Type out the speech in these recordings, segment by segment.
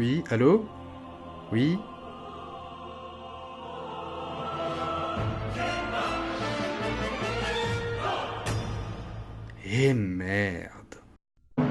Oui, allô? Oui? Eh merde. Oh,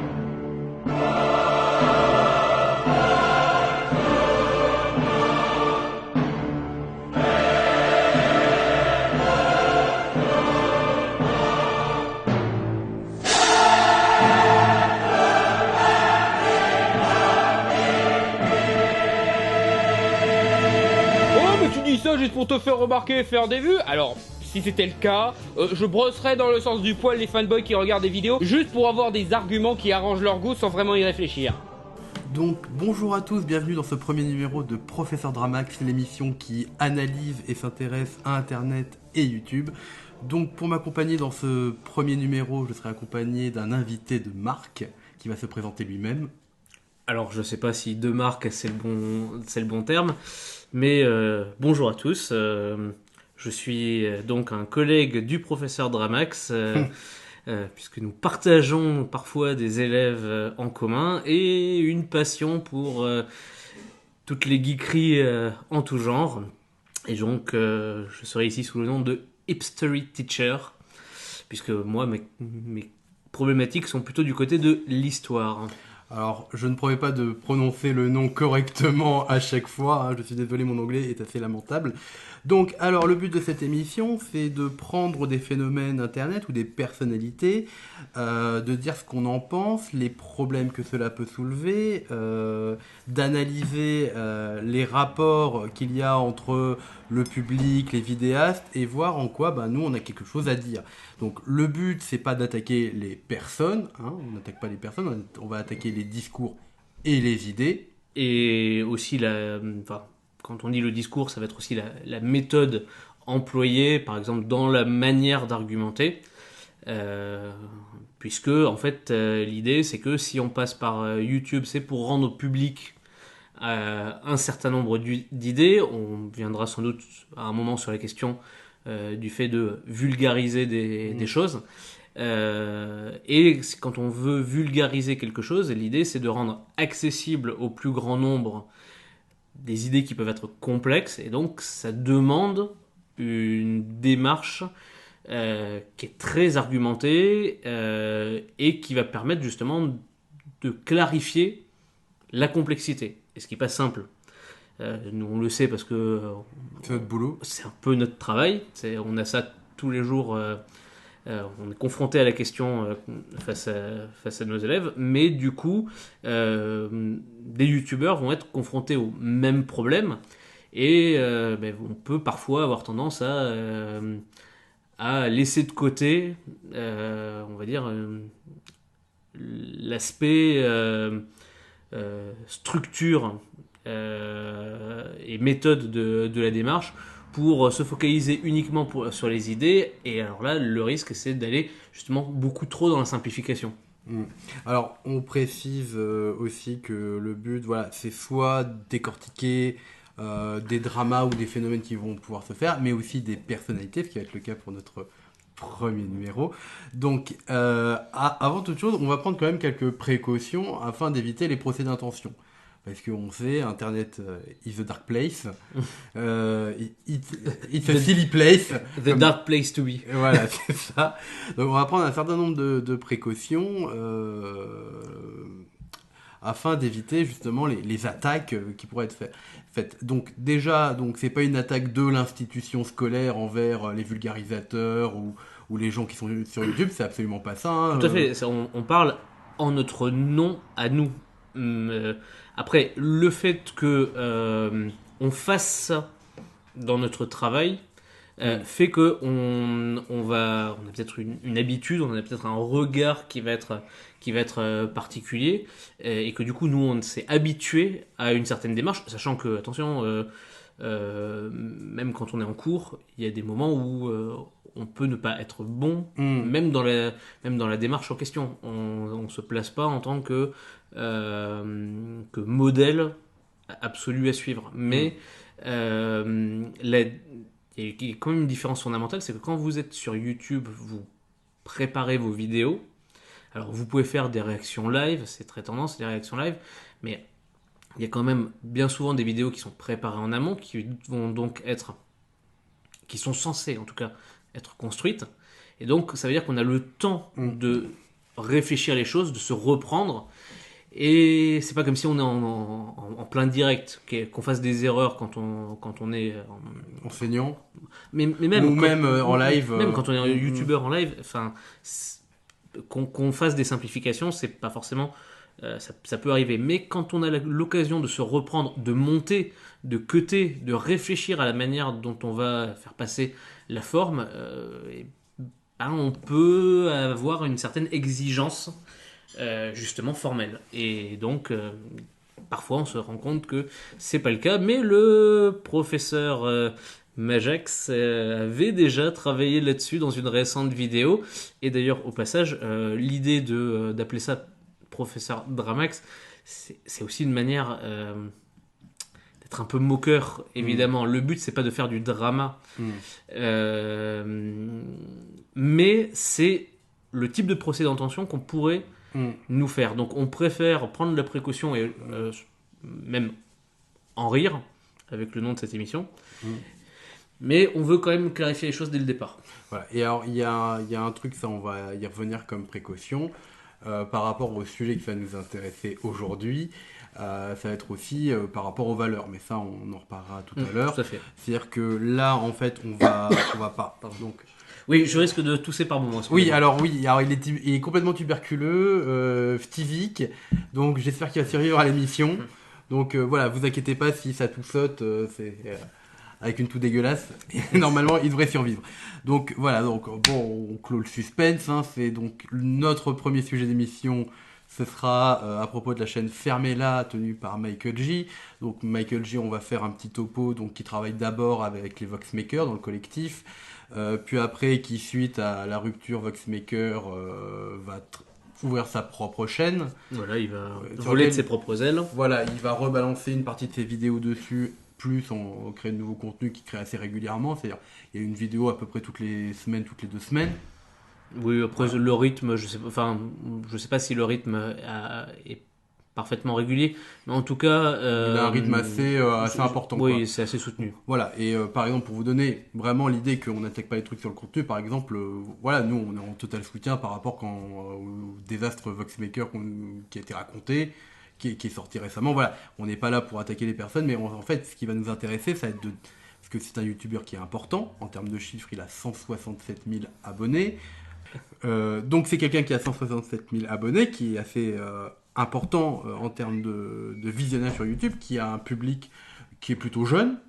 mais tu dis ça juste pour te faire remarquer et faire des vues? Alors, si c'était le cas, je brosserais dans le sens du poil les fanboys qui regardent des vidéos juste pour avoir des arguments qui arrangent leur goût sans vraiment y réfléchir. Donc, bonjour à tous, bienvenue dans ce premier numéro de Professeur Dramax, l'émission qui analyse et s'intéresse à Internet et YouTube. Donc, pour m'accompagner dans ce premier numéro, je serai accompagné d'un invité de marque qui va se présenter lui-même. Alors, je sais pas si de marque c'est le bon terme, mais bonjour à tous. Je suis donc un collègue du professeur Dramax, puisque nous partageons parfois des élèves en commun et une passion pour toutes les geekeries en tout genre. Et donc, je serai ici sous le nom de Hipstery Teacher, puisque moi, mes problématiques sont plutôt du côté de l'histoire. Alors, je ne promets pas de prononcer le nom correctement à chaque fois, hein, je suis désolé, mon anglais est assez lamentable. Donc, alors, le but de cette émission, c'est de prendre des phénomènes Internet ou des personnalités, de dire ce qu'on en pense, les problèmes que cela peut soulever, d'analyser les rapports qu'il y a entre le public, les vidéastes, et voir en quoi nous, on a quelque chose à dire. Donc le but, c'est pas d'attaquer les personnes, hein, on n'attaque pas les personnes, on va attaquer les discours et les idées. Et aussi, enfin, quand on dit le discours, ça va être aussi la méthode employée, par exemple, dans la manière d'argumenter. Puisque, en fait, l'idée, c'est que si on passe par YouTube, c'est pour rendre au public un certain nombre d'idées. On viendra sans doute à un moment sur la question du fait de vulgariser des choses. Et quand on veut vulgariser quelque chose, l'idée c'est de rendre accessible au plus grand nombre des idées qui peuvent être complexes, et donc ça demande une démarche qui est très argumentée et qui va permettre justement de clarifier la complexité. Et ce qui n'est pas simple. Nous on le sait parce que C'est notre boulot. c'est un peu notre travail. On a ça tous les jours. On est confronté à la question face à nos élèves, mais du coup, des youtubeurs vont être confrontés au même problème et on peut parfois avoir tendance à laisser de côté, on va dire, l'aspect structure et méthode de la démarche pour se focaliser uniquement sur les idées. Et alors là, le risque, c'est d'aller justement beaucoup trop dans la simplification. Alors, on précise aussi que le but, voilà, c'est soit décortiquer des dramas ou des phénomènes qui vont pouvoir se faire, mais aussi des personnalités, ce qui va être le cas pour notre premier numéro. Donc, avant toute chose, on va prendre quand même quelques précautions afin d'éviter les procès d'intention. Parce qu'on sait, Internet is a dark place. It's a silly place. The dark place to be. Voilà, c'est ça. Donc on va prendre un certain nombre de précautions afin d'éviter justement les attaques qui pourraient être faites. Donc déjà, c'est pas une attaque de l'institution scolaire envers les vulgarisateurs ou les gens qui sont sur YouTube, c'est absolument pas ça. Hein. Tout à fait. On parle en notre nom à nous. Après, le fait que on fasse ça dans notre travail fait que on a peut-être une habitude, on a peut-être un regard qui va être particulier, et que du coup nous on s'est habitué à une certaine démarche, sachant que attention, même quand on est en cours, il y a des moments où on peut ne pas être bon, même dans la démarche en question. On se place pas en tant que modèle absolu à suivre, mais il y a quand même une différence fondamentale, c'est que quand vous êtes sur YouTube, vous préparez vos vidéos. Alors vous pouvez faire des réactions live, c'est très tendance les réactions live, mais il y a quand même bien souvent des vidéos qui sont préparées en amont, qui sont censées en tout cas être construites. Et donc ça veut dire qu'on a le temps de réfléchir les choses, de se reprendre. Et c'est pas comme si on est en plein direct, qu'on fasse des erreurs quand on est Enseignant. mais même Ou même en live. même quand on est youtubeur en live, enfin qu'on fasse des simplifications, c'est pas forcément ça peut arriver, mais quand on a l'occasion de se reprendre, de monter, de cutter, de réfléchir à la manière dont on va faire passer la forme, on peut avoir une certaine exigence justement formelle. Et donc parfois on se rend compte que c'est pas le cas, mais le professeur Majax avait déjà travaillé là-dessus dans une récente vidéo. Et d'ailleurs, au passage, l'idée d'appeler ça professeur Dramax, c'est aussi une manière d'être un peu moqueur, évidemment. Le but, c'est pas de faire du drama, mais c'est le type de procès d'intention qu'on pourrait nous faire. Donc, on préfère prendre la précaution et même en rire avec le nom de cette émission. Mais on veut quand même clarifier les choses dès le départ. Voilà. Et alors, il y a un truc, ça, on va y revenir comme précaution. Par rapport au sujet qui va nous intéresser aujourd'hui, ça va être aussi par rapport aux valeurs. Mais ça, on en reparlera tout à l'heure. Tout à fait. C'est-à-dire que là, en fait, on va pas. Donc, oui, je risque de tousser par moments. oui, alors il est complètement tuberculeux, phthisique. Donc, j'espère qu'il va survivre à l'émission. Donc, voilà, vous inquiétez pas si ça tout saute. Avec une toux dégueulasse, et normalement il devrait survivre. Donc voilà, on clôt le suspense, hein, c'est donc notre premier sujet d'émission, ce sera à propos de la chaîne Fermez-la, tenue par Michael J. Donc Michael J, on va faire un petit topo, donc qui travaille d'abord avec les Voxmakers dans le collectif, puis après qui suite à la rupture Voxmaker va ouvrir sa propre chaîne. Voilà, il va voler de ses propres ailes. Voilà, il va rebalancer une partie de ses vidéos dessus, plus on crée de nouveaux contenus qui créent assez régulièrement, c'est-à-dire il y a une vidéo à peu près toutes les semaines, toutes les 2 semaines. Oui, après le rythme, je sais pas si le rythme est parfaitement régulier, mais en tout cas... il a un rythme assez important. Oui, quoi. c'est assez soutenu. Voilà, et par exemple, pour vous donner vraiment l'idée qu'on n'attaque pas les trucs sur le contenu, par exemple, voilà, nous on est en total soutien par rapport au désastre Voxmaker qui a été raconté, qui est sorti récemment. Voilà, on n'est pas là pour attaquer les personnes, mais en fait, ce qui va nous intéresser, ça va être parce que c'est un youtubeur qui est important, en termes de chiffres, il a 167 000 abonnés. Donc c'est quelqu'un qui a 167 000 abonnés, qui est assez important en termes de visionnage sur YouTube, qui a un public qui est plutôt jeune,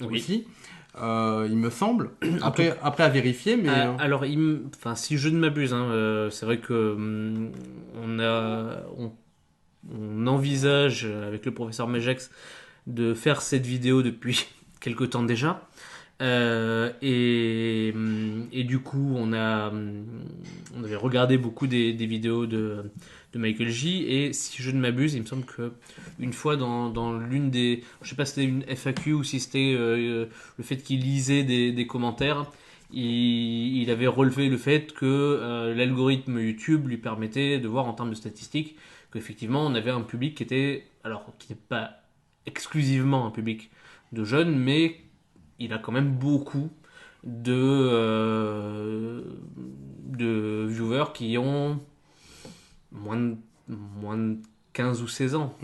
aussi. Il me semble. Après à vérifier, mais... Alors, si je ne m'abuse, hein, c'est vrai que on envisage avec le professeur Mejex de faire cette vidéo depuis quelque temps déjà. Et du coup, on avait regardé beaucoup des vidéos de Michael J. Et si je ne m'abuse, il me semble que une fois dans l'une des, je sais pas si c'était une FAQ ou si c'était le fait qu'il lisait des commentaires, il avait relevé le fait que l'algorithme YouTube lui permettait de voir en termes de statistiques qu'effectivement on avait un public qui n'est pas exclusivement un public de jeunes, mais il a quand même beaucoup de viewers qui ont moins de 15 ou 16 ans.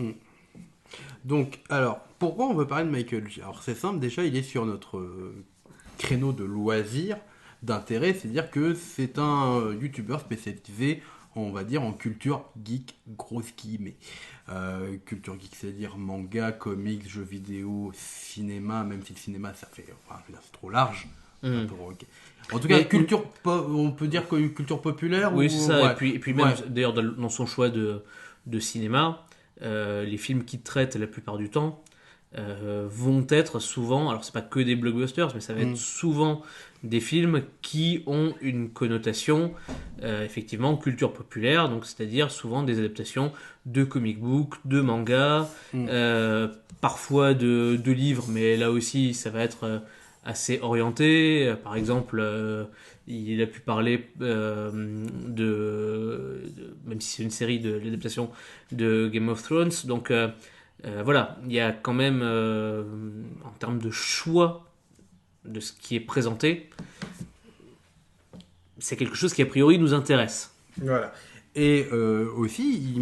Donc, alors, pourquoi on veut parler de Michael J? Alors, c'est simple, déjà, il est sur notre créneau de loisirs, d'intérêt, c'est-à-dire que c'est un youtubeur spécialisé, on va dire, en culture geek, grosse guillemets. Culture geek, c'est-à-dire manga, comics, jeux vidéo, cinéma, même si le cinéma, ça fait, c'est trop large. En tout cas, culture, on peut dire que culture populaire. Oui, c'est ça. Ouais. Et puis même, d'ailleurs, dans son choix de cinéma, les films qu'il traite la plupart du temps vont être souvent, alors c'est pas que des blockbusters, mais ça va être souvent des films qui ont une connotation effectivement culture populaire, donc c'est-à-dire souvent des adaptations de comic book, de manga, parfois de livres, mais là aussi ça va être assez orienté. Par exemple, il a pu parler même si c'est une série de l'adaptation de Game of Thrones, donc Voilà, il y a quand même, en termes de choix de ce qui est présenté, c'est quelque chose qui a priori nous intéresse. Voilà. Et aussi,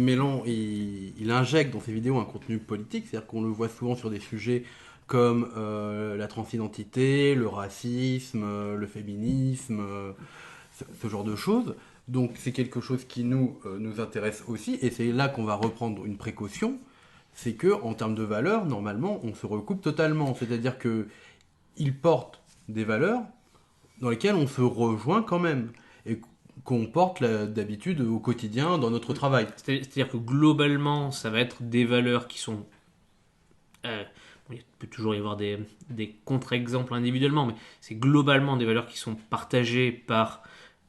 il injecte dans ses vidéos un contenu politique, c'est-à-dire qu'on le voit souvent sur des sujets comme la transidentité, le racisme, le féminisme, ce genre de choses. Donc c'est quelque chose qui nous intéresse aussi, et c'est là qu'on va reprendre une précaution, c'est que en termes de valeurs, normalement, on se recoupe totalement. C'est-à-dire que il porte des valeurs dans lesquelles on se rejoint quand même, et qu'on porte d'habitude au quotidien dans notre travail. C'est-à-dire que globalement, ça va être des valeurs qui sont... il peut toujours y avoir des contre-exemples individuellement, mais c'est globalement des valeurs qui sont partagées par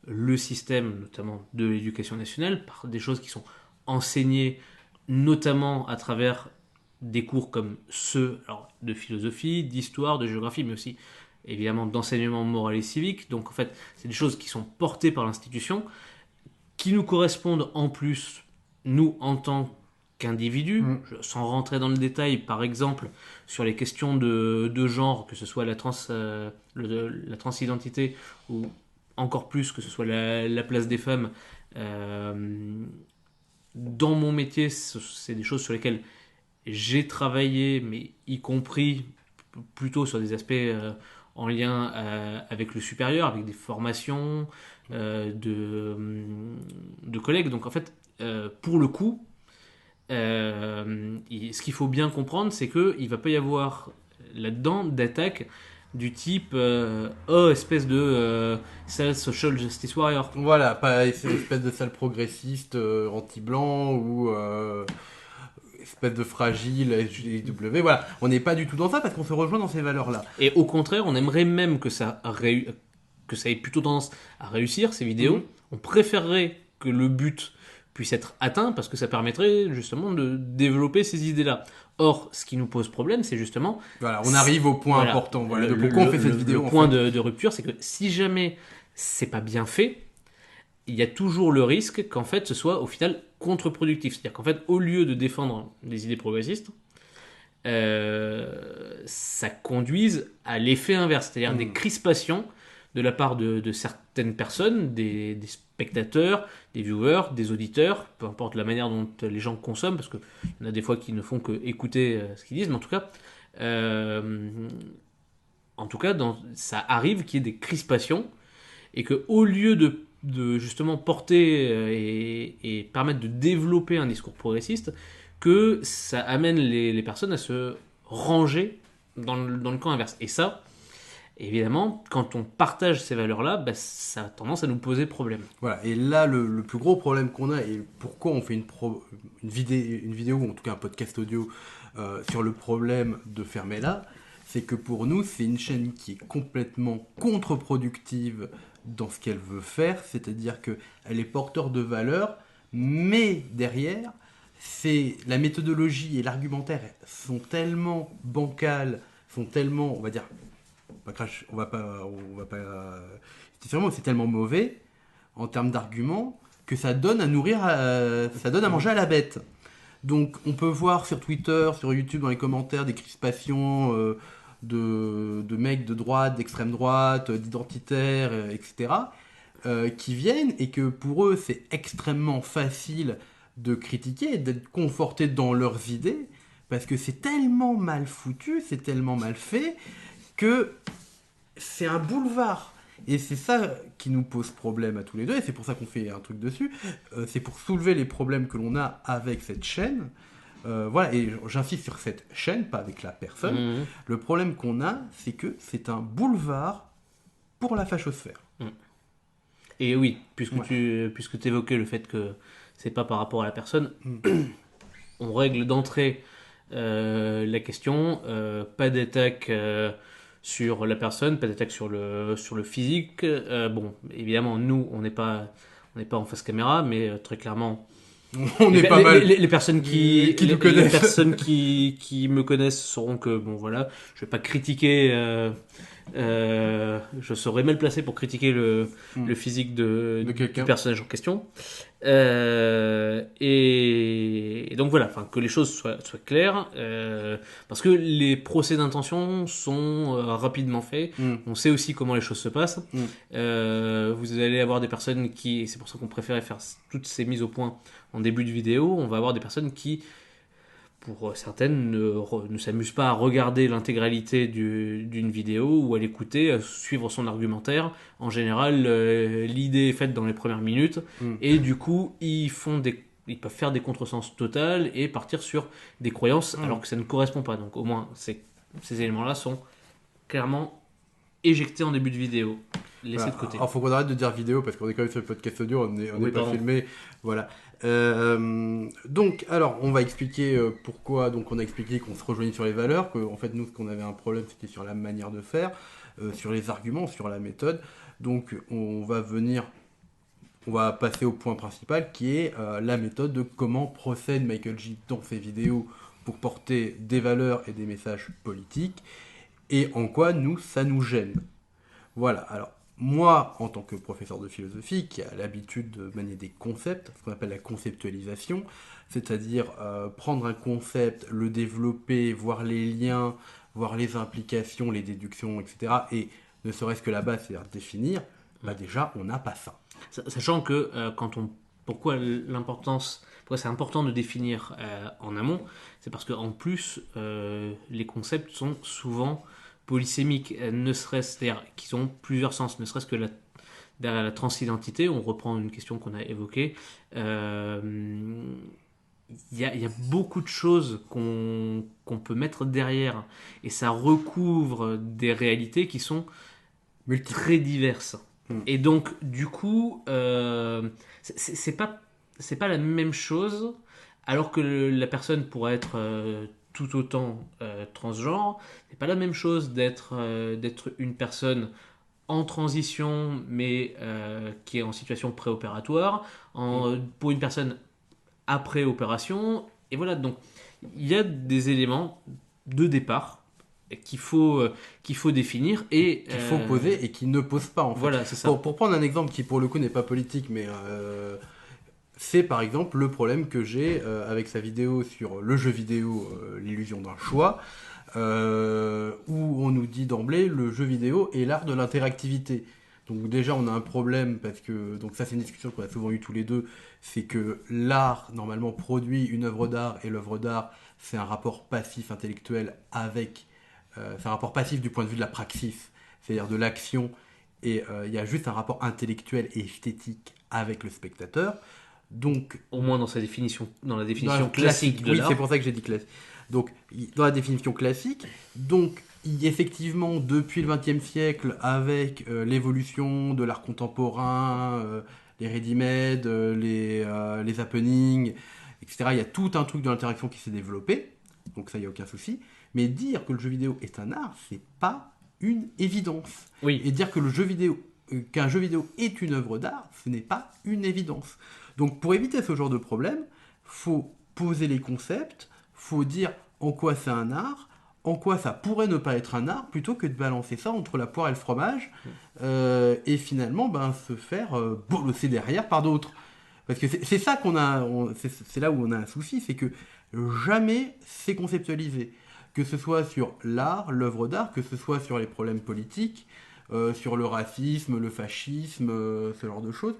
le système, notamment de l'éducation nationale, par des choses qui sont enseignées notamment à travers des cours comme ceux de philosophie, d'histoire, de géographie, mais aussi évidemment d'enseignement moral et civique. Donc en fait, c'est des choses qui sont portées par l'institution, qui nous correspondent en plus, nous, en tant qu'individus, sans rentrer dans le détail, par exemple, sur les questions de genre, que ce soit la transidentité, ou encore plus que ce soit la place des femmes. Dans mon métier, c'est des choses sur lesquelles j'ai travaillé, mais y compris plutôt sur des aspects en lien avec le supérieur, avec des formations de collègues. Donc en fait, pour le coup, ce qu'il faut bien comprendre, c'est qu'il ne va pas y avoir là-dedans d'attaque du type espèce de sale social justice warrior. Voilà, pas une espèce de sale progressiste anti-blanc ou espèce de fragile SJW. Voilà, on n'est pas du tout dans ça parce qu'on se rejoint dans ces valeurs-là. Et au contraire, on aimerait même que ça ait plutôt tendance à réussir, ces vidéos. On préférerait que le but puisse être atteint parce que ça permettrait justement de développer ces idées-là. Or, ce qui nous pose problème, c'est justement... Voilà, on arrive au point important. Voilà, de pourquoi on fait cette vidéo. Le point de rupture, c'est que si jamais c'est pas bien fait, il y a toujours le risque qu'en fait ce soit au final contre-productif. C'est-à-dire qu'en fait, au lieu de défendre des idées progressistes, ça conduise à l'effet inverse, c'est-à-dire des crispations de la part de certaines personnes, des spectateurs, des viewers, des auditeurs, peu importe la manière dont les gens consomment, parce qu'il y en a des fois qui ne font que écouter ce qu'ils disent, mais en tout cas, ça arrive qu'il y ait des crispations, et qu'au lieu de justement porter et permettre de développer un discours progressiste, que ça amène les personnes à se ranger dans le camp inverse. Et ça, évidemment, quand on partage ces valeurs-là, ça a tendance à nous poser problème. Voilà, et là, le plus gros problème qu'on a, et pourquoi on fait une vidéo, ou en tout cas un podcast audio, sur le problème de Fermela, c'est que pour nous, c'est une chaîne qui est complètement contre-productive dans ce qu'elle veut faire, c'est-à-dire qu'elle est porteur de valeurs, mais derrière, la méthodologie et l'argumentaire sont tellement bancales, sont tellement, on va dire, c'est tellement mauvais en termes d'arguments que ça donne à manger à la bête. Donc on peut voir sur Twitter, sur YouTube, dans les commentaires, des crispations de mecs de droite, d'extrême droite, d'identitaires, etc., qui viennent, et que pour eux c'est extrêmement facile de critiquer et d'être confortés dans leurs idées, parce que c'est tellement mal foutu, c'est tellement mal fait, que c'est un boulevard. Et c'est ça qui nous pose problème à tous les deux, et c'est pour ça qu'on fait un truc dessus. C'est pour soulever les problèmes que l'on a avec cette chaîne. Voilà, et j'insiste sur cette chaîne, pas avec la personne. Le problème qu'on a, c'est que c'est un boulevard pour la fachosphère. Et oui, puisque tu évoquais le fait que c'est pas par rapport à la personne, on règle d'entrée la question, pas d'attaque sur la personne, pas d'attaque sur le physique. Bon, évidemment, nous, on n'est pas en face caméra, mais très clairement, on est pas mal. Les personnes qui nous connaissent. Les personnes qui me connaissent sauront que bon voilà, je vais pas critiquer Je serais mal placé pour critiquer le physique De du quelqu'un. personnage en question. Et donc voilà, enfin, que les choses soient claires, parce que les procès d'intention sont rapidement faits. On sait aussi comment les choses se passent. Vous allez avoir des personnes qui, et c'est pour ça qu'on préférait faire toutes ces mises au point en début de vidéo, on va avoir des personnes qui, pour certaines, ne s'amusent pas à regarder l'intégralité d'une vidéo ou à l'écouter, à suivre son argumentaire. En général, l'idée est faite dans les premières minutes et du coup, ils peuvent faire des contresens totales et partir sur des croyances alors que ça ne correspond pas. Donc au moins, ces éléments-là sont clairement éjectés en début de vidéo. Laissés de côté. Alors, faut qu'on arrête de dire vidéo parce qu'on est quand même sur le podcast audio, on n'est pas pardon. filmé. Voilà. Donc, alors, on va expliquer pourquoi. Donc, on a expliqué qu'on se rejoignait sur les valeurs, qu'en fait, nous, ce qu'on avait un problème, c'était sur la manière de faire, sur les arguments, sur la méthode. Donc, on va passer au point principal qui est la méthode de comment procède Michael J dans ses vidéos pour porter des valeurs et des messages politiques et en quoi ça nous gêne. Voilà, alors moi, en tant que professeur de philosophie, qui a l'habitude de manier des concepts, ce qu'on appelle la conceptualisation, c'est-à-dire prendre un concept, le développer, voir les liens, voir les implications, les déductions, etc. Et ne serait-ce que la base, c'est-à-dire définir, bah déjà, on n'a pas ça. Sachant que pourquoi c'est important de définir en amont, c'est parce qu'en plus, les concepts sont souvent polysémiques, c'est-à-dire qu'ils ont plusieurs sens, ne serait-ce que derrière la transidentité, on reprend une question qu'on a évoquée, il y a beaucoup de choses qu'on peut mettre derrière, et ça recouvre des réalités qui sont très diverses. Et donc, du coup, c'est pas la même chose, alors que la personne pourrait être tout autant transgenre. C'est pas la même chose d'être une personne en transition, mais qui est en situation préopératoire, pour une personne après opération. Et voilà, donc, il y a des éléments de départ qu'il faut définir et qu'il faut poser et qui ne pose pas en fait. Voilà, c'est ça. Pour prendre un exemple qui pour le coup n'est pas politique, mais c'est par exemple le problème que j'ai avec sa vidéo sur le jeu vidéo, l'illusion d'un choix, où on nous dit d'emblée le jeu vidéo est l'art de l'interactivité. Donc déjà on a un problème parce que, donc ça c'est une discussion qu'on a souvent eu tous les deux, c'est que l'art normalement produit une œuvre d'art et l'œuvre d'art c'est un rapport passif intellectuel avec c'est un rapport passif du point de vue de la praxis, c'est-à-dire de l'action, et il y a juste un rapport intellectuel et esthétique avec le spectateur. Donc, au moins dans la définition classique de oui, l'art. c'est pour ça que j'ai dit classique. Donc, dans la définition classique, donc effectivement, depuis le XXe siècle, avec l'évolution de l'art contemporain, les ready-made, les happenings, etc., il y a tout un truc de l'interaction qui s'est développé. Donc ça, il n'y a aucun souci. Mais dire que le jeu vidéo est un art, c'est pas une évidence. Oui. Et dire que qu'un jeu vidéo est une œuvre d'art, ce n'est pas une évidence. Donc pour éviter ce genre de problème, faut poser les concepts, faut dire en quoi c'est un art, en quoi ça pourrait ne pas être un art, plutôt que de balancer ça entre la poire et le fromage, et finalement se faire bolosser derrière par d'autres. Parce que c'est ça c'est là où on a un souci, c'est que jamais c'est conceptualisé. Que ce soit sur l'art, l'œuvre d'art, que ce soit sur les problèmes politiques, sur le racisme, le fascisme, ce genre de choses,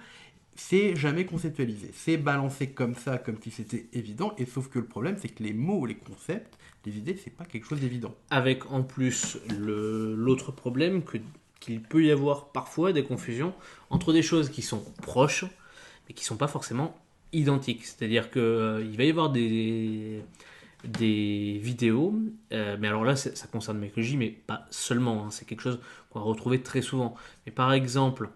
c'est jamais conceptualisé. C'est balancé comme ça, comme si c'était évident, et sauf que le problème, c'est que les mots, les concepts, les idées, c'est pas quelque chose d'évident. Avec en plus l'autre problème qu'il peut y avoir parfois des confusions entre des choses qui sont proches, mais qui sont pas forcément identiques. C'est-à-dire qu'il va y avoir des vidéos, mais alors là ça concerne Michael J, mais pas seulement, hein, c'est quelque chose qu'on va retrouver très souvent. Mais par exemple,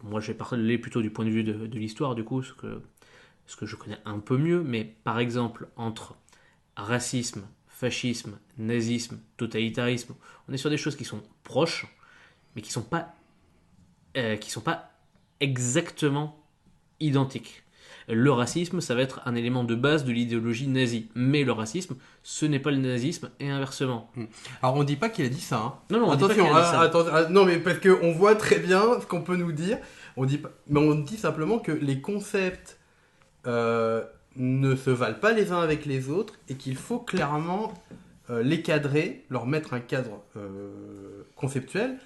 moi je vais parler plutôt du point de vue de l'histoire du coup, ce que je connais un peu mieux, mais par exemple entre racisme, fascisme, nazisme, totalitarisme, on est sur des choses qui sont proches, mais qui sont pas exactement identiques. le racisme, ça va être un élément de base de l'idéologie nazie. Mais le racisme, ce n'est pas le nazisme et inversement. Alors on dit pas qu'il a dit ça. Hein. Non, on dit pas Attention, qu'il a dit ça. non mais parce qu'on voit très bien ce qu'on peut nous dire. Mais on dit simplement que les concepts ne se valent pas les uns avec les autres et qu'il faut clairement les cadrer, leur mettre un cadre conceptuel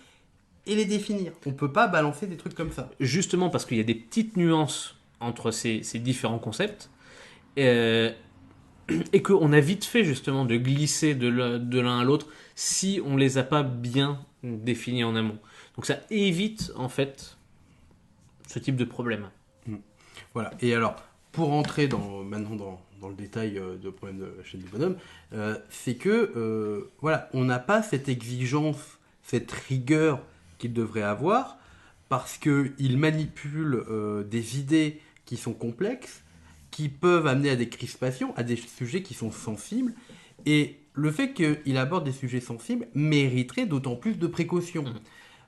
et les définir. On peut pas balancer des trucs comme ça. Justement parce qu'il y a des petites nuances entre ces différents concepts et qu'on a vite fait justement de glisser de l'un à l'autre si on les a pas bien définis en amont. Donc ça évite en fait ce type de problème. Voilà. Et alors, pour entrer maintenant dans le détail de problème de chaîne du bonhomme, c'est que voilà, on n'a pas cette exigence, cette rigueur qu'il devrait avoir, parce qu'il manipule des idées qui sont complexes, qui peuvent amener à des crispations, à des sujets qui sont sensibles, et le fait qu'il aborde des sujets sensibles mériterait d'autant plus de précautions.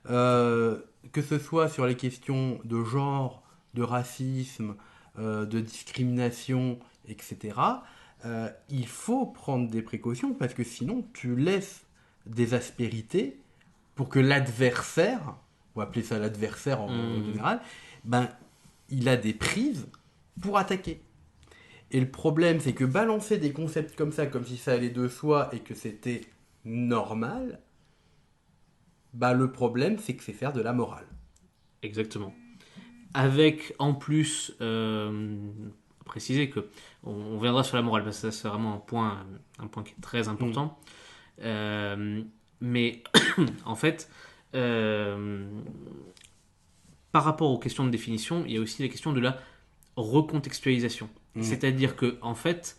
Que ce soit sur les questions de genre, de racisme, de discrimination, etc., il faut prendre des précautions parce que sinon tu laisses des aspérités pour que l'adversaire, on va appeler ça l'adversaire en général, ben, il a des prises pour attaquer. Et le problème, c'est que balancer des concepts comme ça, comme si ça allait de soi et que c'était normal, bah, le problème, c'est que c'est faire de la morale. Exactement. Avec en plus, préciser que on viendra sur la morale parce que ça c'est vraiment un point qui est très important. Mais en fait, par rapport aux questions de définition, il y a aussi la question de la recontextualisation. C'est-à-dire que en fait,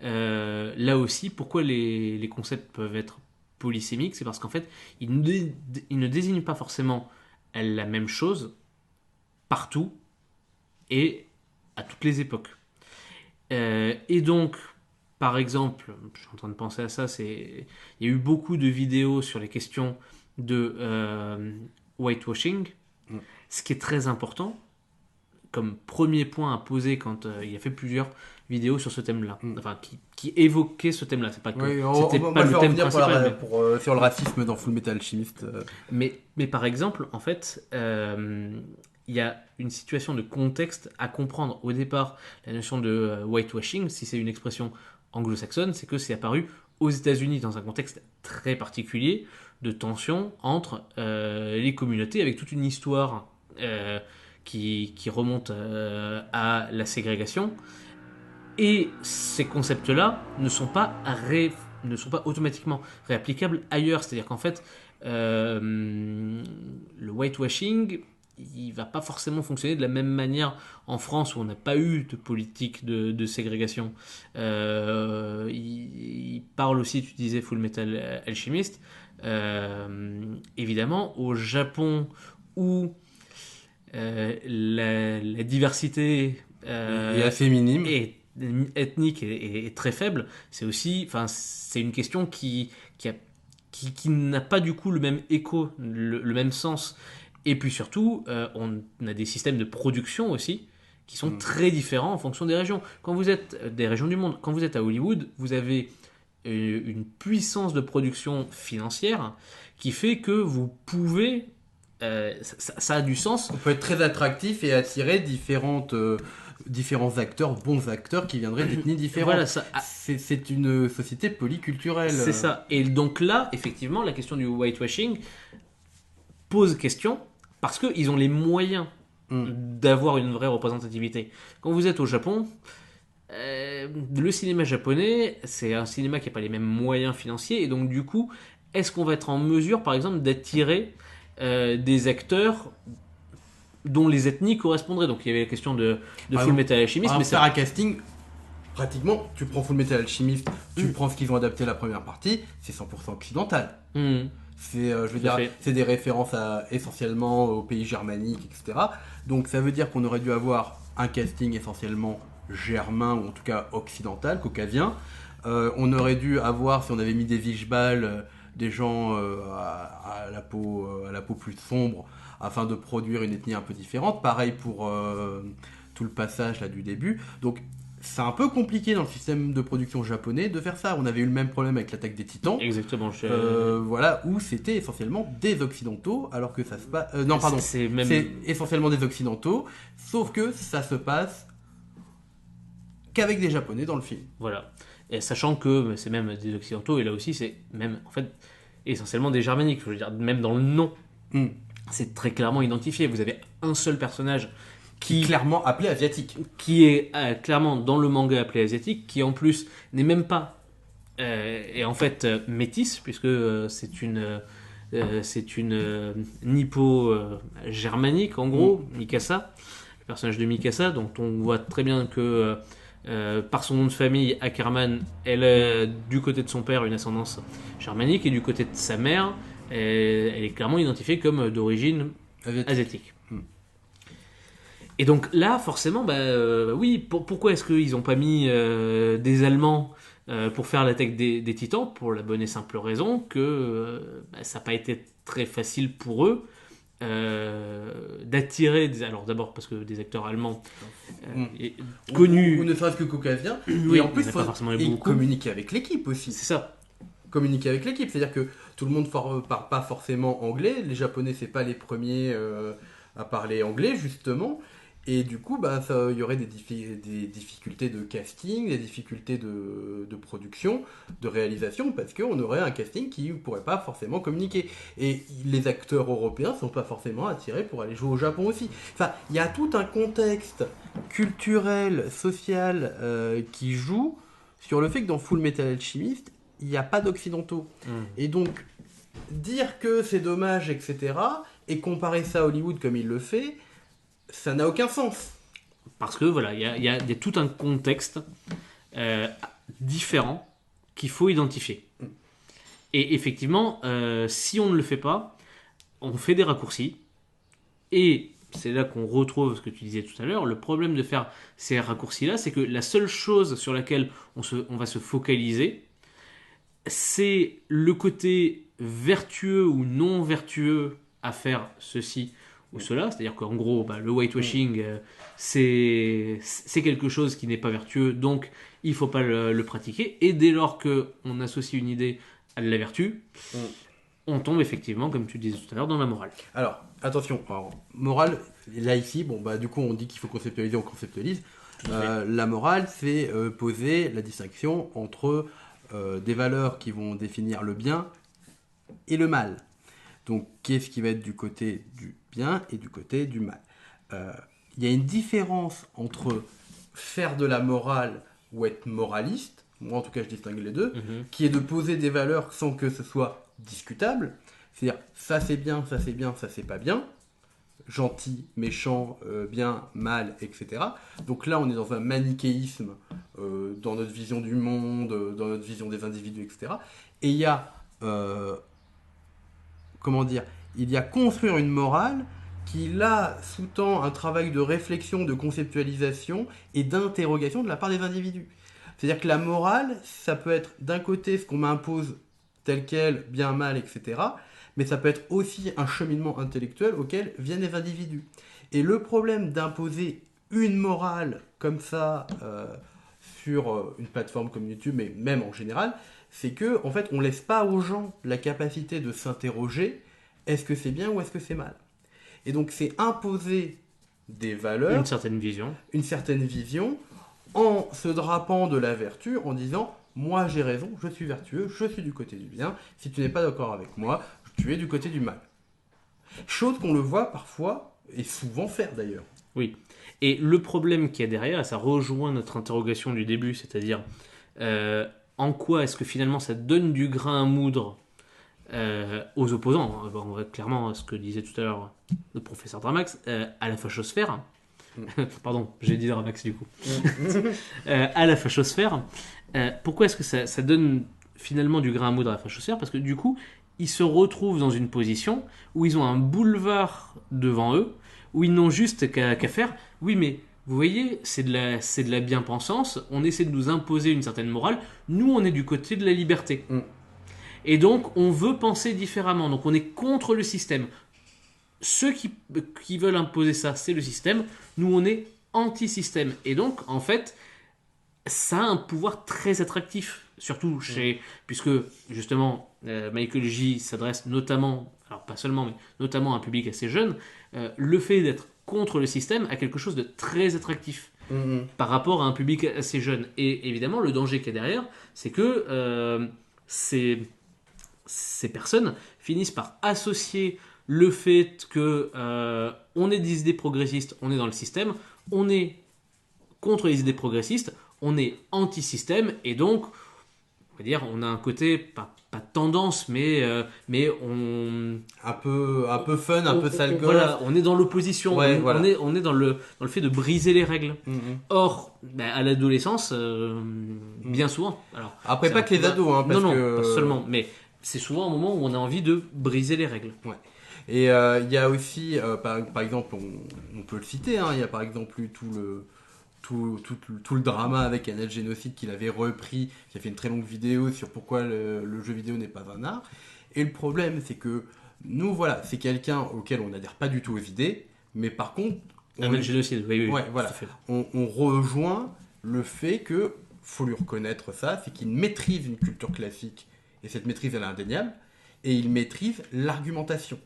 là aussi, pourquoi les concepts peuvent être polysémiques, c'est parce qu'en fait, ils ne désignent pas forcément la même chose partout et à toutes les époques. Et donc, par exemple, je suis en train de penser à ça, il y a eu beaucoup de vidéos sur les questions de whitewashing, ce qui est très important comme premier point à poser quand il a fait plusieurs vidéos sur ce thème-là, enfin qui évoquait ce thème-là. C'est pas que c'était pas le thème principal. Sur le racisme dans Full Metal Alchemist. Mais par exemple, en fait, il y a une situation de contexte à comprendre. Au départ, la notion de whitewashing, si c'est une expression anglo-saxonne, c'est que c'est apparu aux États-Unis dans un contexte très particulier de tension entre les communautés, avec toute une histoire qui remonte à la ségrégation. Et ces concepts-là ne sont pas automatiquement réapplicables ailleurs. C'est-à-dire qu'en fait, le whitewashing, il va pas forcément fonctionner de la même manière en France où on n'a pas eu de politique de ségrégation. Il parle aussi, tu disais Full Metal Alchemist, évidemment au Japon où la diversité est assez minime et ethnique est très faible. C'est aussi, c'est une question qui n'a pas du coup le même écho, le même sens. Et puis surtout, on a des systèmes de production aussi qui sont très différents en fonction des régions. Quand vous êtes des régions du monde, quand vous êtes à Hollywood, vous avez une puissance de production financière qui fait que vous pouvez, ça a du sens. On peut être très attractif et attirer différents acteurs, bons acteurs qui viendraient d'ethnies différentes. Voilà, c'est une société polyculturelle. C'est ça. Et donc là, effectivement, la question du whitewashing pose question parce qu'ils ont les moyens d'avoir une vraie représentativité. Quand vous êtes au Japon, le cinéma japonais, c'est un cinéma qui n'a pas les mêmes moyens financiers, et donc du coup, est-ce qu'on va être en mesure, par exemple, d'attirer des acteurs dont les ethnies correspondraient? Donc il y avait la question de Full Metal Alchemist. Mais faire un casting, pratiquement, tu prends Full Metal Alchemist, tu prends ce qu'ils ont adapté la première partie, c'est 100% occidental. C'est, c'est des références essentiellement aux pays germaniques, etc. Donc ça veut dire qu'on aurait dû avoir un casting essentiellement germain, ou en tout cas occidental, caucasien. On aurait dû avoir, si on avait mis des Vichbal, des gens à la peau plus sombre, afin de produire une ethnie un peu différente. Pareil pour tout le passage là du début. Donc c'est un peu compliqué dans le système de production japonais de faire ça. On avait eu le même problème avec l'attaque des Titans. Exactement. Voilà, où c'était essentiellement des Occidentaux, alors que ça se passe... non, pardon, c'est essentiellement des Occidentaux, sauf que ça se passe qu'avec des Japonais dans le film. Voilà. Et sachant que c'est même des Occidentaux, et là aussi, c'est même, en fait, essentiellement des Germaniques. Je veux dire, même dans le nom, c'est très clairement identifié. Vous avez un seul personnage qui clairement appelé asiatique. Qui est clairement dans le manga appelé asiatique, qui en plus n'est même pas est en fait métisse, puisque c'est une nippo-germanique en gros, Mikasa, le personnage de Mikasa, dont on voit très bien que par son nom de famille, Ackerman, elle a du côté de son père une ascendance germanique, et du côté de sa mère, elle est clairement identifiée comme d'origine asiatique. Et donc là, forcément, oui, pourquoi est-ce qu'ils n'ont pas mis des Allemands pour faire l'attaque des Titans? Pour la bonne et simple raison que ça n'a pas été très facile pour eux d'attirer alors d'abord parce que des acteurs allemands connus ou ne serait-ce que caucasiens, oui, et en plus ils communiquer avec l'équipe aussi. C'est ça. Communiquer avec l'équipe, c'est-à-dire que tout le monde ne parle pas forcément anglais, les Japonais c'est pas les premiers à parler anglais justement, et du coup il y aurait des difficultés de casting, des difficultés de production, de réalisation, parce qu'on aurait un casting qui ne pourrait pas forcément communiquer, et les acteurs européens sont pas forcément attirés pour aller jouer au Japon aussi. Enfin, il y a tout un contexte culturel, social qui joue sur le fait que dans Full Metal Alchemist il n'y a pas d'occidentaux. Et donc, dire que c'est dommage, etc., et comparer ça à Hollywood comme il le fait, ça n'a aucun sens. Parce que voilà, il y a tout un contexte différent qu'il faut identifier. Et effectivement, si on ne le fait pas, on fait des raccourcis. Et c'est là qu'on retrouve ce que tu disais tout à l'heure. Le problème de faire ces raccourcis-là, c'est que la seule chose sur laquelle on va se focaliser, c'est le côté vertueux ou non vertueux à faire ceci ou cela. C'est-à-dire qu'en gros, le whitewashing, c'est quelque chose qui n'est pas vertueux, donc il ne faut pas le pratiquer. Et dès lors qu'on associe une idée à de la vertu, on tombe effectivement, comme tu disais tout à l'heure, dans la morale. Alors, attention, morale, là ici, du coup on dit qu'il faut conceptualiser, on conceptualise. La morale, c'est poser la distinction entre des valeurs qui vont définir le bien et le mal. Donc, qu'est-ce qui va être du côté du bien et du côté du mal? Il y a une différence entre faire de la morale ou être moraliste, moi en tout cas je distingue les deux, qui est de poser des valeurs sans que ce soit discutable, c'est-à-dire ça c'est bien, ça c'est bien, ça c'est pas bien, gentil, méchant, bien, mal, etc. Donc là, on est dans un manichéisme dans notre vision du monde, dans notre vision des individus, etc. Et il y a, il y a construire une morale qui, là, sous-tend un travail de réflexion, de conceptualisation et d'interrogation de la part des individus. C'est-à-dire que la morale, ça peut être d'un côté ce qu'on m'impose tel quel, bien, mal, etc., mais ça peut être aussi un cheminement intellectuel auquel viennent les individus. Et le problème d'imposer une morale comme ça sur une plateforme comme YouTube, mais même en général, c'est que en fait, on laisse pas aux gens la capacité de s'interroger, est-ce que c'est bien ou est-ce que c'est mal? Et donc c'est imposer des valeurs, une certaine vision, en se drapant de la vertu, en disant moi j'ai raison, je suis vertueux, je suis du côté du bien, si tu n'es pas d'accord avec moi, tu es du côté du mal. Chose qu'on le voit parfois, et souvent faire d'ailleurs. Oui. Et le problème qu'il y a derrière, ça rejoint notre interrogation du début, c'est-à-dire en quoi est-ce que finalement ça donne du grain à moudre aux opposants. On va clairement, ce que disait tout à l'heure le professeur Dramax, à la fachosphère. Pardon, j'ai dit Dramax du coup. À la fachosphère. Pourquoi est-ce que ça donne finalement du grain à moudre à la fachosphère? Parce que du coup, ils se retrouvent dans une position où ils ont un boulevard devant eux, où ils n'ont juste qu'à faire. Oui, mais vous voyez, c'est de la bien-pensance. On essaie de nous imposer une certaine morale. Nous, on est du côté de la liberté. Et donc, on veut penser différemment. Donc, on est contre le système. Ceux qui veulent imposer ça, c'est le système. Nous, on est anti-système. Et donc, en fait, ça a un pouvoir très attractif, surtout puisque justement Michael J s'adresse notamment, alors pas seulement, mais notamment à un public assez jeune. Le fait d'être contre le système a quelque chose de très attractif par rapport à un public assez jeune. Et évidemment, le danger qu'il y a derrière, c'est que ces personnes finissent par associer le fait que on est des idées progressistes, on est dans le système, on est contre les idées progressistes, on est anti-système, et donc on va dire on a un côté pas tendance, mais on un peu fun, un peu sale gosse. Voilà, on est dans l'opposition, Ouais, voilà. on est dans le fait de briser les règles. Or, à l'adolescence, bien souvent. Alors, Après, c'est pas un que les peu- ados, hein, parce non, que... pas seulement, mais c'est souvent un moment où on a envie de briser les règles. Ouais. Et il y a aussi, par exemple, on peut le citer, hein, il y a par exemple eu tout le drama avec Annette Génocide qu'il avait repris, qui a fait une très longue vidéo sur pourquoi le jeu vidéo n'est pas un art. Et le problème, c'est que nous, voilà, c'est quelqu'un auquel on n'adhère pas du tout aux idées, mais par contre, Annette Génocide, oui. Ouais, tout voilà. à fait. On rejoint le fait que, faut lui reconnaître ça, c'est qu'il maîtrise une culture classique, et cette maîtrise elle est indéniable, et il maîtrise l'argumentation.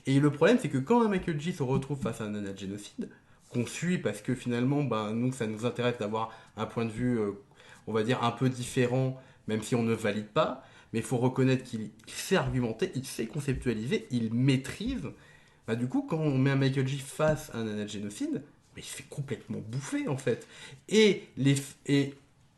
Et le problème, c'est que quand un Michael J se retrouve face à un Annette Génocide, qu'on suit parce que finalement, nous, ça nous intéresse d'avoir un point de vue, on va dire, un peu différent, même si on ne valide pas, mais il faut reconnaître qu'il sait argumenter, il sait conceptualiser, il maîtrise. Du coup, quand on met un Michael J face à un Annette Génocide, il se fait complètement bouffer, en fait. Et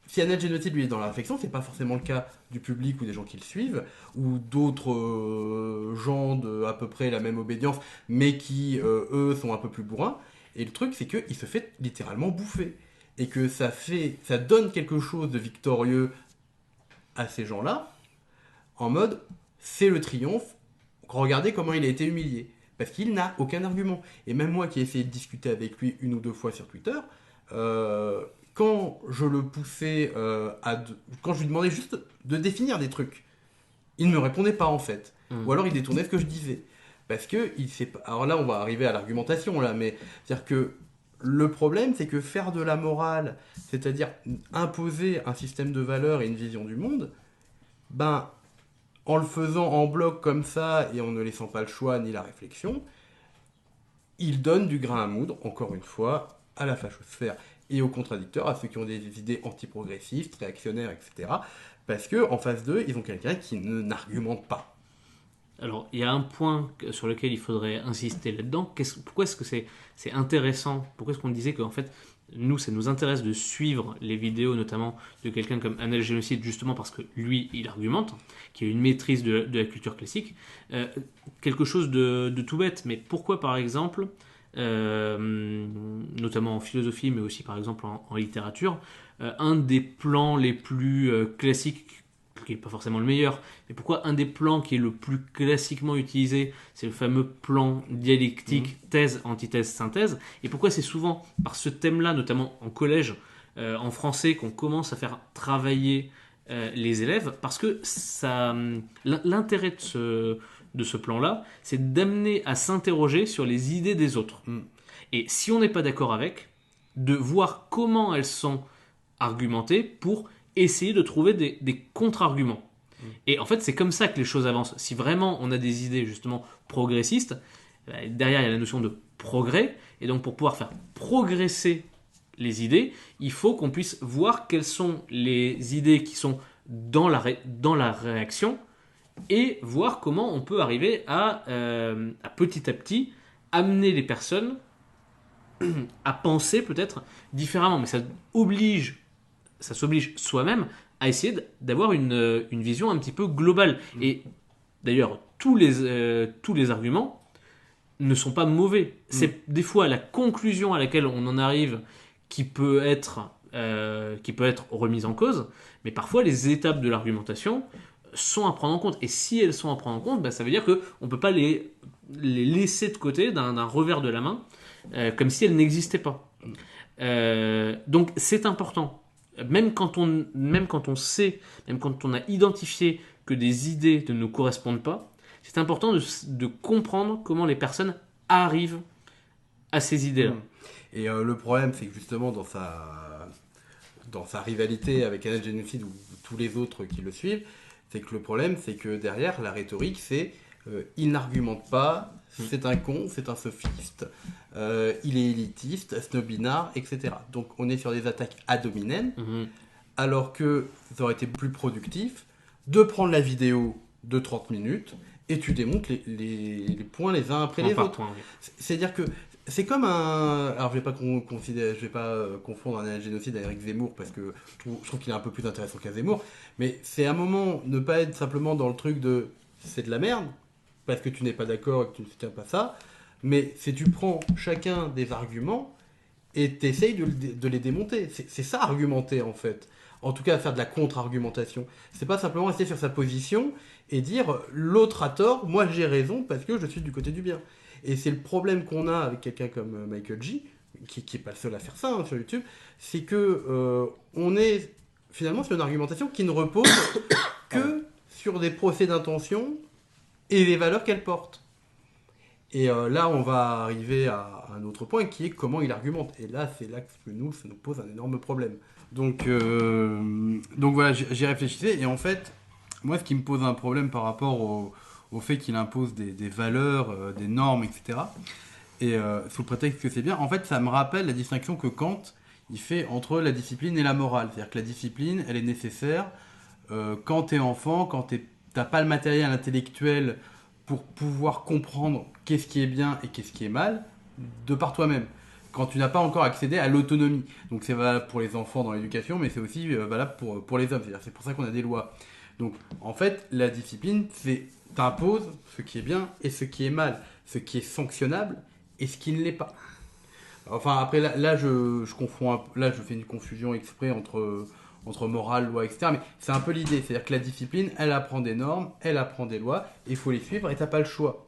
si Annette Génocide, lui, est dans la réflexion, c'est pas forcément le cas du public ou des gens qui le suivent, ou d'autres gens de à peu près la même obédience, mais qui, eux, sont un peu plus bourrins. Et le truc, c'est qu'il se fait littéralement bouffer. Et que ça donne quelque chose de victorieux à ces gens-là, en mode, c'est le triomphe, regardez comment il a été humilié. Parce qu'il n'a aucun argument. Et même moi qui ai essayé de discuter avec lui une ou deux fois sur Twitter, quand je le poussais quand je lui demandais juste de définir des trucs, il ne me répondait pas en fait. Ou alors il détournait ce que je disais. Parce que il sait pas. Alors là, on va arriver à l'argumentation là, mais c'est-à-dire que le problème, c'est que faire de la morale, c'est-à-dire imposer un système de valeurs et une vision du monde, en le faisant en bloc comme ça et en ne laissant pas le choix ni la réflexion, il donne du grain à moudre, encore une fois, à la fachosphère et aux contradicteurs, à ceux qui ont des idées antiprogressistes, réactionnaires, etc. Parce qu'en face d'eux, ils ont quelqu'un qui n'argumente pas. Alors, il y a un point sur lequel il faudrait insister là-dedans. Pourquoi est-ce que c'est intéressant? Pourquoi est-ce qu'on disait qu'en fait, nous, ça nous intéresse de suivre les vidéos, notamment de quelqu'un comme Annette Génocide, justement parce que lui, il argumente, qui a une maîtrise de la culture classique. Quelque chose de tout bête, mais pourquoi, par exemple, notamment en philosophie, mais aussi, par exemple, en littérature, un des plans les plus classiques, qui n'est pas forcément le meilleur, mais pourquoi un des plans qui est le plus classiquement utilisé, c'est le fameux plan dialectique thèse, antithèse, synthèse, et pourquoi c'est souvent par ce thème-là, notamment en collège, en français, qu'on commence à faire travailler les élèves, parce que l'intérêt de ce plan-là, c'est d'amener à s'interroger sur les idées des autres. Et si on n'est pas d'accord avec, de voir comment elles sont argumentées pour essayer de trouver des contre-arguments. Et en fait, c'est comme ça que les choses avancent. Si vraiment on a des idées justement progressistes, derrière il y a la notion de progrès, et donc pour pouvoir faire progresser les idées, il faut qu'on puisse voir quelles sont les idées qui sont dans la réaction, et voir comment on peut arriver à petit amener les personnes à penser peut-être différemment. Mais ça s'oblige soi-même à essayer d'avoir une vision un petit peu globale. Et d'ailleurs, tous les arguments ne sont pas mauvais. C'est des fois la conclusion à laquelle on en arrive qui peut être remise en cause, mais parfois les étapes de l'argumentation sont à prendre en compte. Et si elles sont à prendre en compte, ça veut dire qu'on ne peut pas les laisser de côté d'un revers de la main, comme si elles n'existaient pas. Donc c'est important. Même quand on sait, même quand on a identifié que des idées ne nous correspondent pas, c'est important de comprendre comment les personnes arrivent à ces idées-là. Et le problème, c'est que justement, dans sa rivalité avec Canal Génocide ou tous les autres qui le suivent, c'est que le problème, c'est que derrière, la rhétorique, c'est il n'argumente pas, c'est un con, c'est un sophiste, il est élitiste, snobinard, etc. Donc on est sur des attaques ad hominem, alors que ça aurait été plus productif de prendre la vidéo de 30 minutes et tu démontes les points les uns après les autres. Point, oui. C'est-à-dire que c'est comme un... Alors je vais pas confondre un génocide avec Zemmour parce que je trouve qu'il est un peu plus intéressant qu'un Zemmour, mais c'est à un moment ne pas être simplement dans le truc de c'est de la merde parce que tu n'es pas d'accord et que tu ne soutiens pas ça, mais c'est tu prends chacun des arguments et tu essayes de les démonter. C'est ça argumenter en fait. En tout cas, faire de la contre-argumentation. C'est pas simplement rester sur sa position et dire l'autre a tort, moi j'ai raison parce que je suis du côté du bien. Et c'est le problème qu'on a avec quelqu'un comme Michael G, qui est pas le seul à faire ça sur YouTube, c'est que on est finalement sur une argumentation qui ne repose que sur des procès d'intention et les valeurs qu'elle porte. Et là, on va arriver à un autre point qui est comment il argumente. Et là, c'est là que ça nous pose un énorme problème. Donc voilà, j'y réfléchissais. Et en fait, moi, ce qui me pose un problème par rapport au fait qu'il impose des valeurs, des normes, etc. Et sous le prétexte que c'est bien, en fait, ça me rappelle la distinction que Kant il fait entre la discipline et la morale. C'est-à-dire que la discipline, elle est nécessaire quand t'es enfant, quand t'as pas le matériel intellectuel pour pouvoir comprendre qu'est-ce qui est bien et qu'est-ce qui est mal de par toi-même. Quand tu n'as pas encore accédé à l'autonomie. Donc c'est valable pour les enfants dans l'éducation, mais c'est aussi valable pour les hommes. C'est-à-dire c'est pour ça qu'on a des lois. Donc en fait, la discipline, c'est t'imposes ce qui est bien et ce qui est mal, ce qui est sanctionnable et ce qui ne l'est pas. Enfin après là je confonds là je fais une confusion exprès entre morale, loi, etc. Mais c'est un peu l'idée, c'est-à-dire que la discipline, elle apprend des normes, elle apprend des lois, il faut les suivre et t'as pas le choix.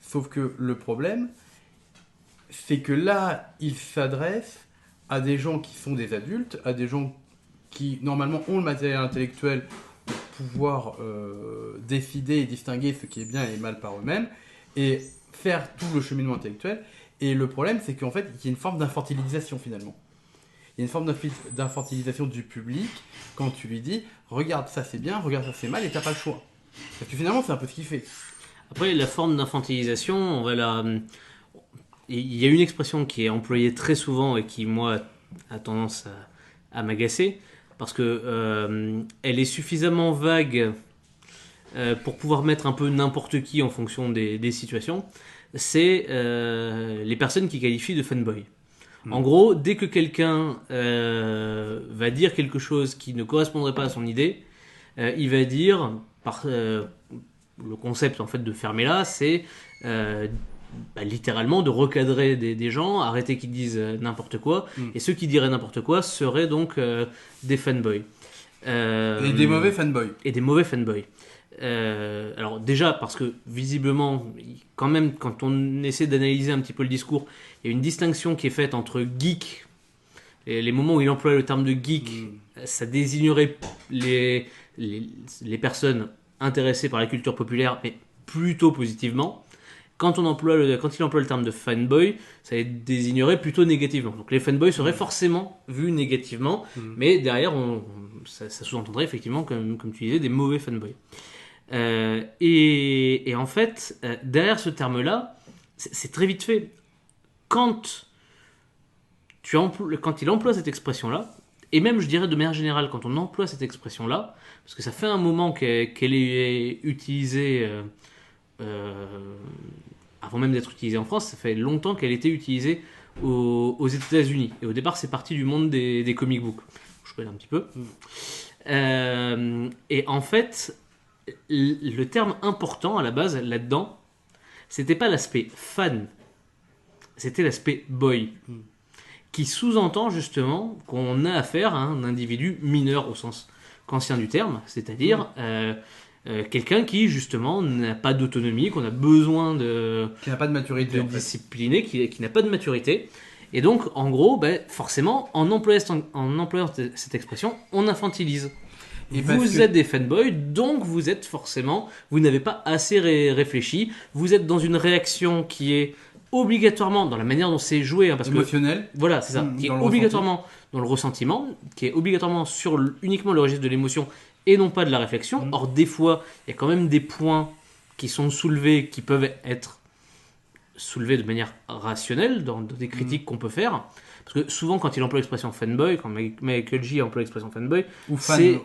Sauf que le problème, c'est que là, il s'adresse à des gens qui sont des adultes, à des gens qui normalement ont le matériel intellectuel pour pouvoir décider et distinguer ce qui est bien et mal par eux-mêmes et faire tout le cheminement intellectuel. Et le problème, c'est qu'en fait, il y a une forme d'infantilisation finalement. Il y a une forme d'infantilisation du public quand tu lui dis « Regarde, ça c'est bien, regarde, ça c'est mal » et t'as pas le choix. Parce que finalement, c'est un peu ce qu'il fait. Après, la forme d'infantilisation, il y a une expression qui est employée très souvent et qui, moi, a tendance à m'agacer, parce que elle est suffisamment vague pour pouvoir mettre un peu n'importe qui en fonction des situations. C'est les personnes qui qualifient de fanboy. En gros, dès que quelqu'un va dire quelque chose qui ne correspondrait pas à son idée, il va dire, le concept en fait de fermer là, c'est littéralement de recadrer des gens, arrêter qu'ils disent n'importe quoi, et ceux qui diraient n'importe quoi seraient donc des fanboys. Et des mauvais fanboys. Et des mauvais fanboys. Alors déjà parce que visiblement quand même quand on essaie d'analyser un petit peu le discours, il y a une distinction qui est faite entre geek et les moments où il emploie le terme de geek, ça désignerait les personnes intéressées par la culture populaire mais plutôt positivement. Quand il emploie le terme de fanboy, ça les désignerait plutôt négativement. Donc les fanboys seraient forcément vus négativement, mais derrière ça sous-entendrait effectivement comme tu disais des mauvais fanboys. Et en fait, derrière ce terme-là, c'est très vite fait. Quand il emploie cette expression-là, et même je dirais de manière générale, quand on emploie cette expression-là, parce que ça fait un moment qu'elle est utilisée, avant même d'être utilisée en France, ça fait longtemps qu'elle était utilisée aux États-Unis. Et au départ, c'est parti du monde des comic books. Je connais un petit peu. Et en fait, le terme important à la base là-dedans, c'était pas l'aspect fan, c'était l'aspect boy, qui sous-entend justement qu'on a affaire à un individu mineur au sens qu'ancien du terme, c'est-à-dire quelqu'un qui justement n'a pas d'autonomie, qu'on a besoin qui n'a pas de maturité, de discipliner, qui n'a pas de maturité. Et donc en gros, forcément, en employant cette expression, on infantilise. Et vous êtes des fanboys, donc vous n'avez pas assez réfléchi, vous êtes dans une réaction qui est obligatoirement dans la manière dont c'est joué, hein, parce que Émotionnel. voilà, c'est ça, qui est Dans le obligatoirement dans le ressentiment, qui est obligatoirement sur uniquement le registre de l'émotion et non pas de la réflexion. Or, des fois, il y a quand même des points qui sont soulevés, qui peuvent être soulevés de manière rationnelle dans des critiques qu'on peut faire. Parce que souvent, quand il emploie l'expression fanboy, quand Michael J emploie l'expression fanboy, Ou fan, c'est-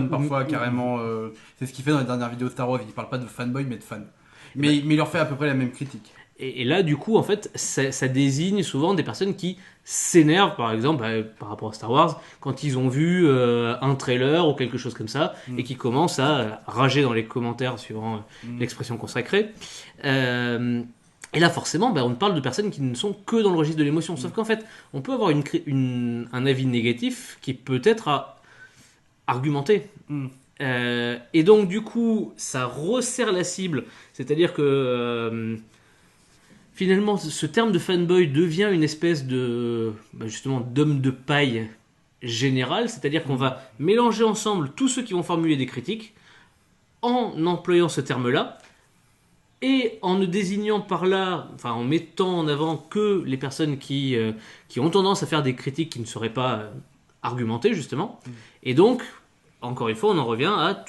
parfois carrément. C'est ce qu'il fait dans les dernières vidéos Star Wars. Il parle pas de fanboy mais de fan. Mais il leur fait à peu près la même critique. Et là, du coup, en fait, ça désigne souvent des personnes qui s'énervent, par exemple, par rapport à Star Wars, quand ils ont vu un trailer ou quelque chose comme ça, et qui commencent à rager dans les commentaires suivant l'expression consacrée. Et là, forcément, on parle de personnes qui ne sont que dans le registre de l'émotion. Sauf qu'en fait, on peut avoir un avis négatif qui peut être argumenté. Et donc, du coup, ça resserre la cible. C'est-à-dire que finalement, ce terme de fanboy devient une espèce de justement d'homme de paille général. C'est-à-dire qu'on va mélanger ensemble tous ceux qui vont formuler des critiques en employant ce terme-là. Et en ne désignant par là, enfin en mettant en avant que les personnes qui ont tendance à faire des critiques qui ne seraient pas argumentées, justement. Et donc, encore une fois, on en revient à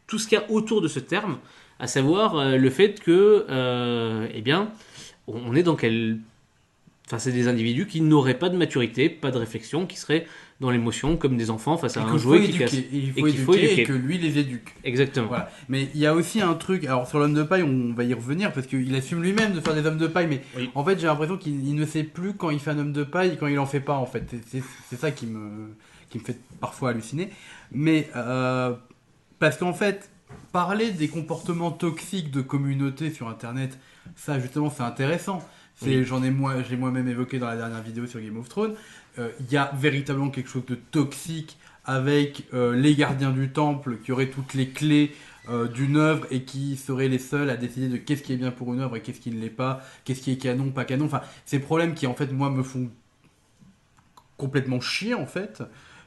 tout ce qu'il y a autour de ce terme, à savoir le fait que, eh bien, on est dans Enfin, c'est des individus qui n'auraient pas de maturité, pas de réflexion, qui seraient dans l'émotion comme des enfants face à un jouet qui casse. Il faut éduquer et que lui les éduque. Exactement. Voilà. Mais il y a aussi un truc, alors sur l'homme de paille, on va y revenir parce qu'il assume lui-même de faire des hommes de paille, mais en fait j'ai l'impression qu'il ne sait plus quand il fait un homme de paille et quand il en fait pas en fait. C'est ça qui me fait parfois halluciner. Mais parce qu'en fait, parler des comportements toxiques de communauté sur internet, ça justement c'est intéressant. J'ai moi-même évoqué dans la dernière vidéo sur Game of Thrones. Il y a véritablement quelque chose de toxique avec les gardiens du temple qui auraient toutes les clés d'une œuvre et qui seraient les seuls à décider de qu'est-ce qui est bien pour une œuvre et qu'est-ce qui ne l'est pas, qu'est-ce qui est canon, pas canon. Enfin, ces problèmes qui en fait moi me font complètement chier en fait.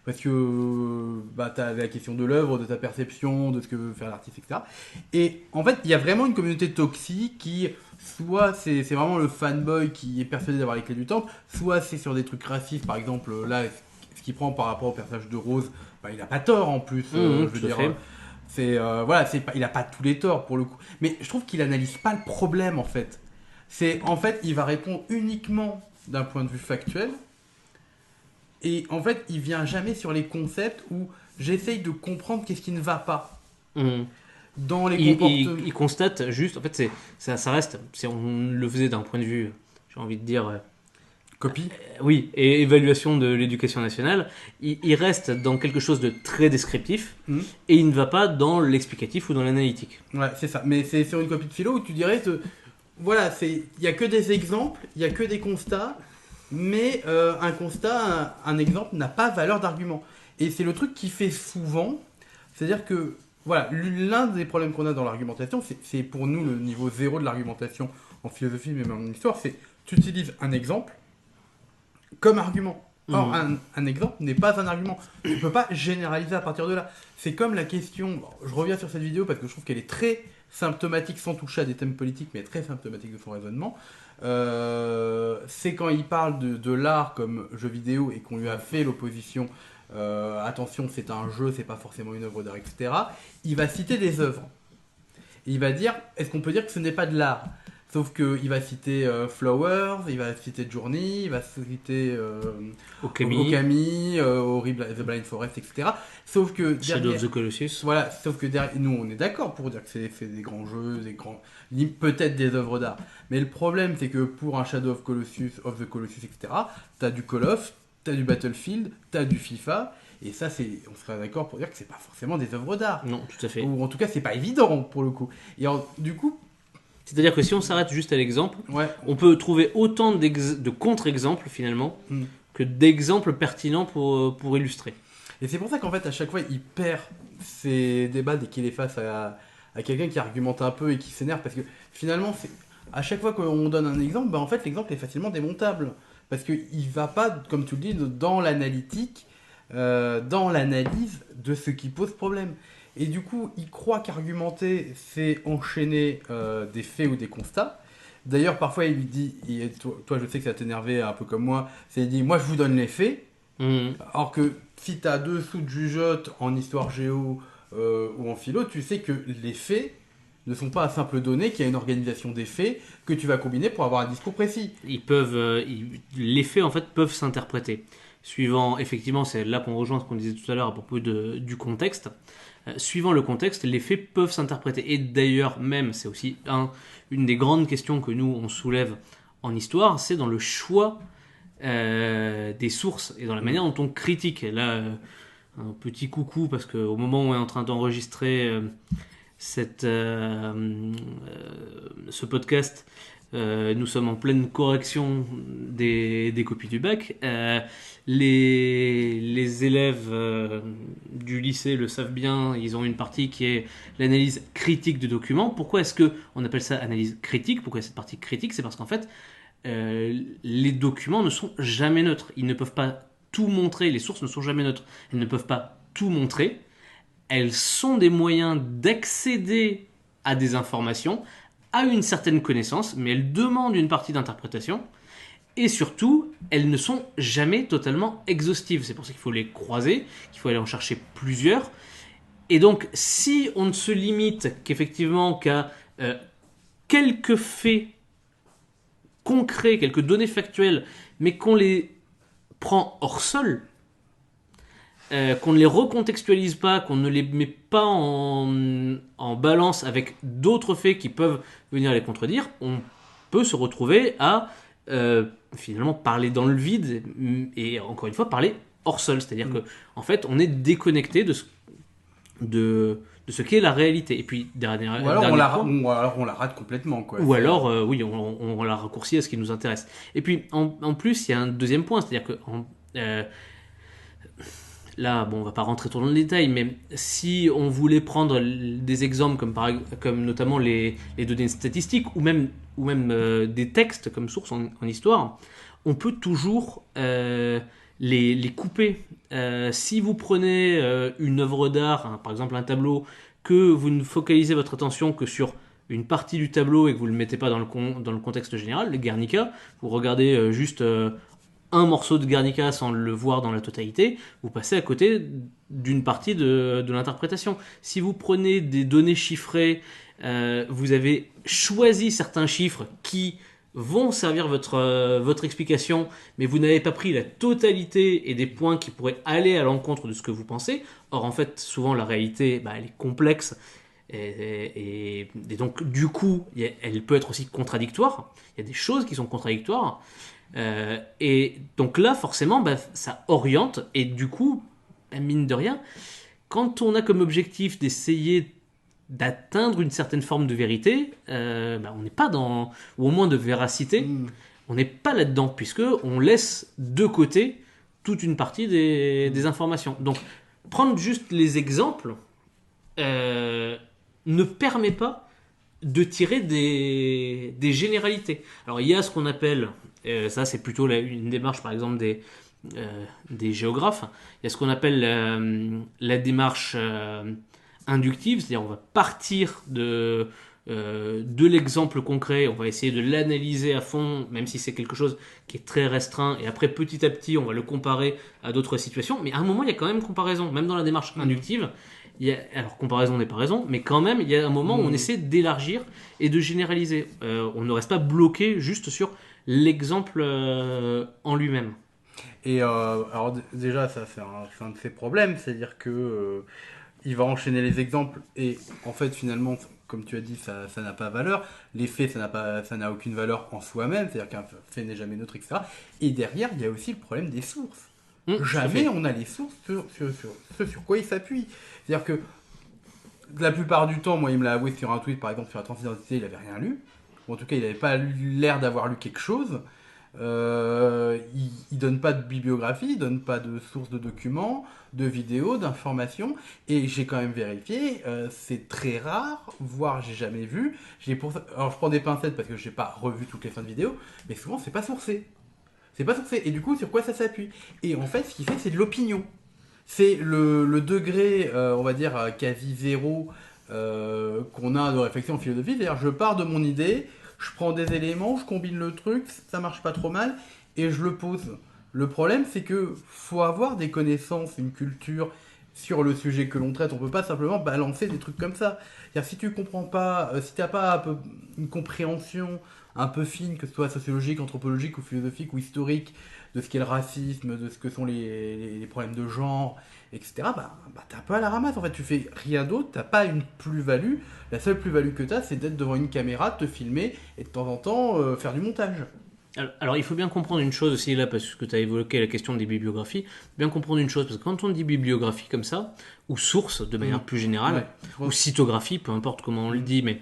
Parce que tu as la question de l'œuvre, de ta perception, de ce que veut faire l'artiste, etc. Et en fait, il y a vraiment une communauté toxique qui, soit c'est vraiment le fanboy qui est persuadé d'avoir les clés du temple, soit c'est sur des trucs racistes. Par exemple, là, ce qu'il prend par rapport au personnage de Rose, il a pas tort en plus. Je veux dire, il a pas tous les torts pour le coup. Mais je trouve qu'il analyse pas le problème en fait. Il va répondre uniquement d'un point de vue factuel. Et en fait, il vient jamais sur les concepts où j'essaye de comprendre qu'est-ce qui ne va pas dans les comportements. Il constate juste, en fait, ça reste, si on le faisait d'un point de vue, j'ai envie de dire... Copie. Oui, et évaluation de l'éducation nationale, il reste dans quelque chose de très descriptif et il ne va pas dans l'explicatif ou dans l'analytique. Ouais, c'est ça. Mais c'est sur une copie de philo où tu dirais voilà, il n'y a que des exemples, il n'y a que des constats. Mais un constat, un exemple n'a pas valeur d'argument. Et c'est le truc qui fait souvent, c'est-à-dire que voilà, l'un des problèmes qu'on a dans l'argumentation, c'est pour nous le niveau zéro de l'argumentation en philosophie, mais même en histoire, c'est tu utilises un exemple comme argument. Or, un exemple n'est pas un argument. Tu ne peux pas généraliser à partir de là. C'est comme la question, je reviens sur cette vidéo parce que je trouve qu'elle est très symptomatique, sans toucher à des thèmes politiques, mais très symptomatique de son raisonnement. C'est quand il parle de l'art comme jeu vidéo et qu'on lui a fait l'opposition, attention c'est un jeu, c'est pas forcément une œuvre d'art, etc. Il va citer des œuvres. Et il va dire, est-ce qu'on peut dire que ce n'est pas de l'art ? Sauf qu'il va citer Flowers, il va citer Journey, il va citer Okami, The Blind Forest, etc. Sauf que Shadow of the Colossus. Voilà, sauf que derrière, nous on est d'accord pour dire que c'est des grands jeux, peut-être des œuvres d'art. Mais le problème c'est que pour un Shadow of the Colossus, etc., t'as du Call of, t'as du Battlefield, t'as du FIFA. Et ça, on serait d'accord pour dire que c'est pas forcément des œuvres d'art. Non, tout à fait. Ou en tout cas, c'est pas évident pour le coup. Et du coup, c'est-à-dire que si on s'arrête juste à l'exemple, on peut trouver autant de contre-exemples finalement que d'exemples pertinents pour illustrer. Et c'est pour ça qu'en fait, à chaque fois, il perd ses débats dès qu'il est face à quelqu'un qui argumente un peu et qui s'énerve. Parce que finalement, à chaque fois qu'on donne un exemple, en fait, l'exemple est facilement démontable. Parce qu'il ne va pas, comme tu le dis, dans l'analytique, dans l'analyse de ce qui pose problème. Et du coup, il croit qu'argumenter, c'est enchaîner des faits ou des constats. D'ailleurs, parfois, il lui dit, toi, je sais que ça t'énervait un peu comme moi, c'est il dit, moi, je vous donne les faits, alors que si tu as 2 sous de jugeote en histoire géo ou en philo, tu sais que les faits ne sont pas à simple données, qu'il y a une organisation des faits que tu vas combiner pour avoir un discours précis. Les faits en fait peuvent s'interpréter. Suivant, effectivement, c'est là qu'on rejoint ce qu'on disait tout à l'heure à propos du contexte. Suivant le contexte, les faits peuvent s'interpréter. Et d'ailleurs, même, c'est aussi une des grandes questions que nous, on soulève en histoire, c'est dans le choix des sources et dans la manière dont on critique. Et là, un petit coucou, parce qu'au moment où on est en train d'enregistrer ce podcast, nous sommes en pleine correction des copies du bac. Les élèves du lycée le savent bien, ils ont une partie qui est l'analyse critique de documents. Pourquoi est-ce qu'on appelle ça analyse critique? Pourquoi cette partie critique? C'est parce qu'en fait, les documents ne sont jamais neutres. Ils ne peuvent pas tout montrer, les sources ne sont jamais neutres. Elles ne peuvent pas tout montrer. Elles sont des moyens d'accéder à des informations, à une certaine connaissance, mais elles demandent une partie d'interprétation. Et surtout, elles ne sont jamais totalement exhaustives. C'est pour ça qu'il faut les croiser, qu'il faut aller en chercher plusieurs. Et donc, si on ne se limite qu'effectivement qu'à quelques faits concrets, quelques données factuelles, mais qu'on les prend hors sol, qu'on ne les recontextualise pas, qu'on ne les met pas en balance avec d'autres faits qui peuvent venir les contredire, on peut se retrouver à finalement parler dans le vide et encore une fois parler hors sol. C'est-à-dire que en fait, on est déconnecté de ce qu'est la réalité. Et puis, ou alors on la rate complètement, quoi. Ou alors, oui, on la raccourcit à ce qui nous intéresse. Et puis, en plus, il y a un deuxième point, c'est-à-dire que là, bon, on va pas rentrer trop dans le détail, mais si on voulait prendre des exemples comme notamment les données statistiques ou même des textes comme source en histoire, on peut toujours les couper. Si vous prenez une œuvre d'art, par exemple un tableau, que vous ne focalisez votre attention que sur une partie du tableau et que vous ne le mettez pas dans le contexte général, le Guernica, vous regardez juste un morceau de Guernica sans le voir dans la totalité, vous passez à côté d'une partie de l'interprétation. Si vous prenez des données chiffrées, vous avez choisi certains chiffres qui vont servir votre explication, mais vous n'avez pas pris la totalité et des points qui pourraient aller à l'encontre de ce que vous pensez. Or, en fait, souvent, la réalité, elle est complexe et donc, du coup, elle peut être aussi contradictoire. Il y a des choses qui sont contradictoires. Et donc là, forcément, ça oriente et du coup, mine de rien, quand on a comme objectif d'essayer d'atteindre une certaine forme de vérité, on n'est pas dans, ou au moins de véracité, on n'est pas là-dedans, puisque on laisse de côté toute une partie des informations. Donc, prendre juste les exemples ne permet pas de tirer des généralités. Alors, il y a ce qu'on appelle, ça c'est plutôt une démarche par exemple des géographes, il y a ce qu'on appelle la démarche inductive, c'est-à-dire on va partir de l'exemple concret, on va essayer de l'analyser à fond, même si c'est quelque chose qui est très restreint, et après petit à petit on va le comparer à d'autres situations, mais à un moment il y a quand même comparaison, même dans la démarche inductive, alors comparaison n'est pas raison, mais quand même il y a un moment où on essaie d'élargir et de généraliser, on ne reste pas bloqué juste sur l'exemple en lui-même. Et alors déjà ça c'est un de ses problèmes, c'est-à-dire que il va enchaîner les exemples et en fait finalement comme tu as dit ça n'a pas valeur, les faits ça n'a aucune valeur en soi-même, c'est-à-dire qu'un fait n'est jamais neutre, etc. Et derrière il y a aussi le problème des sources. Jamais on a les sources sur quoi il s'appuie. C'est-à-dire que la plupart du temps, moi il me l'a avoué sur un tweet par exemple sur la transidentité, il avait rien lu, ou en tout cas il n'avait pas l'air d'avoir lu quelque chose. Il donne pas de bibliographie, il donne pas de sources de documents, de vidéos, d'informations, et j'ai quand même vérifié, c'est très rare, voire j'ai jamais vu. Alors je prends des pincettes parce que j'ai pas revu toutes les fins de vidéo, mais souvent c'est pas sourcé. C'est pas sourcé, et du coup sur quoi ça s'appuie? Et en fait ce qu'il fait c'est de l'opinion. C'est le degré, on va dire quasi zéro qu'on a de réflexion en philosophie, c'est-à-dire je pars de mon idée, je prends des éléments, je combine le truc, ça marche pas trop mal, et je le pose. Le problème, c'est que faut avoir des connaissances, une culture sur le sujet que l'on traite. On peut pas simplement balancer des trucs comme ça. C'est-à-dire, si tu comprends pas, si t'as pas un peu une compréhension un peu fine, que ce soit sociologique, anthropologique ou philosophique ou historique, de ce qu'est le racisme, de ce que sont les problèmes de genre, etc., t'es un peu à la ramasse. En fait, tu fais rien d'autre, t'as pas une plus-value. La seule plus-value que t'as, c'est d'être devant une caméra, de te filmer et de temps en temps faire du montage. Alors, il faut bien comprendre une chose aussi là, parce que tu as évoqué la question des bibliographies. Bien comprendre une chose, parce que quand on dit bibliographie comme ça, ou source de manière plus générale, Ouais. ou cytographie, peu importe comment on le dit, mais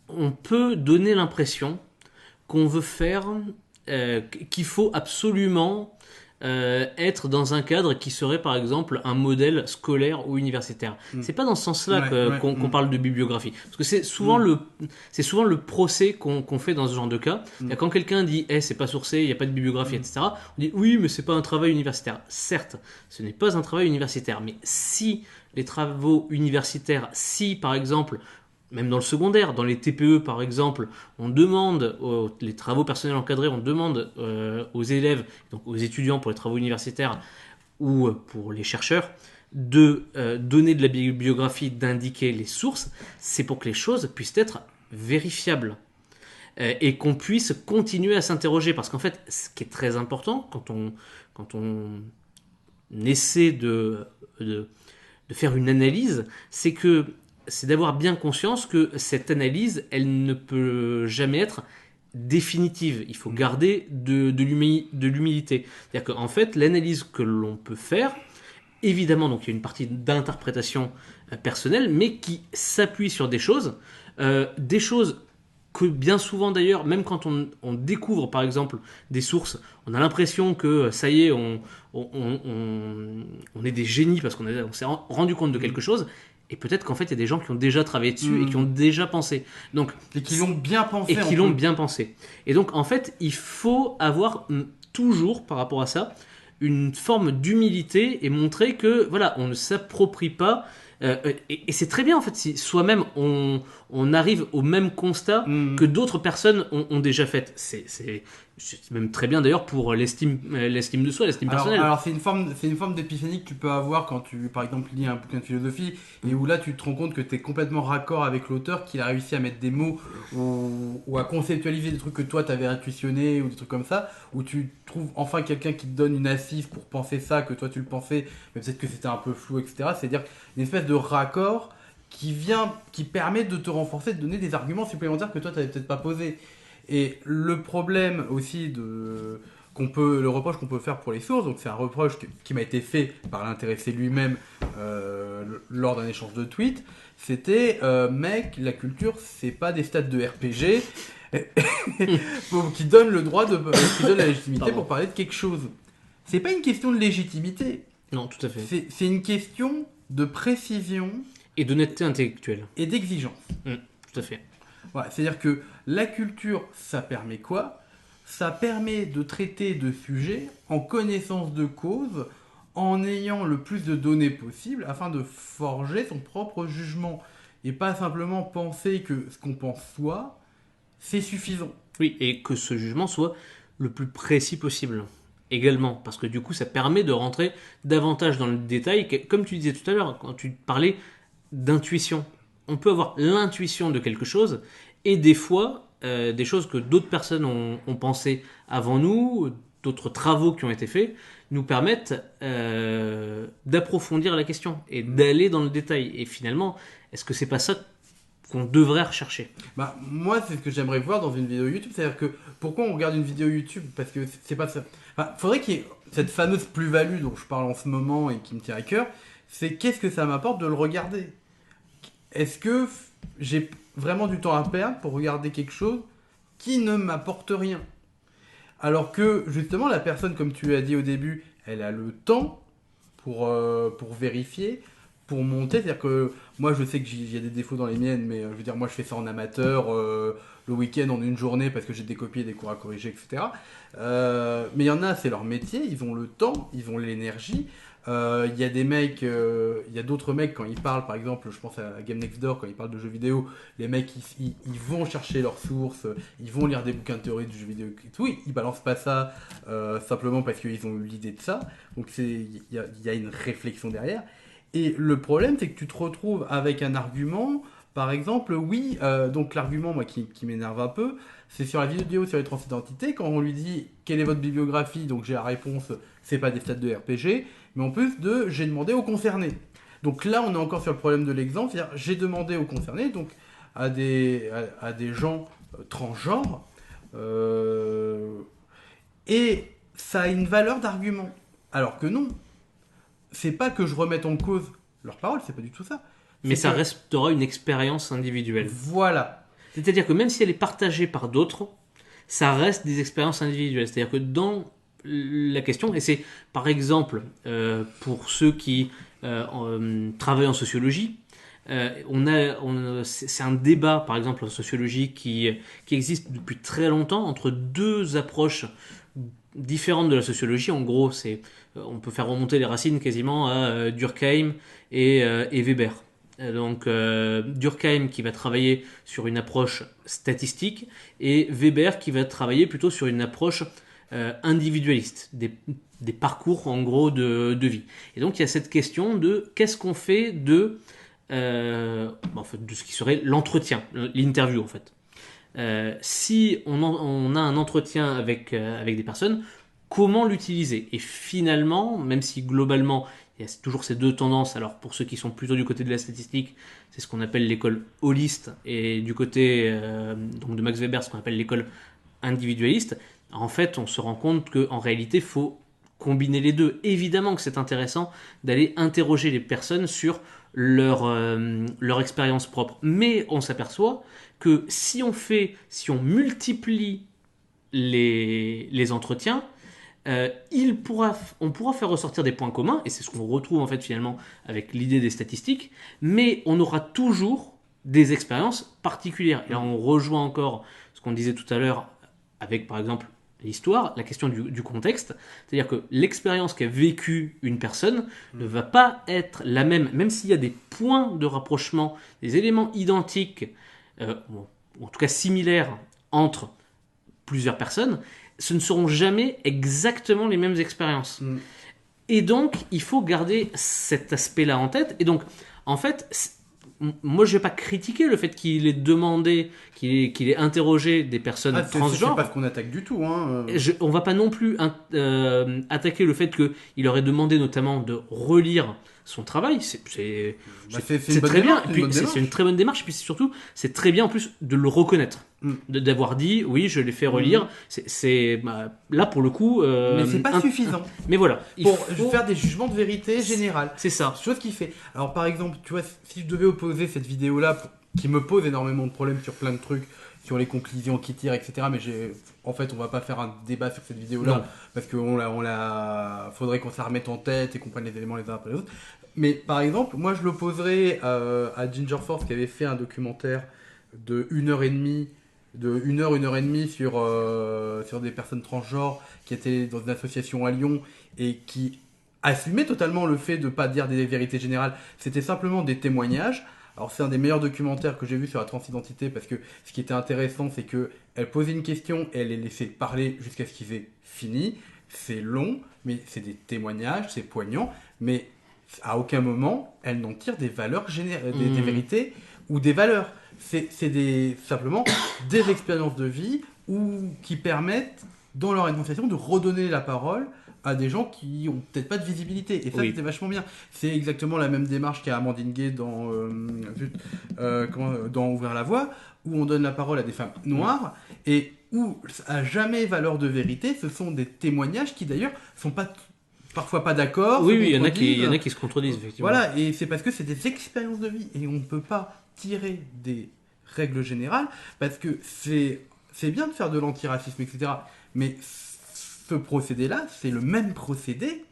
on peut donner l'impression qu'on veut faire, qu'il faut absolument être dans un cadre qui serait par exemple un modèle scolaire ou universitaire. C'est pas dans ce sens-là qu'on parle de bibliographie, parce que c'est souvent le procès qu'on fait dans ce genre de cas. Quand quelqu'un dit c'est pas sourcé, il n'y a pas de bibliographie, etc., on dit oui mais c'est pas un travail universitaire. Certes, ce n'est pas un travail universitaire, mais si les travaux universitaires, si par exemple même dans le secondaire, dans les TPE par exemple, on demande, les travaux personnels encadrés, on demande aux élèves, donc aux étudiants pour les travaux universitaires ou pour les chercheurs, de donner de la bibliographie, d'indiquer les sources, c'est pour que les choses puissent être vérifiables. Et qu'on puisse continuer à s'interroger. Parce qu'en fait, ce qui est très important, quand on essaie de faire une analyse, c'est d'avoir bien conscience que cette analyse, elle ne peut jamais être définitive. Il faut garder de l'humilité. C'est-à-dire qu'en fait, l'analyse que l'on peut faire, évidemment, donc il y a une partie d'interprétation personnelle, mais qui s'appuie sur des choses que bien souvent d'ailleurs, même quand on découvre par exemple des sources, on a l'impression que ça y est, on est des génies parce on s'est rendu compte de quelque chose. Et peut-être qu'en fait, il y a des gens qui ont déjà travaillé dessus et qui ont déjà pensé. Donc, et qui l'ont bien pensé. Et qui l'ont bien pensé. Et donc, en fait, il faut avoir toujours, par rapport à ça, une forme d'humilité et montrer que, voilà, on ne s'approprie pas. Et c'est très bien, en fait, si soi-même, on arrive au même constat que d'autres personnes ont déjà fait. C'est même très bien d'ailleurs pour l'estime de soi, l'estime personnelle. Alors c'est une forme d'épiphanie que tu peux avoir quand tu, par exemple, lis un bouquin de philosophie et où là tu te rends compte que tu es complètement raccord avec l'auteur, qu'il a réussi à mettre des mots ou à conceptualiser des trucs que toi tu avais intuitionné ou des trucs comme ça, où tu trouves enfin quelqu'un qui te donne une assise pour penser ça, que toi tu le pensais, mais peut-être que c'était un peu flou, etc. C'est-à-dire une espèce de raccord qui permet de te renforcer, de donner des arguments supplémentaires que toi tu n'avais peut-être pas posés. Et le problème aussi le reproche qu'on peut faire pour les sources, donc c'est un reproche qui m'a été fait par l'intéressé lui-même lors d'un échange de tweets, c'était mec, la culture c'est pas des stades de RPG qui donnent le droit qui donnent la légitimité pour parler de quelque chose. C'est pas une question de légitimité. Non, tout à fait. C'est une question de précision et d'honnêteté intellectuelle et d'exigence. Tout à fait. Voilà, c'est-à-dire que la culture, ça permet quoi ? Ça permet de traiter de sujets en connaissance de cause, en ayant le plus de données possible, afin de forger son propre jugement. Et pas simplement penser que ce qu'on pense soit, c'est suffisant. Oui, et que ce jugement soit le plus précis possible. Également, parce que du coup, ça permet de rentrer davantage dans le détail. Comme tu disais tout à l'heure, quand tu parlais d'intuition. On peut avoir l'intuition de quelque chose et des fois, des choses que d'autres personnes ont pensé avant nous, d'autres travaux qui ont été faits, nous permettent d'approfondir la question et d'aller dans le détail. Et finalement, est-ce que c'est pas ça qu'on devrait rechercher ? Moi, c'est ce que j'aimerais voir dans une vidéo YouTube. C'est-à-dire que pourquoi on regarde une vidéo YouTube ? Parce que c'est pas ça. Faudrait qu'il y ait cette fameuse plus-value dont je parle en ce moment et qui me tient à cœur. C'est qu'est-ce que ça m'apporte de le regarder ? Est-ce que j'ai vraiment du temps à perdre pour regarder quelque chose qui ne m'apporte rien ? Alors que, justement, la personne, comme tu l'as dit au début, elle a le temps pour vérifier, pour monter. C'est-à-dire que moi, je sais que j'ai des défauts dans les miennes, mais je veux dire, moi, je fais ça en amateur, le week-end, en une journée, parce que j'ai des copies et des cours à corriger, etc. Mais il y en a, c'est leur métier, ils ont le temps, ils ont l'énergie. Il y a des mecs, il y a d'autres mecs quand ils parlent, par exemple, je pense à Game Next Door, quand ils parlent de jeux vidéo, les mecs ils vont chercher leurs sources, ils vont lire des bouquins de théorie de jeux vidéo et tout, ils balancent pas ça simplement parce qu'ils ont eu l'idée de ça. Donc il y a une réflexion derrière. Et le problème, c'est que tu te retrouves avec un argument, par exemple, oui, donc l'argument moi qui m'énerve un peu, c'est sur la vidéo sur les transidentités, quand on lui dit quelle est votre bibliographie, donc j'ai la réponse, c'est pas des stats de RPG, mais en plus de j'ai demandé aux concernés. Donc là, on est encore sur le problème de l'exemple, c'est-à-dire j'ai demandé aux concernés, donc à des gens transgenres, et ça a une valeur d'argument. Alors que non, c'est pas que je remette en cause leurs paroles, c'est pas du tout ça. Mais C'est ça que- restera une expérience individuelle. Voilà. C'est-à-dire que même si elle est partagée par d'autres, ça reste des expériences individuelles. C'est-à-dire que dans la question, et c'est par exemple pour ceux qui travaillent en sociologie, c'est un débat par exemple en sociologie qui existe depuis très longtemps entre deux approches différentes de la sociologie. En gros, on peut faire remonter les racines quasiment à Durkheim et Weber. Donc Durkheim qui va travailler sur une approche statistique et Weber qui va travailler plutôt sur une approche individualiste, des parcours en gros de vie. Et donc il y a cette question de qu'est-ce qu'on fait de ce qui serait l'entretien, l'interview en fait. Si on a un entretien avec des personnes, comment l'utiliser? Et finalement, même si globalement il y a toujours ces deux tendances, alors pour ceux qui sont plutôt du côté de la statistique, c'est ce qu'on appelle l'école holiste, et du côté donc de Max Weber, ce qu'on appelle l'école individualiste, en fait on se rend compte qu'en réalité il faut combiner les deux. Évidemment que c'est intéressant d'aller interroger les personnes sur leur expérience propre, mais on s'aperçoit que si on multiplie les entretiens, on pourra faire ressortir des points communs, et c'est ce qu'on retrouve en fait finalement avec l'idée des statistiques, mais on aura toujours des expériences particulières. Et là on rejoint encore ce qu'on disait tout à l'heure avec par exemple l'histoire, la question du contexte, c'est-à-dire que l'expérience qu'a vécue une personne ne va pas être la même, même s'il y a des points de rapprochement, des éléments identiques, ou en tout cas similaires entre plusieurs personnes, ce ne seront jamais exactement les mêmes expériences. Et donc, il faut garder cet aspect-là en tête. Et donc, en fait, moi, je vais pas critiquer le fait qu'il ait demandé, qu'il ait interrogé des personnes transgenres. C'est pas ce qu'on attaque du tout. Hein. On va pas non plus attaquer le fait qu'il aurait demandé notamment de relire son travail. C'est très bien. C'est une très bonne démarche. Et puis surtout, c'est très bien en plus de le reconnaître. D'avoir dit, oui, je l'ai fait relire. Là, pour le coup... mais c'est pas suffisant. Mais voilà. Pour faire des jugements de vérité générale. C'est ça. Chose qu'il fait. Alors par exemple, tu vois, si je devais opposer cette vidéo-là, qui me pose énormément de problèmes sur plein de trucs, sur les conclusions qu'il tire, etc. Mais en fait, on va pas faire un débat sur cette vidéo-là, Non. parce faudrait qu'on se la remette en tête et qu'on prenne les éléments les uns après les autres. Mais par exemple, moi je l'opposerais à Ginger Force qui avait fait un documentaire de 1h30, de 1h et demie sur des personnes transgenres qui étaient dans une association à Lyon et qui assumait totalement le fait de pas dire des vérités générales. C'était simplement des témoignages. Alors c'est un des meilleurs documentaires que j'ai vu sur la transidentité parce que ce qui était intéressant c'est qu'elle posait une question et elle les laissait parler jusqu'à ce qu'ils aient fini. C'est long, mais c'est des témoignages, c'est poignant, mais à aucun moment elle n'en tire des valeurs des vérités ou des valeurs. C'est simplement des expériences de vie qui permettent dans leur énonciation de redonner la parole à des gens qui ont peut-être pas de visibilité. Et ça, c'était vachement bien. C'est exactement la même démarche qu'a Amandine Gay dans Ouvrir la voie, où on donne la parole à des femmes noires, et où, à jamais valeur de vérité, ce sont des témoignages qui, d'ailleurs, sont parfois pas d'accord. Oui, il y en a qui se contredisent, effectivement. Voilà, et c'est parce que c'est des expériences de vie, et on ne peut pas tirer des règles générales, parce que c'est bien de faire de l'antiracisme, etc., mais ce procédé-là, c'est le même procédé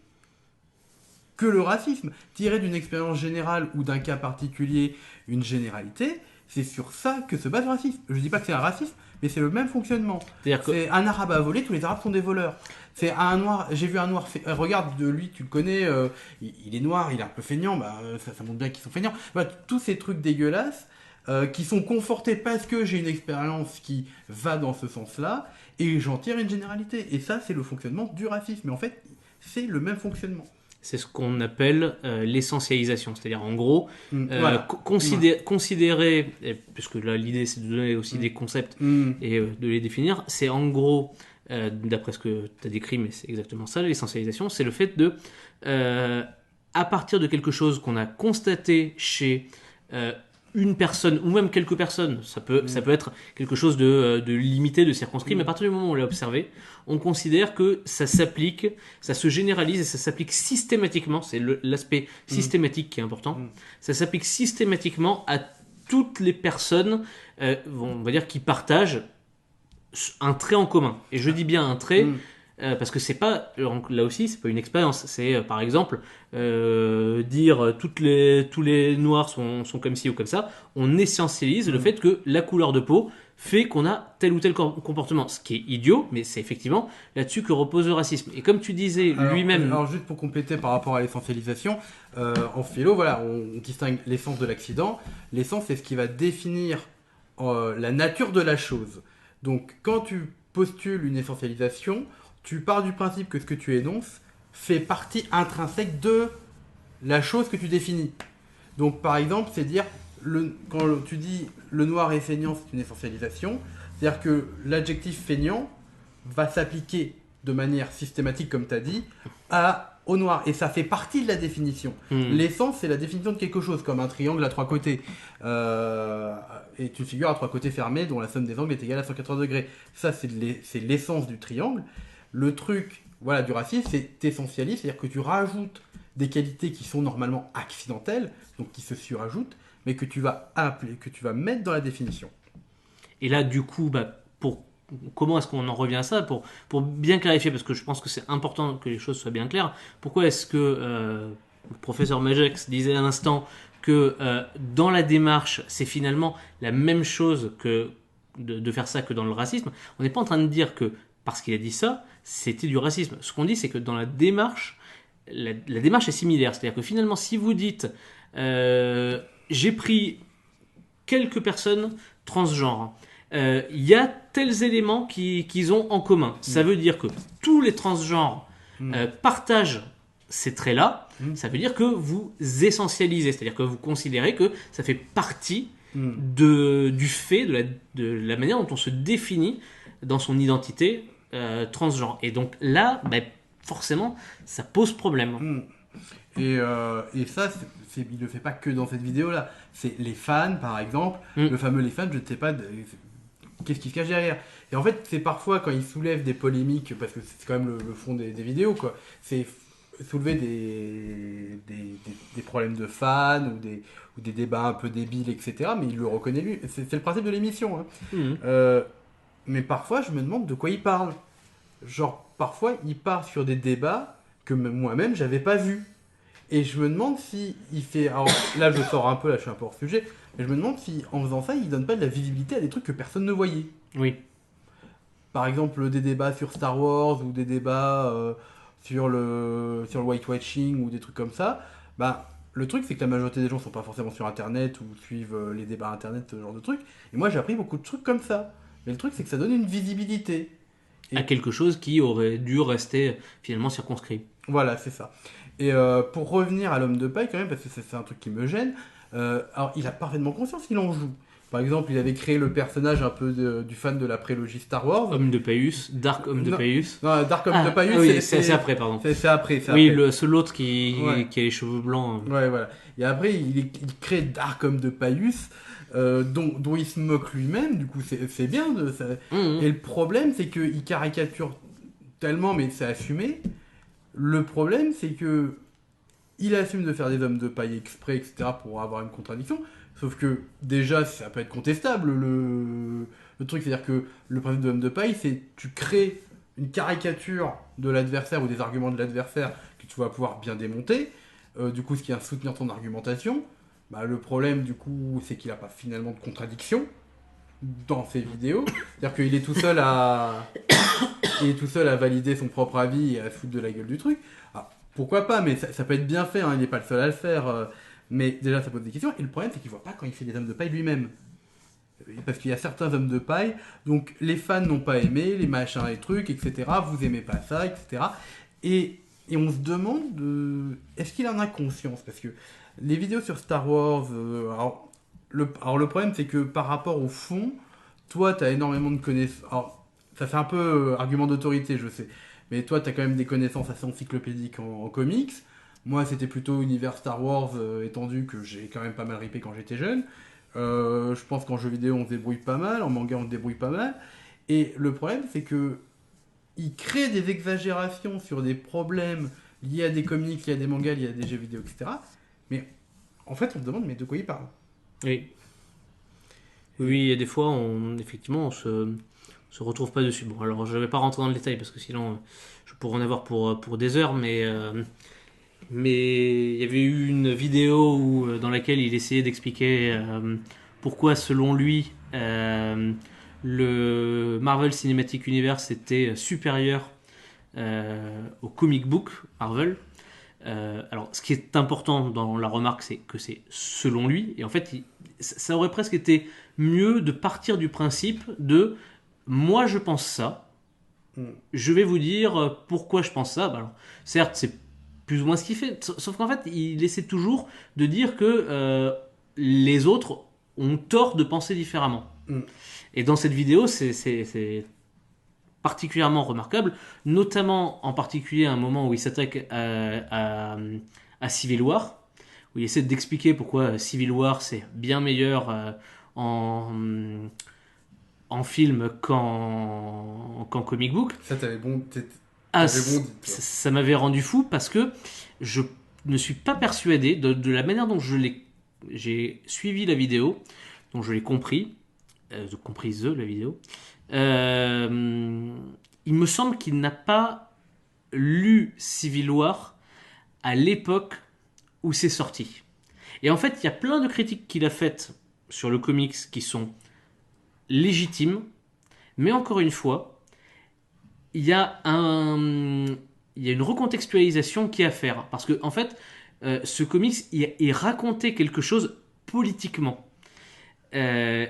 que le racisme. Tirer d'une expérience générale ou d'un cas particulier une généralité, c'est sur ça que se base le racisme. Je dis pas que c'est un racisme, mais c'est le même fonctionnement. C'est-à-dire que C'est un arabe a volé, tous les arabes sont des voleurs. C'est un noir, j'ai vu un noir, regarde de lui, tu le connais, il est noir, il est un peu feignant, ça montre bien qu'ils sont feignants. Voilà, tous ces trucs dégueulasses qui sont confortés parce que j'ai une expérience qui va dans ce sens-là, et j'en tire une généralité. Et ça, c'est le fonctionnement du racisme. Mais en fait, c'est le même fonctionnement. c'est ce qu'on appelle l'essentialisation. C'est-à-dire, en gros, Voilà. considérer, puisque là, l'idée, c'est de donner aussi des concepts et de les définir, c'est en gros, d'après ce que tu as décrit, mais c'est exactement ça, l'essentialisation, c'est le fait de, à partir de quelque chose qu'on a constaté chez une personne, ou même quelques personnes, ça peut être quelque chose de limité, de circonscrit, mais à partir du moment où on l'a observé, on considère que ça s'applique, ça se généralise et ça s'applique systématiquement, c'est l'aspect systématique qui est important, ça s'applique systématiquement à toutes les personnes, on va dire, qui partagent un trait en commun. Et je dis bien un trait, parce que c'est pas, là aussi, c'est pas une expérience. C'est par exemple dire tous les noirs sont comme ci ou comme ça. On essentialise le fait que la couleur de peau fait qu'on a tel ou tel comportement. Ce qui est idiot, mais c'est effectivement là-dessus que repose le racisme. Et comme tu disais lui-même. Alors, juste pour compléter par rapport à l'essentialisation, en philo, voilà, on distingue l'essence de l'accident. L'essence, c'est ce qui va définir la nature de la chose. Donc, quand tu postules une essentialisation, tu pars du principe que ce que tu énonces fait partie intrinsèque de la chose que tu définis. Donc, par exemple, c'est dire, quand tu dis le noir est feignant, c'est une essentialisation. C'est-à-dire que l'adjectif feignant va s'appliquer de manière systématique, comme tu as dit, au noir. Et ça fait partie de la définition. L'essence, c'est la définition de quelque chose, comme un triangle à trois côtés. Et une figure à trois côtés fermés dont la somme des angles est égale à 180 degrés. Ça, c'est l'essence du triangle. Le truc, voilà, du racisme, c'est t'essentialises, c'est-à-dire que tu rajoutes des qualités qui sont normalement accidentelles, donc qui se surajoutent, mais que tu vas mettre dans la définition. Et là, du coup, comment est-ce qu'on en revient à ça pour bien clarifier, parce que je pense que c'est important que les choses soient bien claires. Pourquoi est-ce que le professeur Magex disait à l'instant que dans la démarche, c'est finalement la même chose que de faire ça que dans le racisme? On n'est pas en train de dire que parce qu'il a dit ça, c'était du racisme. Ce qu'on dit, c'est que dans la démarche, la démarche est similaire. C'est-à-dire que finalement, si vous dites j'ai pris quelques personnes transgenres, il y a tels éléments qu'ils ont en commun. Ça veut dire que tous les transgenres partagent ces traits-là. Ça veut dire que vous essentialisez, c'est-à-dire que vous considérez que ça fait partie du fait, de la manière dont on se définit dans son identité transgenre. Et donc là, forcément, ça pose problème. Et ça, il ne le fait pas que dans cette vidéo-là. C'est les fans, par exemple. Le fameux les fans, je ne sais pas qu'est-ce qui se cache derrière. Et en fait, c'est parfois quand ils soulèvent des polémiques, parce que c'est quand même le fond des vidéos, quoi. C'est soulever des problèmes de fans ou des débats un peu débiles, etc. Mais il le reconnaît lui. C'est le principe de l'émission. Mais parfois, je me demande de quoi il parle. Genre, parfois, il part sur des débats que moi-même, j'avais pas vus. Et je me demande si il fait... Alors, là, je sors un peu, là, je suis un peu hors sujet. Mais je me demande si, en faisant ça, il donne pas de la visibilité à des trucs que personne ne voyait. Oui. Par exemple, des débats sur Star Wars ou des débats sur le whitewashing ou des trucs comme ça. Le truc, c'est que la majorité des gens sont pas forcément sur Internet ou suivent les débats Internet, ce genre de trucs. Et moi, j'ai appris beaucoup de trucs comme ça. Mais le truc, c'est que ça donne une visibilité. À quelque chose qui aurait dû rester finalement circonscrit. Voilà, c'est ça. Et pour revenir à l'homme de paille, quand même, parce que c'est un truc qui me gêne, alors il a parfaitement conscience qu'il en joue. Par exemple, il avait créé le personnage un peu du fan de la prélogie Star Wars. Homme de Paius, Dark Homme de Paius. Non, Dark Homme de Paius, oui, c'est après, pardon. C'est après. Oui, l'autre qui a les cheveux blancs. Ouais, voilà. Et après, il crée Dark Homme de Paius, dont il se moque lui-même, du coup, c'est bien. Et le problème, c'est qu'il caricature tellement, mais c'est assumé. Le problème, c'est que il assume de faire des hommes de paille exprès, etc., pour avoir une contradiction. Sauf que, déjà, ça peut être contestable. Le truc, c'est-à-dire que le principe de l'homme de paille, c'est tu crées une caricature de l'adversaire ou des arguments de l'adversaire que tu vas pouvoir bien démonter. Du coup, ce qui vient soutenir ton argumentation. Bah, le problème, du coup, c'est qu'il n'a pas finalement de contradiction dans ses vidéos. C'est-à-dire qu'il est tout seul à... il est tout seul à valider son propre avis et à se foutre de la gueule du truc. Alors, pourquoi pas, mais ça peut être bien fait, hein, il n'est pas le seul à le faire. Mais déjà, ça pose des questions. Et le problème, c'est qu'il ne voit pas quand il fait des hommes de paille lui-même. Parce qu'il y a certains hommes de paille, donc les fans n'ont pas aimé, les machins, les trucs, etc. Vous aimez pas ça, etc. Et on se demande, est-ce qu'il en a conscience? Parce que les vidéos sur Star Wars, alors le problème c'est que par rapport au fond, toi tu as énormément de connaissances. Alors, ça fait un peu argument d'autorité, je sais. Mais toi tu as quand même des connaissances assez encyclopédiques en comics. Moi c'était plutôt univers Star Wars étendu que j'ai quand même pas mal ripé quand j'étais jeune. Je pense qu'en jeu vidéo on se débrouille pas mal, en manga on se débrouille pas mal. Et le problème c'est que il crée des exagérations sur des problèmes liés à des comics, liés à des mangas, liés à des jeux vidéo, etc. Mais en fait on se demande mais de quoi il parle? Oui. Oui, il y a des fois, effectivement, on se retrouve pas dessus. Bon, alors je vais pas rentrer dans le détail parce que sinon je pourrais en avoir pour des heures, mais il y avait eu une vidéo dans laquelle il essayait d'expliquer pourquoi, selon lui, le Marvel Cinematic Universe était supérieur au comic book Marvel. Alors, ce qui est important dans la remarque, c'est que c'est selon lui, et en fait, ça aurait presque été mieux de partir du principe de moi je pense ça, je vais vous dire pourquoi je pense ça. Bah, alors, certes, c'est plus ou moins ce qu'il fait, sauf qu'en fait, il essaie toujours de dire que les autres ont tort de penser différemment. Et dans cette vidéo, c'est particulièrement remarquable, notamment en particulier à un moment où il s'attaque à Civil War, où il essaie d'expliquer pourquoi Civil War c'est bien meilleur en film qu'en comic book. Ça t'avais bon, Ça m'avait rendu fou parce que je ne suis pas persuadé de la manière dont j'ai suivi la vidéo, dont je l'ai comprise la vidéo. Il me semble qu'il n'a pas lu Civil War à l'époque où c'est sorti. Et en fait, il y a plein de critiques qu'il a faites sur le comics qui sont légitimes, mais encore une fois, il y a une recontextualisation qui est à faire. Parce que, en fait, ce comics, il racontait quelque chose politiquement. Il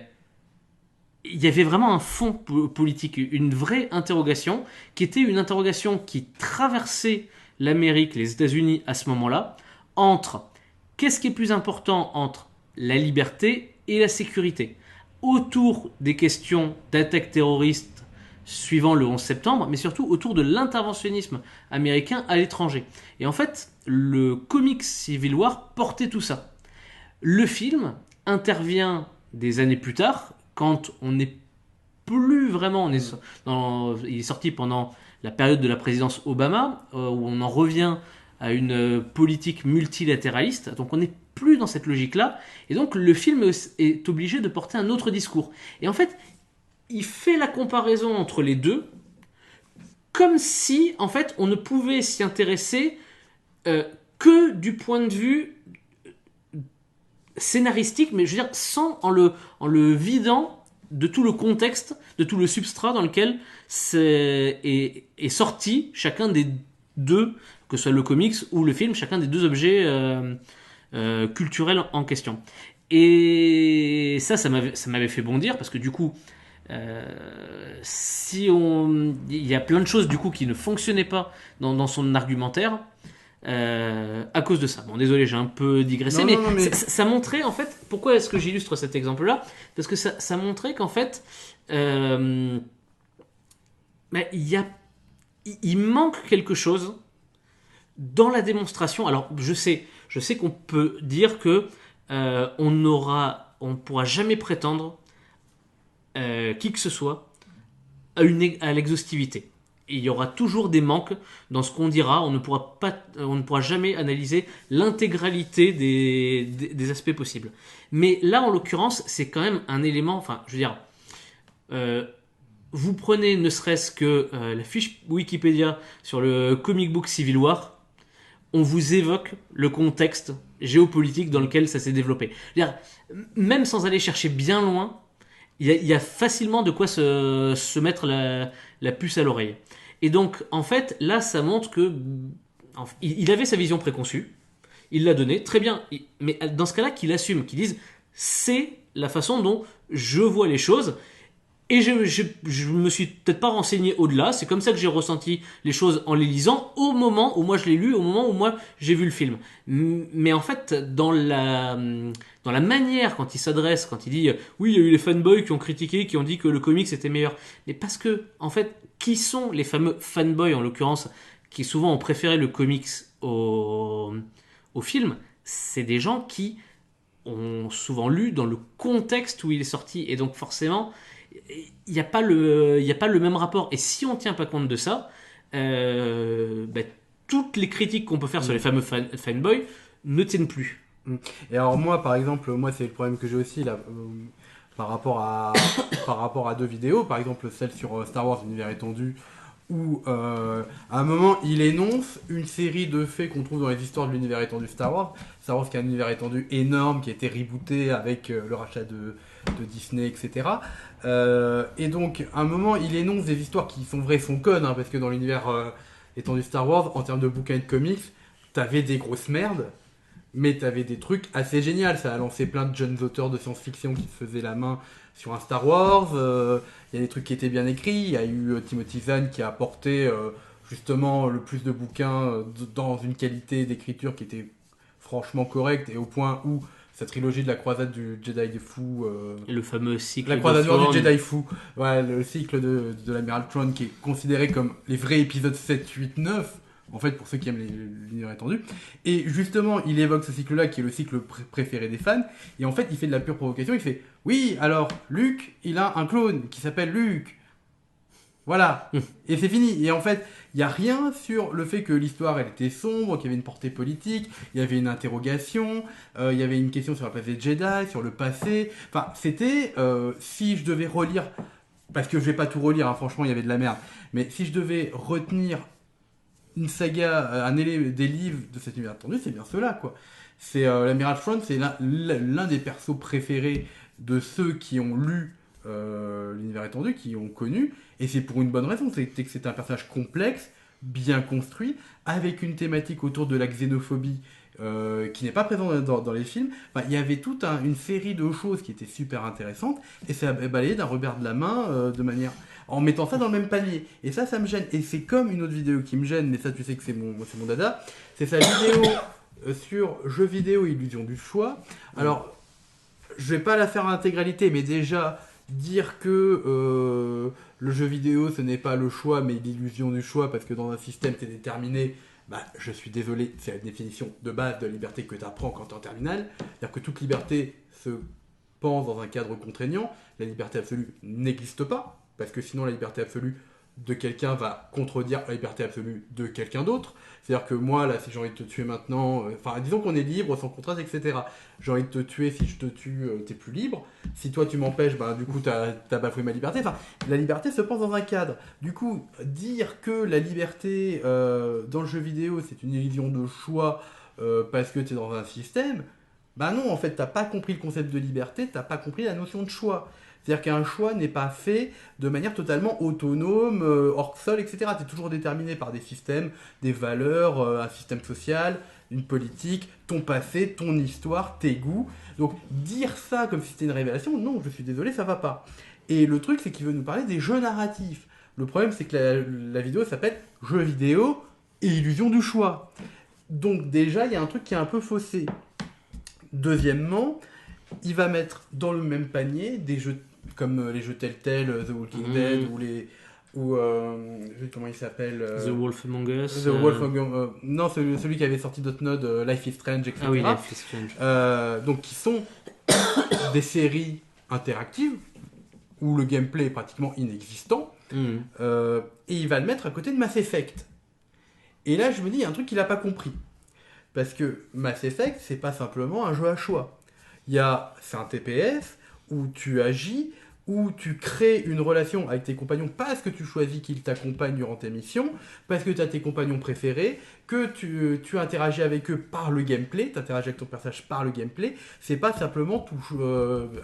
y avait vraiment un fond politique, une vraie interrogation, qui était une interrogation qui traversait l'Amérique, les États-Unis à ce moment-là, entre qu'est-ce qui est plus important entre la liberté et la sécurité, autour des questions d'attaques terroristes suivant le 11 septembre, mais surtout autour de l'interventionnisme américain à l'étranger. Et en fait, le comics Civil War portait tout ça. Le film intervient des années plus tard, quand on n'est plus vraiment... il est sorti pendant la période de la présidence Obama, où on en revient à une politique multilatéraliste, donc on n'est plus dans cette logique-là, et donc le film est obligé de porter un autre discours. Et en fait, il fait la comparaison entre les deux, comme si, en fait, on ne pouvait s'y intéresser que du point de vue scénaristique, mais je veux dire, en le vidant de tout le contexte, de tout le substrat dans lequel est sorti chacun des deux, que ce soit le comics ou le film, chacun des deux objets culturels en question. Et ça m'avait fait bondir, parce que du coup, il y a plein de choses du coup qui ne fonctionnaient pas dans son argumentaire, à cause de ça. Bon, désolé, j'ai un peu digressé, mais ça montrait en fait, pourquoi est-ce que j'illustre cet exemple-là? Parce que ça montrait qu'en fait, il manque quelque chose dans la démonstration. Alors, je sais qu'on peut dire que on pourra jamais prétendre qui que ce soit à l'exhaustivité. Et il y aura toujours des manques dans ce qu'on dira. On ne pourra jamais analyser l'intégralité des aspects possibles. Mais là, en l'occurrence, c'est quand même un élément. Enfin, je veux dire, vous prenez ne serait-ce que la fiche Wikipédia sur le comic book Civil War. on vous évoque le contexte géopolitique dans lequel ça s'est développé. C'est-à-dire, même sans aller chercher bien loin, il y a facilement de quoi se mettre la puce à l'oreille. Et donc, en fait, là, ça montre que il avait sa vision préconçue, il l'a donnée, très bien, mais dans ce cas-là, qu'il assume, qu'il dise, c'est la façon dont je vois les choses, et je me suis peut-être pas renseigné au-delà, c'est comme ça que j'ai ressenti les choses en les lisant, au moment où moi je l'ai lu, au moment où moi j'ai vu le film. Mais en fait, dans la manière, quand il s'adresse, quand il dit oui, il y a eu les fanboys qui ont critiqué, qui ont dit que le comics était meilleur, mais parce que, en fait, qui sont les fameux fanboys, en l'occurrence, qui souvent ont préféré le comics au film, c'est des gens qui ont souvent lu dans le contexte où il est sorti, et donc forcément il n'y a pas le même rapport. Et si on ne tient pas compte de ça, toutes les critiques qu'on peut faire sur les fameux fanboys ne tiennent plus. Et alors moi, par exemple, c'est le problème que j'ai aussi là, par rapport à deux vidéos, par exemple celle sur Star Wars Univers étendu, où à un moment il énonce une série de faits qu'on trouve dans les histoires de l'univers étendu Star Wars qui est un univers étendu énorme, qui a été rebooté avec le rachat de Disney, etc. Et donc à un moment il énonce des histoires qui sont vraies, sont connes, hein, parce que dans l'univers étendu Star Wars, en termes de bouquins et de comics, t'avais des grosses merdes, mais t'avais des trucs assez géniaux. Ça a lancé plein de jeunes auteurs de science-fiction qui se faisaient la main sur un Star Wars. Il y a des trucs qui étaient bien écrits. Il y a eu Timothy Zahn qui a apporté justement le plus de bouquins dans une qualité d'écriture qui était franchement correcte, et au point où sa trilogie de la croisade du Jedi fou, le fameux cycle la croisade du Jedi fou, ouais, le cycle de l'amiral Thrawn, qui est considéré comme les vrais épisodes 7, 8, 9, en fait, pour ceux qui aiment l'univers étendu. Et justement, il évoque ce cycle-là, qui est le cycle préféré des fans, et en fait, il fait de la pure provocation. Il fait oui, alors Luke, il a un clone qui s'appelle Luke. Voilà, et c'est fini. Et en fait, il n'y a rien sur le fait que l'histoire, elle était sombre, qu'il y avait une portée politique, il y avait une interrogation, il y avait une question sur la place des Jedi, sur le passé. Enfin, c'était, si je devais relire, parce que je vais pas tout relire, hein, franchement, il y avait de la merde, mais si je devais retenir une saga, des livres de cet univers étendu, c'est bien cela, quoi. C'est l'Amiral Thrawn, c'est l'un des persos préférés de ceux qui ont lu l'univers étendu, qui ont connu, et c'est pour une bonne raison, c'est que c'est un personnage complexe, bien construit, avec une thématique autour de la xénophobie qui n'est pas présente dans les films. Enfin, il y avait toute une série de choses qui étaient super intéressantes, et ça a balayé d'un revers de la main de manière... en mettant ça dans le même panier. Et ça me gêne. Et c'est comme une autre vidéo qui me gêne, mais ça tu sais que c'est mon dada, c'est sa vidéo sur jeux vidéo illusion du choix. Alors, je vais pas la faire en intégralité, mais déjà... dire que le jeu vidéo ce n'est pas le choix mais l'illusion du choix parce que dans un système t'es déterminé, bah je suis désolé, c'est la définition de base de la liberté que tu apprends quand t'es en terminale. C'est-à-dire que toute liberté se pense dans un cadre contraignant, la liberté absolue n'existe pas, parce que sinon la liberté absolue de quelqu'un va contredire la liberté absolue de quelqu'un d'autre. C'est-à-dire que moi, là, si j'ai envie de te tuer maintenant, disons qu'on est libre, sans contrainte, etc. J'ai envie de te tuer, si je te tue, t'es plus libre. Si toi, tu m'empêches, du coup, t'as bafoué ma liberté. Enfin, la liberté se pense dans un cadre. Du coup, dire que la liberté dans le jeu vidéo, c'est une illusion de choix parce que t'es dans un système, non, en fait, t'as pas compris le concept de liberté, t'as pas compris la notion de choix. C'est-à-dire qu'un choix n'est pas fait de manière totalement autonome, hors sol, etc. Tu es toujours déterminé par des systèmes, des valeurs, un système social, une politique, ton passé, ton histoire, tes goûts. Donc dire ça comme si c'était une révélation, non, je suis désolé, ça va pas. Et le truc, c'est qu'il veut nous parler des jeux narratifs. Le problème, c'est que la vidéo s'appelle « Jeux vidéo et illusion du choix ». Donc déjà, il y a un truc qui est un peu faussé. Deuxièmement, il va mettre dans le même panier des jeux comme les jeux Telltale, The Walking Dead, comment il s'appelle The Wolf Among Us. The Wolf Among non, celui qui avait sorti Dotnod, Life is Strange, etc. Ah oui, Life is Strange. Donc qui sont des séries interactives où le gameplay est pratiquement inexistant. Et il va le mettre à côté de Mass Effect. Et là, je me dis, il y a un truc qu'il n'a pas compris. Parce que Mass Effect, c'est pas simplement un jeu à choix. C'est un TPS où tu agis, où tu crées une relation avec tes compagnons parce que tu choisis qu'ils t'accompagnent durant tes missions, parce que tu as tes compagnons préférés, que tu interagis avec eux par le gameplay, tu interagis avec ton personnage par le gameplay, c'est pas simplement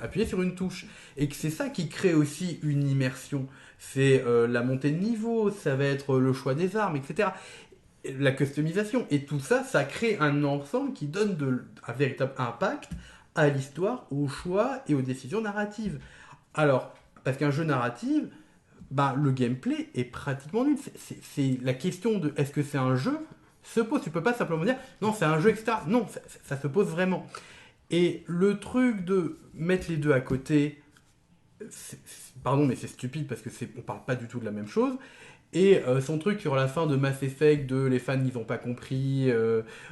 appuyer sur une touche. Et que c'est ça qui crée aussi une immersion. C'est la montée de niveau, ça va être le choix des armes, etc. La customisation. Et tout ça, ça crée un ensemble qui donne un véritable impact à l'histoire, aux choix et aux décisions narratives. Alors, parce qu'un jeu narratif, le gameplay est pratiquement nul. C'est la question de est-ce que c'est un jeu se pose. Tu peux pas simplement dire non, c'est un jeu, etc. Non, ça se pose vraiment. Et le truc de mettre les deux à côté, pardon, mais c'est stupide parce que on parle pas du tout de la même chose. Et son truc sur la fin de Mass Effect, les fans ils ont pas compris,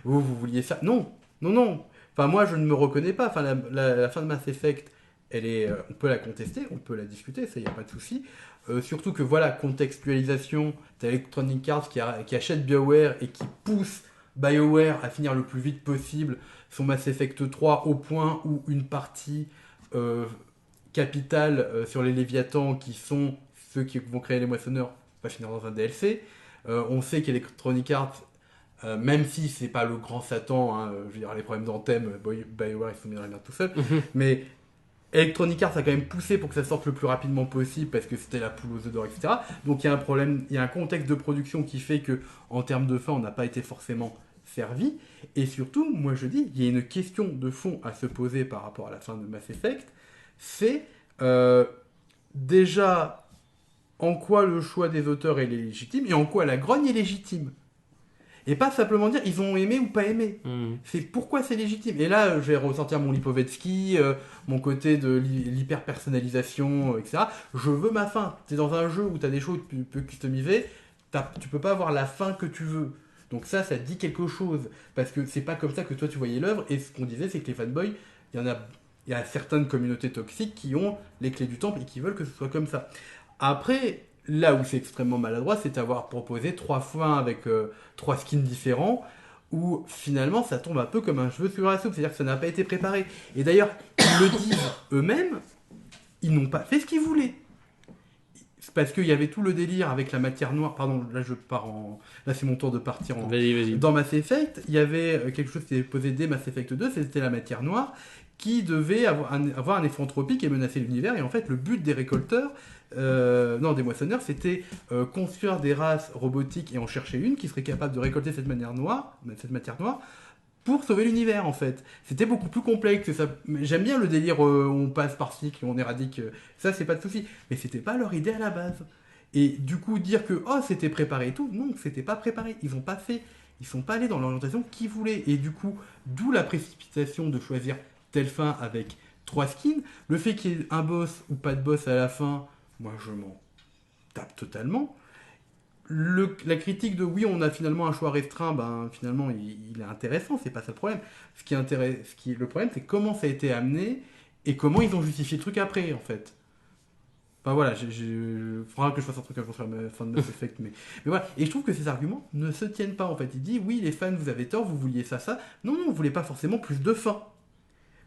vous vouliez ça. Non. Enfin, moi je ne me reconnais pas. Enfin, la fin de Mass Effect, on peut la contester, on peut la discuter, ça y a pas de souci. Surtout que voilà, contextualisation, t'as Electronic Arts qui achète BioWare et qui pousse BioWare à finir le plus vite possible son Mass Effect 3 au point où une partie capitale sur les Léviathans, qui sont ceux qui vont créer les moissonneurs, va finir dans un DLC. On sait qu'Electronic Arts, même si c'est pas le grand Satan, hein, je veux dire, les problèmes d'anthème, BioWare ils sont mis dans la merde tout seul, mais Electronic Arts a quand même poussé pour que ça sorte le plus rapidement possible parce que c'était la poule aux œufs d'or, etc. Donc il y a un problème, il y a un contexte de production qui fait que, en termes de fin, on n'a pas été forcément servi. Et surtout, moi je dis, il y a une question de fond à se poser par rapport à la fin de Mass Effect. C'est déjà en quoi le choix des auteurs est légitime et en quoi la grogne est légitime. Et pas simplement dire ils ont aimé ou pas aimé. C'est pourquoi c'est légitime. Et là, je vais ressortir mon Lipovetsky, mon côté de l'hyper-personnalisation, etc. Je veux ma fin. C'est dans un jeu où tu as des choses que tu peux customiser, tu peux pas avoir la fin que tu veux. Donc ça dit quelque chose. Parce que c'est pas comme ça que toi tu voyais l'œuvre. Et ce qu'on disait, c'est que les fanboys, il y a certaines communautés toxiques qui ont les clés du temple et qui veulent que ce soit comme ça. Après, là où c'est extrêmement maladroit, c'est d'avoir proposé 3 fins avec 3 skins différents, où finalement ça tombe un peu comme un cheveu sur la soupe, c'est-à-dire que ça n'a pas été préparé. Et d'ailleurs, ils le disent eux-mêmes, ils n'ont pas fait ce qu'ils voulaient. C'est parce qu'il y avait tout le délire avec la matière noire. Pardon, là là c'est mon tour de partir en. Vas-y. Dans Mass Effect, il y avait quelque chose qui était posé dès Mass Effect 2, c'était la matière noire, qui devait avoir un effet anthropique et menacer l'univers. Et en fait, le but des récolteurs, des moissonneurs, c'était construire des races robotiques et en chercher une qui serait capable de récolter cette matière noire, pour sauver l'univers, en fait. C'était beaucoup plus complexe que ça. J'aime bien le délire, on passe par cycle, on éradique, ça c'est pas de souci. Mais c'était pas leur idée à la base. Et du coup, dire que c'était préparé et tout, non, c'était pas préparé. Ils ont pas fait, ils sont pas allés dans l'orientation qu'ils voulaient. Et du coup, d'où la précipitation de choisir telle fin avec 3 skins. Le fait qu'il y ait un boss ou pas de boss à la fin, moi je m'en tape totalement. La critique de oui, on a finalement un choix restreint, finalement il est intéressant, c'est pas ça le problème. Le problème, c'est comment ça a été amené et comment ils ont justifié le truc après, en fait. Enfin voilà, il faudra que je fasse un truc un jour sur la fin de Mass Effect, mais voilà. Et je trouve que ces arguments ne se tiennent pas, en fait. Il dit oui, les fans, vous avez tort, vous vouliez ça. Non, on voulait pas forcément plus de fins.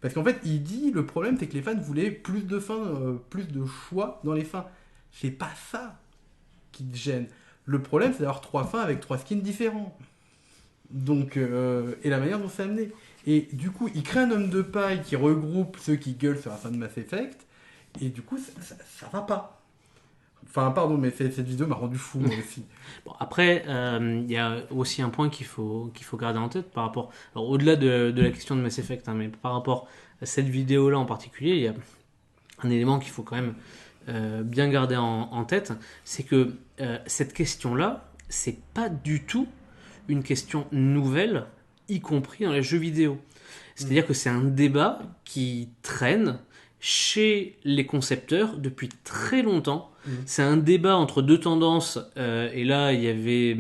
Parce qu'en fait, il dit le problème, c'est que les fans voulaient plus de fins, plus de choix dans les fins. C'est pas ça qui te gêne. Le problème, c'est d'avoir 3 fins avec 3 skins différents. Donc, et la manière dont c'est amené. Et du coup, il crée un homme de paille qui regroupe ceux qui gueulent sur la fin de Mass Effect. Et du coup, ça va pas. Enfin, pardon, mais cette vidéo m'a rendu fou, moi aussi. Bon, après, il y a aussi un point qu'il faut garder en tête par rapport... Alors, au-delà de la question de Mass Effect, mais par rapport à cette vidéo-là en particulier, il y a un élément qu'il faut quand même bien garder en tête, c'est que cette question-là, c'est pas du tout une question nouvelle, y compris dans les jeux vidéo. C'est-à-dire que c'est un débat qui traîne chez les concepteurs depuis très longtemps. C'est un débat entre deux tendances, et là il y avait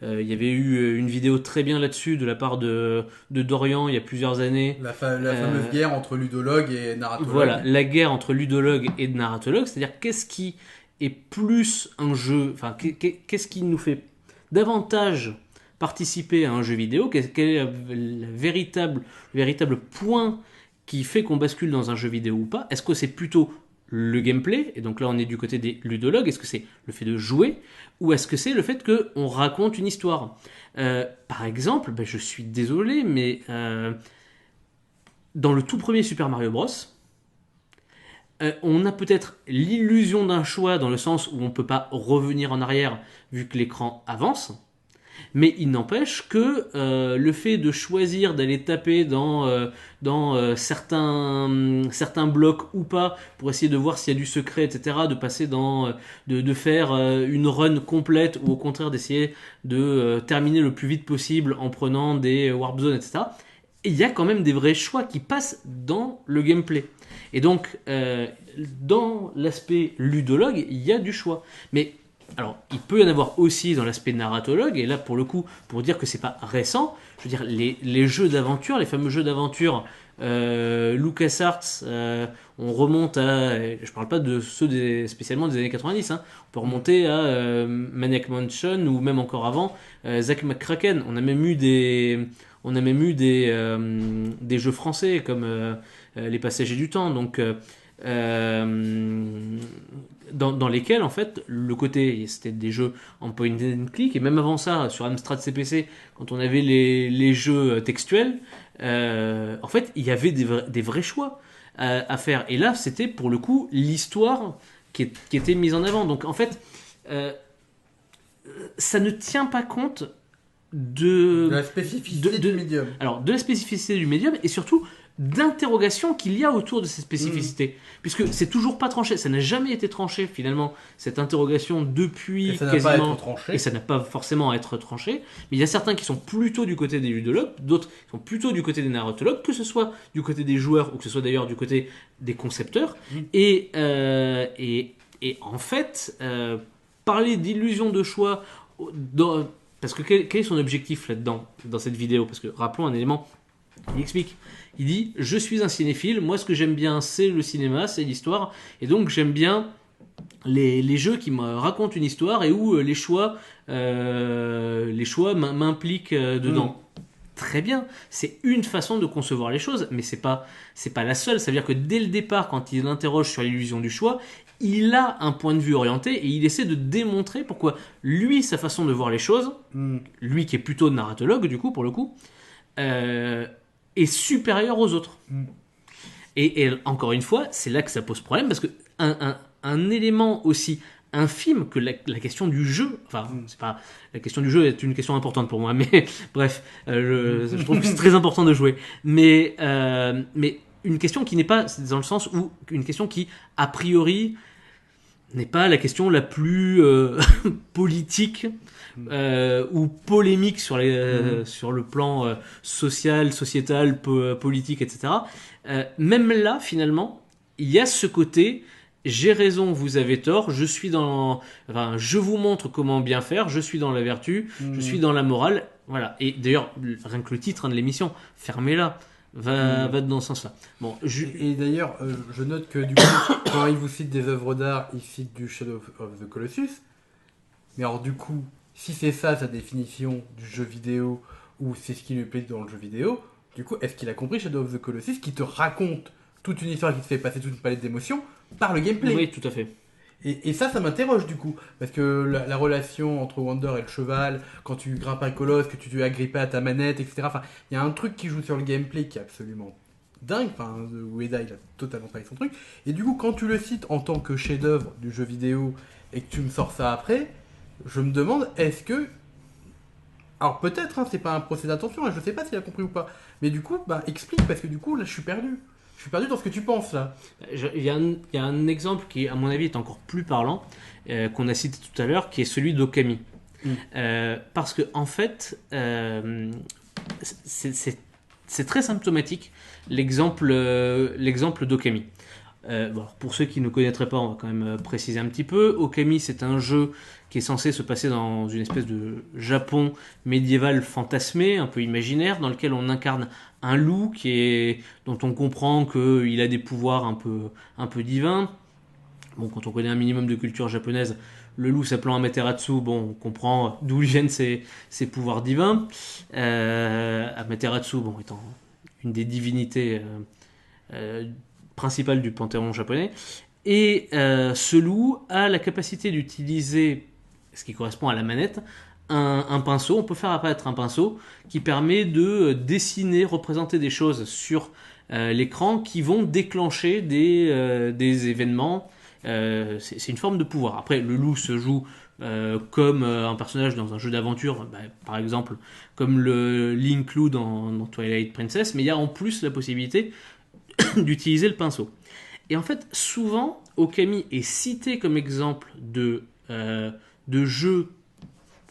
eu une vidéo très bien là-dessus de la part de Dorian il y a plusieurs années. La fameuse guerre entre ludologue et narratologue. Voilà, la guerre entre ludologue et narratologue, c'est-à-dire qu'est-ce qui est plus un jeu, enfin qu'est-ce qui nous fait davantage participer à un jeu vidéo, quel est le véritable point qui fait qu'on bascule dans un jeu vidéo ou pas. Est-ce que c'est plutôt le gameplay, et donc là on est du côté des ludologues, est-ce que c'est le fait de jouer, ou est-ce que c'est le fait qu'on raconte une histoire? Par exemple, je suis désolé, mais dans le tout premier Super Mario Bros, on a peut-être l'illusion d'un choix dans le sens où on ne peut pas revenir en arrière vu que l'écran avance, mais il n'empêche que le fait de choisir d'aller taper dans certains blocs ou pas pour essayer de voir s'il y a du secret, etc., de passer de faire une run complète ou au contraire d'essayer de terminer le plus vite possible en prenant des warp zones, etc., il y a quand même des vrais choix qui passent dans le gameplay. Et donc, dans l'aspect ludologue, il y a du choix. Mais, alors, il peut y en avoir aussi dans l'aspect narratologue, et là, pour le coup, pour dire que c'est pas récent, je veux dire, les jeux d'aventure, les fameux jeux d'aventure LucasArts, on remonte je parle pas de ceux spécialement des années 90, hein, on peut remonter à Maniac Mansion, ou même encore avant, Zack McCracken. On a même eu des jeux français comme Les Passagers du Temps, donc dans lesquels en fait le côté c'était des jeux en point and click, et même avant ça sur Amstrad CPC quand on avait les jeux textuels, en fait il y avait des vrais choix à faire, et là c'était pour le coup l'histoire qui était mise en avant. Donc en fait ça ne tient pas compte de la spécificité du médium. Alors, de la spécificité du médium, et surtout d'interrogations qu'il y a autour de ces spécificités. Puisque c'est toujours pas tranché, ça n'a jamais été tranché finalement, cette interrogation depuis quasiment. Et ça n'a pas forcément à être tranché. Mais il y a certains qui sont plutôt du côté des ludologues, d'autres qui sont plutôt du côté des narratologues, que ce soit du côté des joueurs ou que ce soit d'ailleurs du côté des concepteurs. Et en fait, parler d'illusion de choix. Parce que quel est son objectif là-dedans, dans cette vidéo? Parce que rappelons un élément, il explique. Il dit, je suis un cinéphile, moi ce que j'aime bien c'est le cinéma, c'est l'histoire, et donc j'aime bien les jeux qui me racontent une histoire et où les choix m'impliquent dedans. Très bien, c'est une façon de concevoir les choses, mais c'est pas la seule. Ça veut dire que dès le départ, quand il interroge sur l'illusion du choix, il a un point de vue orienté et il essaie de démontrer pourquoi lui, sa façon de voir les choses, lui qui est plutôt narratologue du coup, pour le coup, est supérieur aux autres. Et encore une fois, c'est là que ça pose problème, parce que un élément aussi infime que la question du jeu, enfin, c'est pas, la question du jeu est une question importante pour moi, mais bref, je trouve que c'est très important de jouer. Mais une question qui n'est pas, dans le sens où, une question qui, a priori, n'est pas la question la plus politique ou polémique sur le plan social, sociétal, politique, etc. Même là, finalement, il y a ce côté j'ai raison, vous avez tort, je vous montre comment bien faire, je suis dans la vertu, je suis dans la morale, voilà. Et d'ailleurs, rien que le titre de l'émission, fermez-la, va dans ce sens-là. Bon, Et d'ailleurs, je note que du coup, quand il vous cite des œuvres d'art, il cite du Shadow of the Colossus. Mais alors du coup, si c'est ça sa définition du jeu vidéo, ou c'est ce qui lui plaît dans le jeu vidéo, du coup, est-ce qu'il a compris Shadow of the Colossus qui te raconte toute une histoire qui te fait passer toute une palette d'émotions par le gameplay? Oui, tout à fait. Et ça m'interroge du coup, parce que la relation entre Wander et le cheval, quand tu grimpes un colosse, que tu dois agripper à ta manette, etc. Enfin, il y a un truc qui joue sur le gameplay qui est absolument dingue. Enfin, Ueda, il a totalement travaillé son truc. Et du coup, quand tu le cites en tant que chef-d'œuvre du jeu vidéo et que tu me sors ça après, je me demande, est-ce que... Alors peut-être, hein, c'est pas un procès d'attention, hein, je sais pas s'il a compris ou pas. Mais du coup, explique, parce que du coup, là, je suis perdu. Je suis perdu dans ce que tu penses, là. Il y a un exemple qui, à mon avis, est encore plus parlant, qu'on a cité tout à l'heure, qui est celui d'Okami. Parce que, en fait, c'est très symptomatique, l'exemple d'Okami. Pour ceux qui ne connaîtraient pas, on va quand même préciser un petit peu. Okami, c'est un jeu qui est censé se passer dans une espèce de Japon médiéval fantasmé, un peu imaginaire, dans lequel on incarne un loup dont on comprend qu'il a des pouvoirs un peu divins. Bon, quand on connaît un minimum de culture japonaise, le loup s'appelant Amaterasu, on comprend d'où viennent ses pouvoirs divins. Amaterasu, étant une des divinités principales du panthéon japonais. Et ce loup a la capacité d'utiliser, ce qui correspond à la manette, un pinceau. On peut faire apparaître un pinceau qui permet de dessiner, représenter des choses sur l'écran qui vont déclencher des événements. C'est une forme de pouvoir. Après, le loup se joue comme un personnage dans un jeu d'aventure, par exemple comme le Link Loup dans Twilight Princess, mais il y a en plus la possibilité d'utiliser le pinceau. Et en fait, souvent, Okami est cité comme exemple de jeu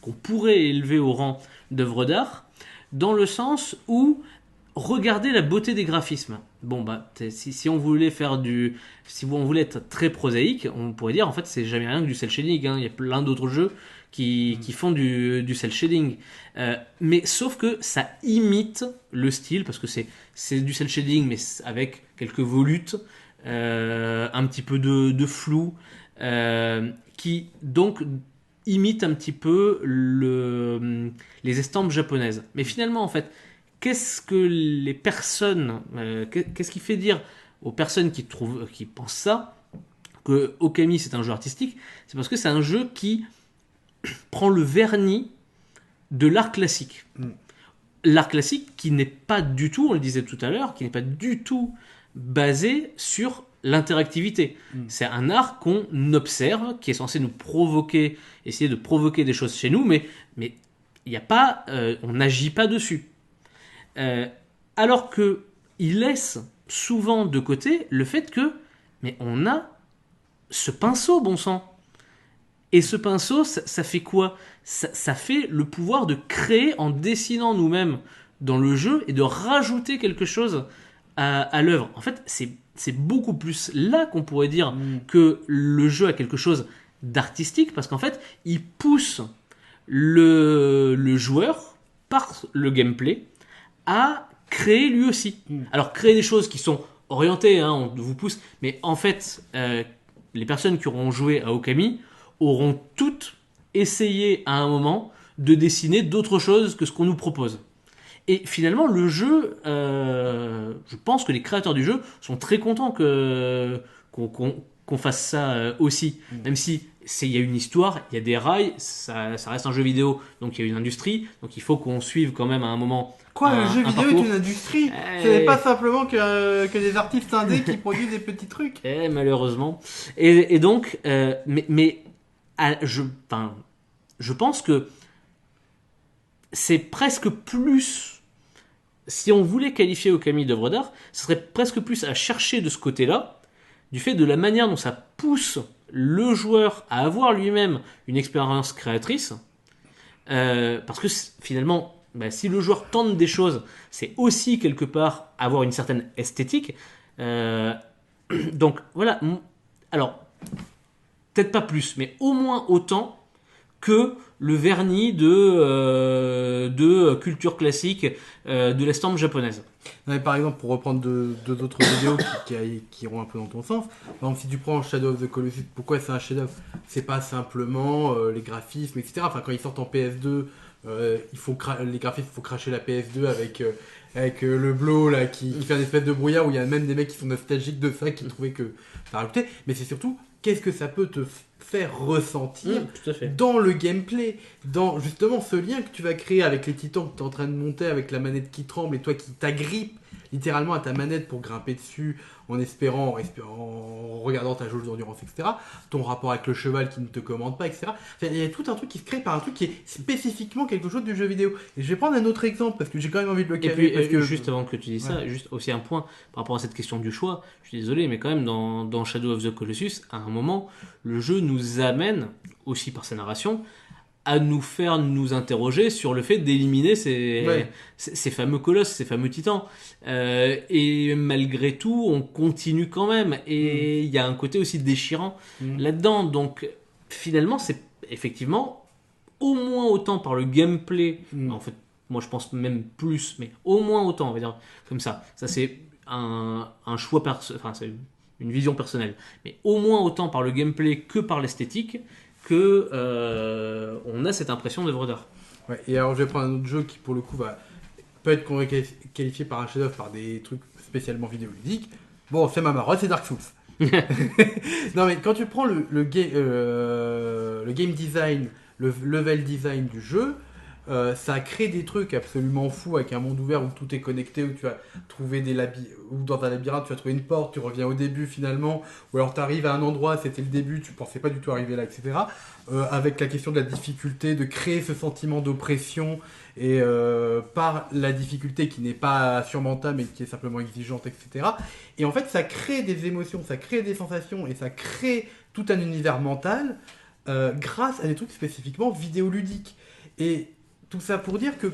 qu'on pourrait élever au rang d'œuvre d'art, dans le sens où regardez la beauté des graphismes. Bon, si on voulait si on voulait être très prosaïque, on pourrait dire en fait c'est jamais rien que du cel shading. Il y a plein d'autres jeux qui font du cel shading, mais sauf que ça imite le style parce que c'est du cel shading mais avec quelques volutes, un petit peu de flou, qui donc imite un petit peu les estampes japonaises. Mais finalement en fait, qu'est-ce que les personnes, qu'est-ce qui fait dire aux personnes qui pensent ça que Okami c'est un jeu artistique? C'est parce que c'est un jeu qui prend le vernis de l'art classique. L'art classique qui n'est pas du tout, on le disait tout à l'heure, qui n'est pas du tout basé sur l'interactivité. C'est un art qu'on observe, qui est censé nous provoquer, essayer de provoquer des choses chez nous, mais il n'y a pas, on n'agit pas dessus. Alors que il laisse souvent de côté le fait que, mais on a ce pinceau, bon sang. Et ce pinceau, ça fait quoi ? Ça fait le pouvoir de créer en dessinant nous-mêmes dans le jeu et de rajouter quelque chose à l'œuvre. En fait, c'est beaucoup plus là qu'on pourrait dire que le jeu a quelque chose d'artistique, parce qu'en fait, il pousse le joueur, par le gameplay, à créer lui aussi. Alors, créer des choses qui sont orientées, on vous pousse, mais en fait, les personnes qui auront joué à Okami auront toutes essayé à un moment de dessiner d'autres choses que ce qu'on nous propose. Et finalement, le jeu, je pense que les créateurs du jeu sont très contents qu'on fasse ça aussi. Même si il y a une histoire, il y a des rails, ça reste un jeu vidéo, donc il y a une industrie, donc il faut qu'on suive quand même à un moment. Le jeu vidéo parcours. Est une industrie. Ce n'est pas simplement que des artistes indés qui produisent des petits trucs. Malheureusement. Et donc, je pense que c'est presque plus. Si on voulait qualifier Okami d'œuvre d'art, ce serait presque plus à chercher de ce côté-là, du fait de la manière dont ça pousse le joueur à avoir lui-même une expérience créatrice, parce que finalement, si le joueur tente des choses, c'est aussi quelque part avoir une certaine esthétique. Donc voilà. Alors, peut-être pas plus, mais au moins autant que le vernis de culture classique, de l'estampe japonaise. Non, mais par exemple, pour reprendre deux autres vidéos qui iront un peu dans ton sens, par exemple, si tu prends Shadow of the Colossus, pourquoi c'est un chef-d'œuvre ? C'est pas simplement les graphismes, etc. Enfin, quand ils sortent en PS2, les graphismes, il faut cracher la PS2 avec le blow là, qui fait une espèce de brouillard où il y a même des mecs qui sont nostalgiques de ça, qui trouvaient que ça rajoutait. Mais c'est surtout, qu'est-ce que ça peut te faire ressentir dans le gameplay, dans justement ce lien que tu vas créer avec les titans que tu es en train de monter, avec la manette qui tremble et toi qui t'agrippes littéralement à ta manette pour grimper dessus en espérant, en regardant ta jauge d'endurance, etc. Ton rapport avec le cheval qui ne te commande pas, etc. Enfin, il y a tout un truc qui se crée par un truc qui est spécifiquement quelque chose du jeu vidéo. Et je vais prendre un autre exemple parce que j'ai quand même envie de le caler. Et puis, juste avant que tu dises ça, juste aussi un point par rapport à cette question du choix. Je suis désolé, mais quand même dans Shadow of the Colossus, à un moment, le jeu nous amène, aussi par sa narration, à nous interroger sur le fait d'éliminer ces fameux colosses, ces fameux titans. Et malgré tout, on continue quand même. Et il y a un côté aussi déchirant là-dedans. Donc, finalement, c'est effectivement au moins autant par le gameplay. En fait, moi, je pense même plus, mais au moins autant, on va dire comme ça. Ça, c'est un choix c'est une vision personnelle. Mais au moins autant par le gameplay que par l'esthétique, que on a cette impression d'œuvre d'art. Ouais, et alors je vais prendre un autre jeu qui pour le coup peut être qualifié par un chef-d'œuvre par des trucs spécialement vidéoludiques. Bon, c'est ma marotte, c'est Dark Souls. Non, mais quand tu prends le game design, le level design du jeu, ça crée des trucs absolument fous avec un monde ouvert où tout est connecté, où tu vas trouver où dans un labyrinthe tu vas trouver une porte, tu reviens au début finalement, ou alors tu arrives à un endroit, c'était le début, tu pensais pas du tout arriver là, etc. Avec la question de la difficulté, de créer ce sentiment d'oppression, et par la difficulté qui n'est pas surmontable mais qui est simplement exigeante, etc. Et en fait ça crée des émotions, ça crée des sensations, et ça crée tout un univers mental grâce à des trucs spécifiquement vidéoludiques. Et tout ça pour dire que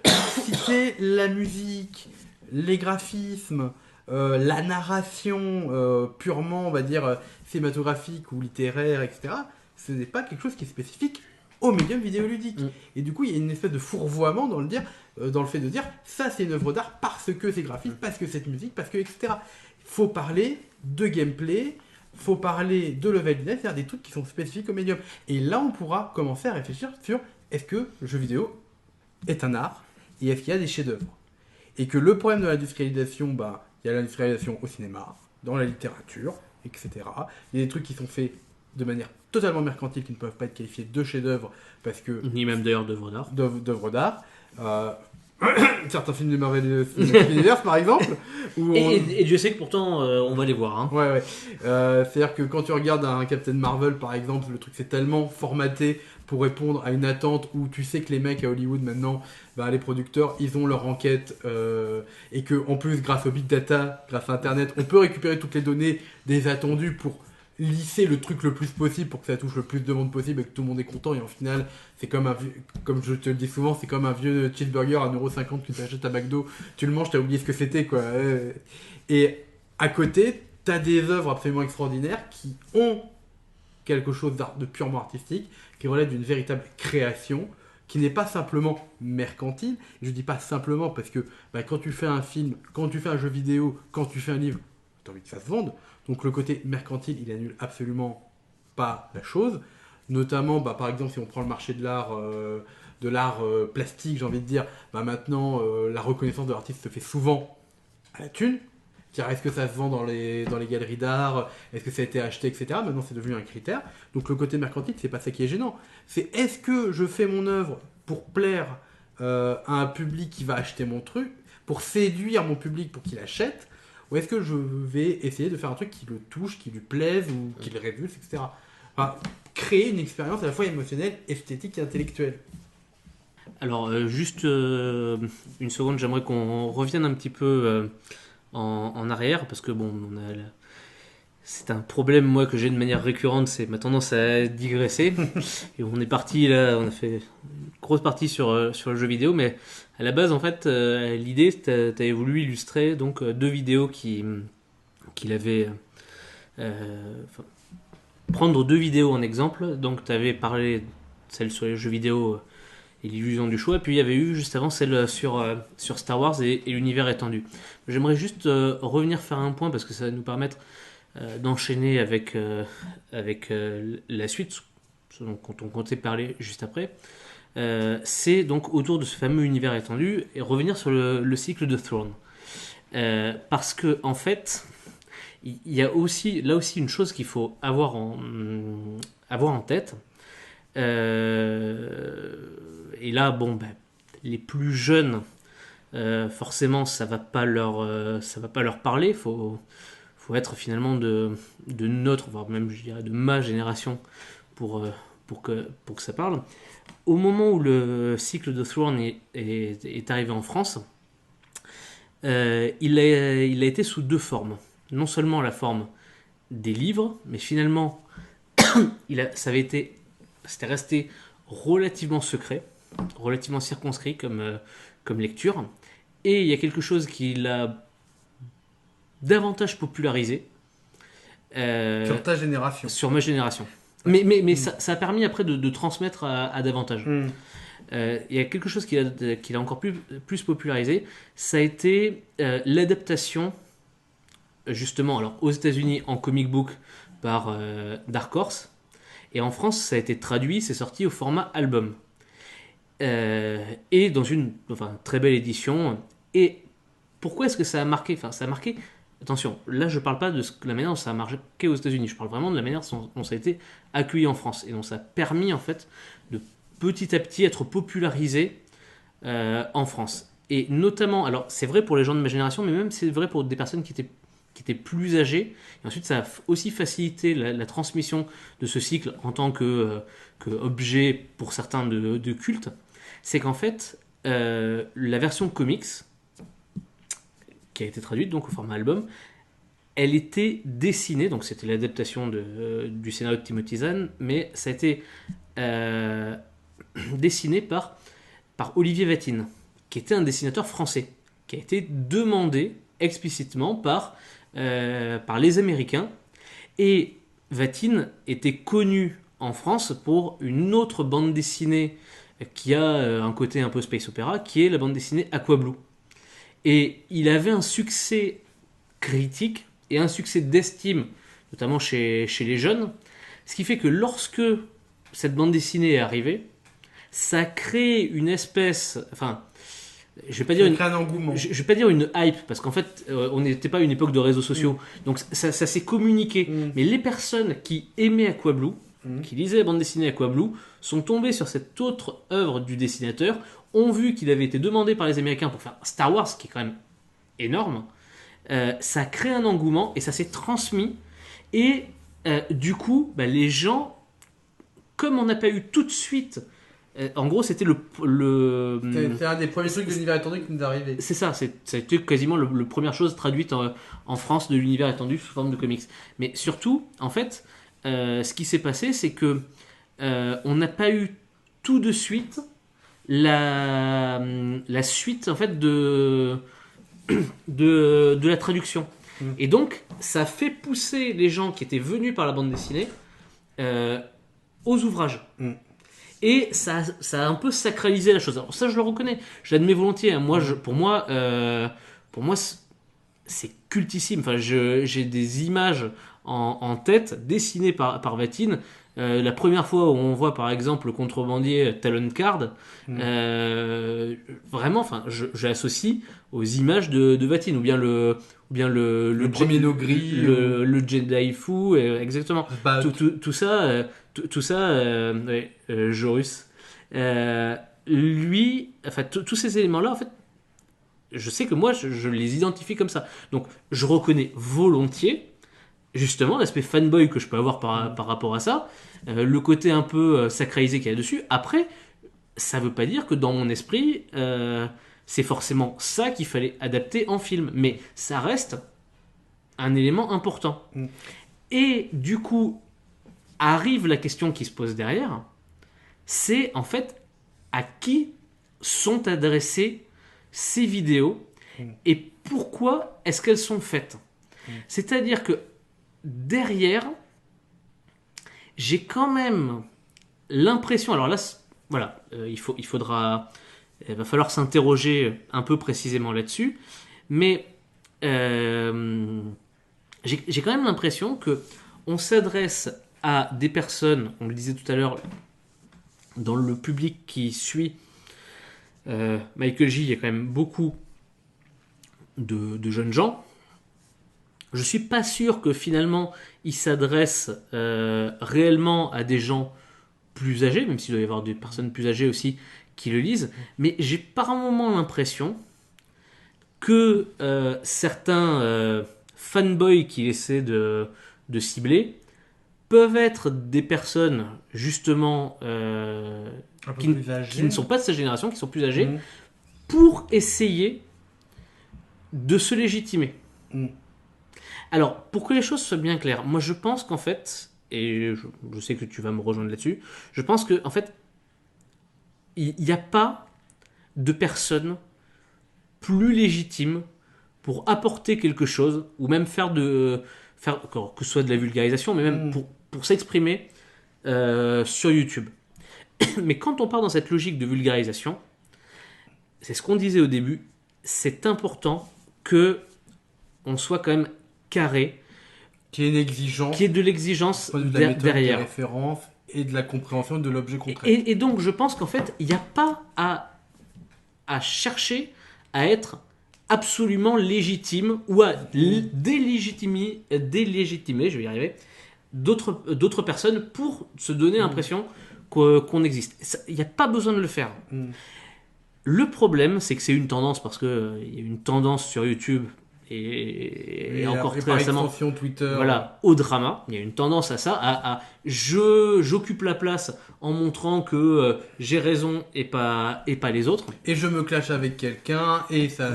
si c'est la musique, les graphismes, la narration purement, on va dire, cinématographique ou littéraire, etc., ce n'est pas quelque chose qui est spécifique au médium vidéoludique. Et du coup, il y a une espèce de fourvoiement dans le fait de dire ça c'est une œuvre d'art parce que c'est graphique, parce que c'est musique, parce que, etc. Il faut parler de gameplay, faut parler de level design, c'est-à-dire des trucs qui sont spécifiques au médium. Et là, on pourra commencer à réfléchir sur est-ce que le jeu vidéo est un art et est-ce qu'il y a des chefs-d'œuvre. Et que le problème de l'industrialisation, il y a l'industrialisation au cinéma, dans la littérature, etc. Il y a des trucs qui sont faits de manière totalement mercantile qui ne peuvent pas être qualifiés de chefs-d'œuvre parce que Ni même d'ailleurs d'œuvres d'art. D'œuvres d'art. Certains films du Marvel Universe par exemple. Et Dieu sait que pourtant on va les voir. Hein. Ouais. C'est-à-dire que quand tu regardes un Captain Marvel par exemple, le truc c'est tellement formaté pour répondre à une attente où tu sais que les mecs à Hollywood maintenant, les producteurs, ils ont leur enquête et que en plus grâce au big data, grâce à Internet, on peut récupérer toutes les données des attendus pour lisser le truc le plus possible pour que ça touche le plus de monde possible et que tout le monde est content. Et en final, c'est comme comme je te le dis souvent, c'est comme un vieux cheeseburger à 1,50€ que tu achètes à McDo, tu le manges, t'as oublié ce que c'était, quoi. Et à côté, t'as des œuvres absolument extraordinaires qui ont quelque chose de purement artistique, qui relève d'une véritable création, qui n'est pas simplement mercantile. Je dis pas simplement parce que quand tu fais un film, quand tu fais un jeu vidéo, quand tu fais un livre, t'as envie que ça se vende. Donc le côté mercantile, il annule absolument pas la chose. Notamment, par exemple, si on prend le marché de l'art plastique, j'ai envie de dire, maintenant, la reconnaissance de l'artiste se fait souvent à la thune. C'est-à-dire, est-ce que ça se vend dans les galeries d'art? Est-ce que ça a été acheté, etc. Maintenant, c'est devenu un critère. Donc le côté mercantile, c'est pas ça qui est gênant. C'est est-ce que je fais mon œuvre pour plaire à un public qui va acheter mon truc, pour séduire mon public pour qu'il achète, ou est-ce que je vais essayer de faire un truc qui le touche, qui lui plaise, ou qui le révulse, etc. Enfin, créer une expérience à la fois émotionnelle, esthétique et intellectuelle. Alors, juste une seconde, j'aimerais qu'on revienne un petit peu en arrière, parce que bon, c'est un problème, moi, que j'ai de manière récurrente, c'est ma tendance à digresser. Et on est parti, là, on a fait une grosse partie sur le jeu vidéo, mais à la base, en fait, l'idée, t'avais voulu illustrer donc, deux vidéos qu'il avait... prendre deux vidéos en exemple. Donc, t'avais parlé celle sur les jeux vidéo et l'illusion du choix, et puis il y avait eu juste avant celle sur Star Wars et l'univers étendu. J'aimerais juste revenir faire un point, parce que ça va nous permettre d'enchaîner avec la suite, ce dont on comptait parler juste après. C'est donc autour de ce fameux univers étendu et revenir sur le cycle de Throne. Parce que en fait, il y a là aussi une chose qu'il faut avoir en tête. Et là, les plus jeunes, forcément, ça va pas leur parler. Faut être finalement de notre, voire même je dirais de ma génération pour que ça parle. Au moment où le cycle de Throne est arrivé en France, il a été sous deux formes. Non seulement la forme des livres, mais finalement, c'était resté relativement secret, relativement circonscrit comme lecture. Et il y a quelque chose qui l'a davantage popularisé. Sur ta génération. Sur ma génération. Mais ça a permis après de transmettre à davantage. Il y a quelque chose qui l'a encore plus popularisé. Ça a été l'adaptation, justement, alors aux États-Unis en comic book par Dark Horse. Et en France, ça a été traduit, c'est sorti au format album. Et dans une très belle édition. Et pourquoi est-ce que ça a marqué ? Ça a marqué attention, là je parle pas de la manière dont ça a marché aux États-Unis, je parle vraiment de la manière dont ça a été accueilli en France et dont ça a permis en fait de petit à petit être popularisé en France. Et notamment, alors c'est vrai pour les gens de ma génération, mais même c'est vrai pour des personnes qui étaient plus âgées. Et ensuite, ça a aussi facilité la transmission de ce cycle en tant que objet pour certains de culte. C'est qu'en fait, la version comics, qui a été traduite donc au format album, elle était dessinée, donc c'était l'adaptation du scénario de Timothy Zahn, mais ça a été dessiné par Olivier Vatine, qui était un dessinateur français, qui a été demandé explicitement par les Américains. Et Vatine était connu en France pour une autre bande dessinée qui a un côté un peu space opéra, qui est la bande dessinée Aqua Blue. Et il avait un succès critique et un succès d'estime, notamment chez les jeunes, ce qui fait que lorsque cette bande dessinée est arrivée, ça crée une espèce, enfin, je vais pas dire un engouement. Je vais pas dire une hype, parce qu'en fait, on n'était pas à une époque de réseaux sociaux, donc ça s'est communiqué. Mais les personnes qui aimaient Aqua Blue, qui lisaient la bande dessinée Aqua Blue, sont tombées sur cette autre œuvre du dessinateur, ont vu qu'il avait été demandé par les Américains pour faire Star Wars, qui est quand même énorme. Ça a créé un engouement et ça s'est transmis. Et du coup, les gens, comme on n'a pas eu tout de suite, en gros, c'était C'était un des premiers trucs de l'univers étendu qui nous est arrivé. C'est ça, ça a été quasiment la première chose traduite en France de l'univers étendu sous forme de comics. Mais surtout, en fait, ce qui s'est passé, c'est que on n'a pas eu tout de suite la suite en fait de la traduction. Et donc, ça fait pousser les gens qui étaient venus par la bande dessinée aux ouvrages. Et ça a un peu sacralisé la chose. Alors ça, je le reconnais, je l'admets volontiers. Hein. Pour moi, c'est cultissime. Enfin, j'ai des images en tête dessinées par Vatine. La première fois où on voit par exemple le contrebandier Talon Card, vraiment, enfin, je l'associe aux images de Vatine, ou bien le premier Nogri, le Jedi fou, exactement. Tout ça, Jorus. Lui, enfin, tous ces éléments-là, en fait, je sais que moi, je les identifie comme ça. Donc, je reconnais volontiers, justement, l'aspect fanboy que je peux avoir par rapport à ça, le côté un peu sacralisé qu'il y a dessus. Après, ça veut pas dire que dans mon esprit, c'est forcément ça qu'il fallait adapter en film. Mais ça reste un élément important. Et du coup, arrive la question qui se pose derrière, c'est en fait à qui sont adressées ces vidéos et pourquoi est-ce qu'elles sont faites. C'est-à-dire que derrière, j'ai quand même l'impression, alors là, voilà, il va falloir s'interroger un peu précisément là-dessus, mais j'ai quand même l'impression que on s'adresse à des personnes, on le disait tout à l'heure, dans le public qui suit Michael J, il y a quand même beaucoup de jeunes gens. Je suis pas sûr que finalement il s'adresse réellement à des gens plus âgés, même s'il doit y avoir des personnes plus âgées aussi qui le lisent, mais j'ai par un moment l'impression que certains fanboys qu'il essaie de cibler peuvent être des personnes justement qui ne sont pas de sa génération, qui sont plus âgées, pour essayer de se légitimer. Alors, pour que les choses soient bien claires, moi je pense qu'en fait, et je sais que tu vas me rejoindre là-dessus, je pense qu'en fait, il n'y a pas de personne plus légitime pour apporter quelque chose, ou même faire que ce soit de la vulgarisation, mais même pour s'exprimer sur YouTube. Mais quand on part dans cette logique de vulgarisation, c'est ce qu'on disait au début, c'est important que on soit quand même carré, qu'il y ait une exigence, qu'il y ait de l'exigence derrière, de référence et de la compréhension de l'objet concret. Et donc je pense qu'en fait il n'y a pas à chercher à être absolument légitime ou à délégitimer, je vais y arriver, d'autres personnes pour se donner l'impression qu'on existe. Il n'y a pas besoin de le faire. Le problème, c'est que c'est une tendance, parce qu'il y a une tendance sur YouTube et encore très récemment, Twitter, voilà, au drama. Il y a une tendance à ça, j'occupe la place en montrant que j'ai raison et pas les autres. Et je me clash avec quelqu'un et ça.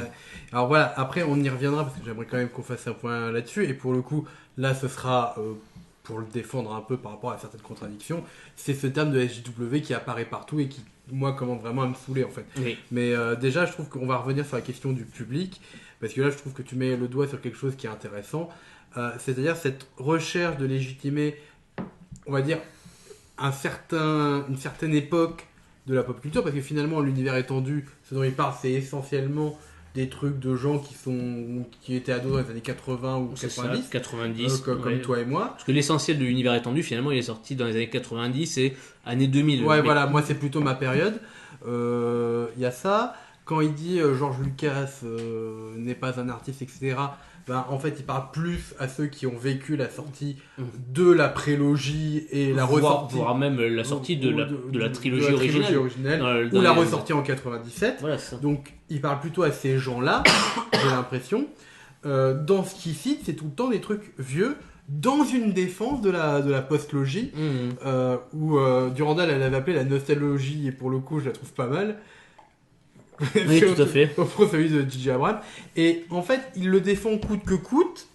Alors voilà, après on y reviendra parce que j'aimerais quand même qu'on fasse un point là-dessus. Et pour le coup, là ce sera pour le défendre un peu par rapport à certaines contradictions. C'est ce terme de SJW qui apparaît partout et qui, moi, commence vraiment à me saouler en fait. Oui. Mais déjà, je trouve qu'on va revenir sur la question du public. Parce que là, je trouve que tu mets le doigt sur quelque chose qui est intéressant. C'est-à-dire cette recherche de légitimer, on va dire, une certaine époque de la pop culture. Parce que finalement, l'univers étendu, ce dont il parle, c'est essentiellement des trucs de gens qui étaient ados dans les années 80 ou 90. Ça, 90. Comme toi et moi. Parce que l'essentiel de l'univers étendu, finalement, il est sorti dans les années 90 et années 2000. Ouais, voilà, moi c'est plutôt ma période. Il y a ça. Quand il dit George Lucas n'est pas un artiste, etc., ben, en fait, il parle plus à ceux qui ont vécu la sortie de la prélogie et la ressortie. Voire même la sortie de la trilogie originelle. Ou la ressortie en 97. Voilà, ça. Donc, il parle plutôt à ces gens-là, j'ai l'impression. Dans ce qu'il cite, c'est tout le temps des trucs vieux, dans une défense de la post-logie, où Durandal, elle avait appelé la nostalgie, et pour le coup, je la trouve pas mal. Oui, tout à fait. Au celui de J.J. Abrams. Et en fait, il le défend coûte que coûte,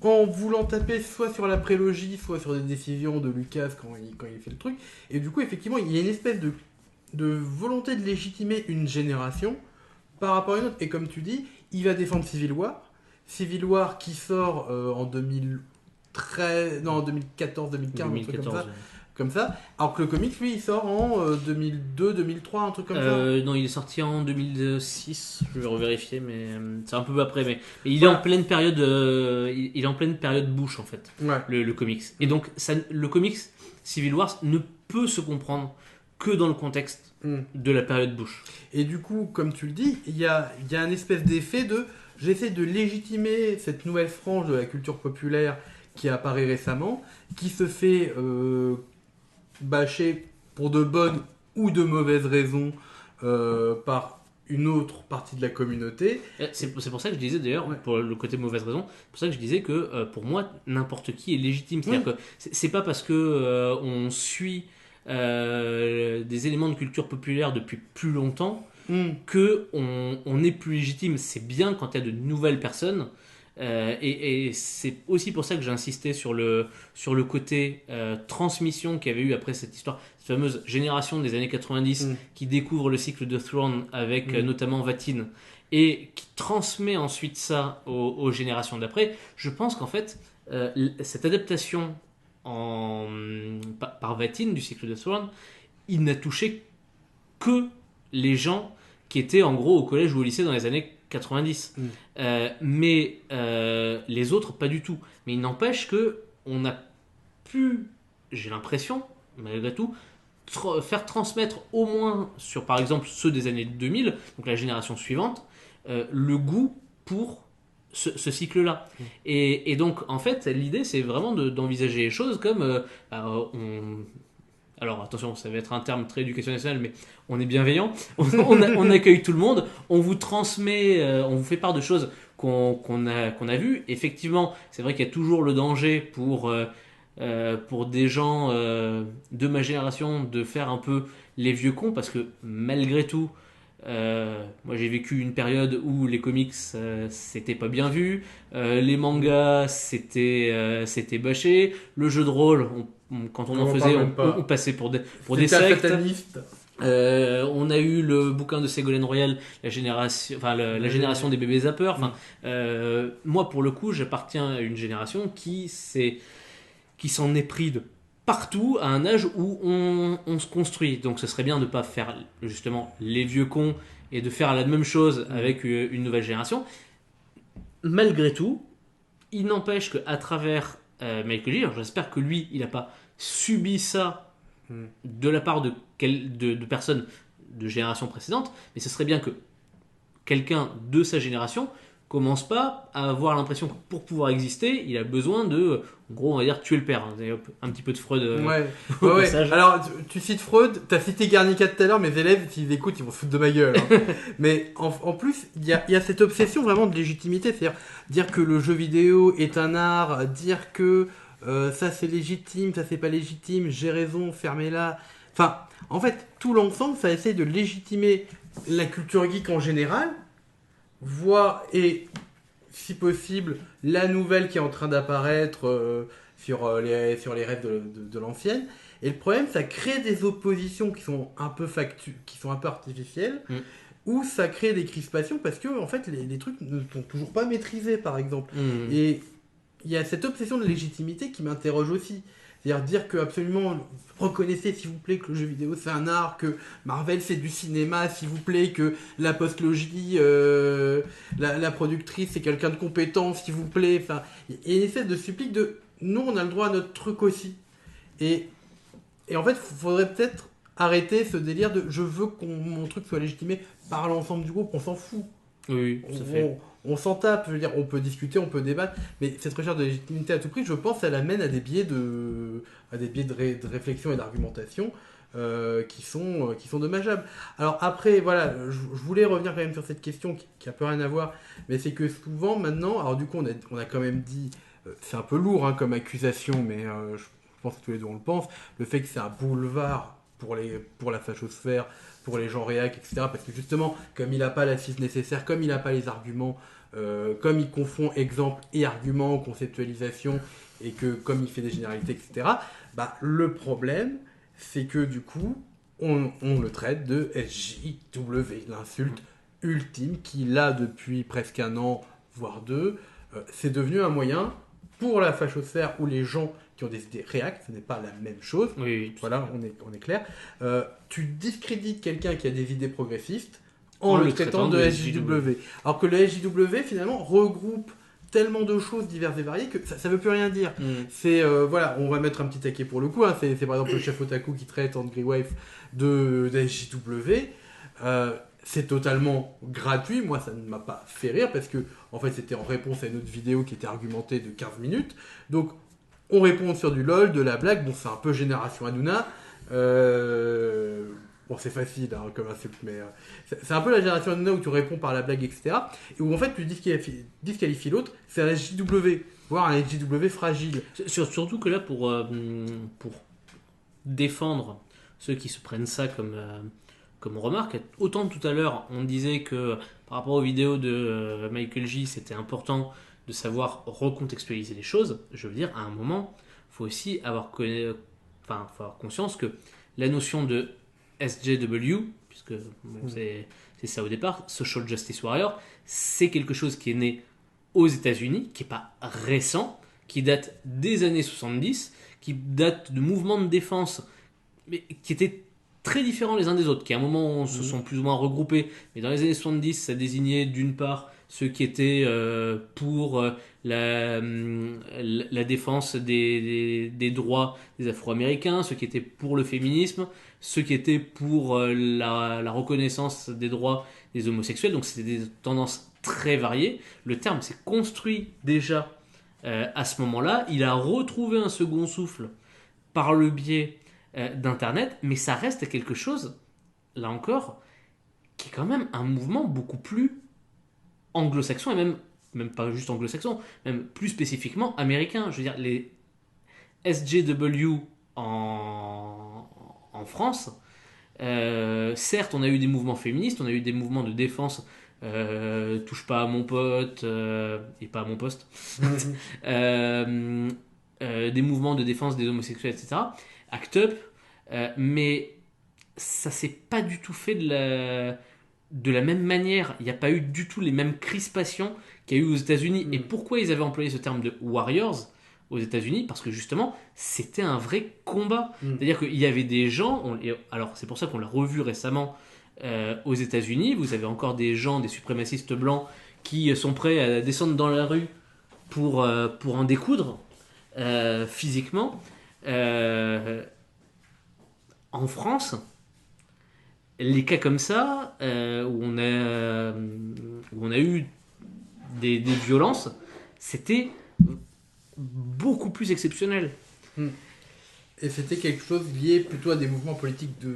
en voulant taper soit sur la prélogie, soit sur des décisions de Lucas quand il fait le truc. Et du coup, effectivement, il y a une espèce de volonté de légitimer une génération par rapport à une autre. Et comme tu dis, il va défendre Civil War. Civil War qui sort en 2013, non, en 2014, 2015, un truc comme ça. Alors que le comics, lui, il sort en 2002, 2003, un truc comme ça. Non, il est sorti en 2006. Je vais revérifier, mais c'est un peu après. Mais il est en pleine période. Il est en pleine période Bush en fait. Ouais. Le comics. Et donc, le comics Civil War ne peut se comprendre que dans le contexte de la période Bush. Et du coup, comme tu le dis, il y a un espèce d'effet de j'essaie de légitimer cette nouvelle frange de la culture populaire qui apparaît récemment, qui se fait bâcher pour de bonnes ou de mauvaises raisons par une autre partie de la communauté. C'est pour ça que je disais d'ailleurs, pour le côté mauvaise raison, c'est pour ça que je disais que pour moi, n'importe qui est légitime. C'est-à-dire que c'est pas parce que on suit des éléments de culture populaire depuis plus longtemps que on est plus légitime. C'est bien quand il y a de nouvelles personnes. Et c'est aussi pour ça que j'ai insisté sur le côté transmission qu'il y avait eu après cette histoire, cette fameuse génération des années 90 qui découvre le cycle de Thrawn avec notamment Vatine et qui transmet ensuite ça aux générations d'après. Je pense qu'en fait cette adaptation par Vatine du cycle de Thrawn, il n'a touché que les gens qui étaient en gros au collège ou au lycée dans les années 90. Mais les autres, pas du tout. Mais il n'empêche que on a pu, j'ai l'impression, malgré tout, faire transmettre au moins sur, par exemple, ceux des années 2000, donc la génération suivante, le goût pour ce cycle-là. Et donc, en fait, l'idée, c'est vraiment d'envisager les choses comme alors attention, ça va être un terme très éducation nationale, mais on est bienveillant, on accueille tout le monde, on vous transmet, on vous fait part de choses qu'on a vues. Effectivement, c'est vrai qu'il y a toujours le danger pour des gens de ma génération de faire un peu les vieux cons, parce que malgré tout, moi j'ai vécu une période où les comics c'était pas bien vu, les mangas c'était bâché, le jeu de rôle quand on en faisait on passait pour des sectes. On a eu le bouquin de Ségolène Royal, la génération des bébés zappeurs. Moi pour le coup j'appartiens à une génération qui s'en est pris de partout à un âge où on se construit. Donc ce serait bien de ne pas faire justement les vieux cons et de faire la même chose avec une nouvelle génération. Malgré tout, il n'empêche qu'à travers Michael J, j'espère que lui, il n'a pas subi ça de la part de personnes de générations précédentes, mais ce serait bien que quelqu'un de sa génération commence pas à avoir l'impression que pour pouvoir exister, il a besoin de, en gros, on va dire tuer le père. Un petit peu de Freud. Ouais. Au Ouais. passage. Alors, tu cites Freud, t'as cité Guernica tout à l'heure, mes élèves, s'ils écoutent, ils vont se foutre de ma gueule. Hein. Mais en plus, il y a cette obsession vraiment de légitimité, c'est-à-dire dire que le jeu vidéo est un art, dire que ça c'est légitime, ça c'est pas légitime, j'ai raison, fermez-la. Enfin, en fait, tout l'ensemble, ça essaie de légitimer la culture geek en général, voire, et si possible, la nouvelle qui est en train d'apparaître sur les rêves de l'ancienne. Et le problème, ça crée des oppositions qui sont un peu qui sont un peu artificielles, ou ça crée des crispations parce que en fait, les trucs ne sont toujours pas maîtrisés, par exemple. Et il y a cette obsession de légitimité qui m'interroge aussi. C'est-à-dire dire que absolument, reconnaissez s'il vous plaît que le jeu vidéo c'est un art, que Marvel c'est du cinéma, s'il vous plaît, que la postlogie, la productrice c'est quelqu'un de compétent, s'il vous plaît. Enfin, et une espèce de supplique de nous on a le droit à notre truc aussi. Et en fait, il faudrait peut-être arrêter ce délire de je veux que mon truc soit légitimé par l'ensemble du groupe, on s'en fout. Oui, ça fait. On s'en tape, je veux dire, on peut discuter, on peut débattre, mais cette recherche de légitimité à tout prix, je pense, elle amène à des biais de réflexion et d'argumentation qui sont dommageables. Alors après, voilà, je voulais revenir quand même sur cette question qui a peu rien à voir, mais c'est que souvent maintenant, alors du coup on a quand même dit, c'est un peu lourd hein, comme accusation, mais je pense que tous les deux on le pense, le fait que c'est un boulevard pour la fachosphère, pour les gens réac, etc. Parce que justement, comme il n'a pas l'assise nécessaire, comme il n'a pas les arguments, comme il confond exemple et argument, conceptualisation, et que comme il fait des généralités, etc. Bah, le problème, c'est que du coup, on le traite de SJW, l'insulte ultime, qui là, depuis presque un an, voire deux, c'est devenu un moyen pour la fachosphère ou les gens qui ont des idées réac, ce n'est pas la même chose. Oui, voilà, on est clair. Tu discrédites quelqu'un qui a des idées progressistes en le traitant de SJW. Alors que le SJW, finalement, regroupe tellement de choses diverses et variées que ça veut plus rien dire. C'est, voilà, on va mettre un petit taquet pour le coup. Hein, c'est par exemple le chef otaku qui traite Angry Wife de SJW. C'est totalement gratuit. Moi, ça ne m'a pas fait rire parce que, en fait, c'était en réponse à une autre vidéo qui était argumentée de 15 minutes. Donc, on répond sur du LOL, de la blague. Bon, c'est un peu Génération Hanouna. Bon, c'est facile hein, comme insulte, mais c'est un peu la Génération Hanouna où tu réponds par la blague, etc. Et où en fait, tu disqualifies l'autre. C'est un SJW, voire un SJW fragile. Surtout que là, pour défendre ceux qui se prennent ça comme remarque, autant tout à l'heure, on disait que par rapport aux vidéos de Michael J, c'était important de savoir recontextualiser les choses. Je veux dire, à un moment, il faut aussi avoir conscience que la notion de SJW, puisque c'est ça au départ, Social Justice Warrior, c'est quelque chose qui est né aux États-Unis, qui n'est pas récent, qui date des années 70, qui date de mouvements de défense, mais qui étaient très différents les uns des autres, qui à un moment se sont plus ou moins regroupés, mais dans les années 70, ça désignait d'une part ceux qui étaient pour la défense des droits des Afro-Américains, ceux qui étaient pour le féminisme, ceux qui étaient pour la reconnaissance des droits des homosexuels. Donc c'était des tendances très variées. Le terme s'est construit déjà à ce moment-là. Il a retrouvé un second souffle par le biais d'Internet, mais ça reste quelque chose, là encore, qui est quand même un mouvement beaucoup plus anglo-saxon, et même pas juste anglo-saxon, même plus spécifiquement américain. Je veux dire, les SJW en France, certes, on a eu des mouvements féministes, on a eu des mouvements de défense, touche pas à mon pote, et pas à mon poste, des mouvements de défense des homosexuels, etc. Act Up, mais ça s'est pas du tout fait de la même manière. Il n'y a pas eu du tout les mêmes crispations qu'il y a eu aux États-Unis. Et pourquoi ils avaient employé ce terme de Warriors aux États-Unis? Parce que justement, c'était un vrai combat. C'est-à-dire qu'il y avait des gens, alors c'est pour ça qu'on l'a revu récemment aux États-Unis, vous avez encore des gens, des suprémacistes blancs qui sont prêts à descendre dans la rue pour en découdre physiquement. En France, les cas comme ça, où on a eu des violences, c'était beaucoup plus exceptionnel. Et c'était quelque chose lié plutôt à des mouvements politiques de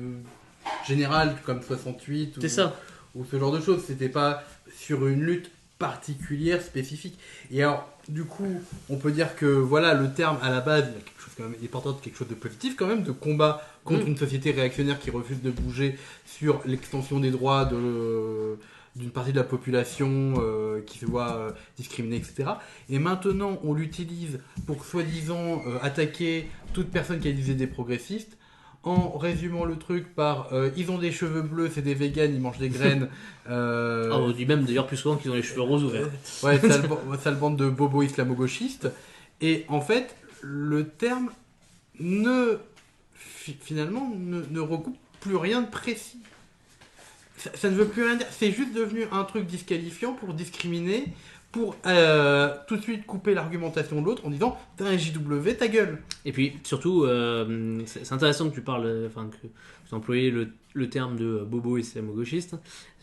général comme 68 C'est ça. ou ce genre de choses. C'était pas sur une lutte particulière, spécifique. Et alors, du coup, on peut dire que voilà, le terme à la base, il y a quelque chose quand même, il est porteur de quelque chose de positif quand même, de combat contre une société réactionnaire qui refuse de bouger sur l'extension des droits d'une partie de la population qui se voit discriminée, etc. Et maintenant, on l'utilise pour soi-disant attaquer toute personne qui a des idées progressistes, en résumant le truc par ils ont des cheveux bleus, c'est des véganes, ils mangent des graines. On dit même d'ailleurs plus souvent qu'ils ont les cheveux roses ouverts. Ouais, sale bande de bobos islamo-gauchistes. Et en fait, le terme finalement ne recoupe plus rien de précis. Ça ne veut plus rien dire. C'est juste devenu un truc disqualifiant pour discriminer, pour tout de suite couper l'argumentation de l'autre en disant t'as un JW, ta gueule. Et puis surtout, c'est intéressant que tu parles, que tu employais le terme de bobo islamo-gauchiste,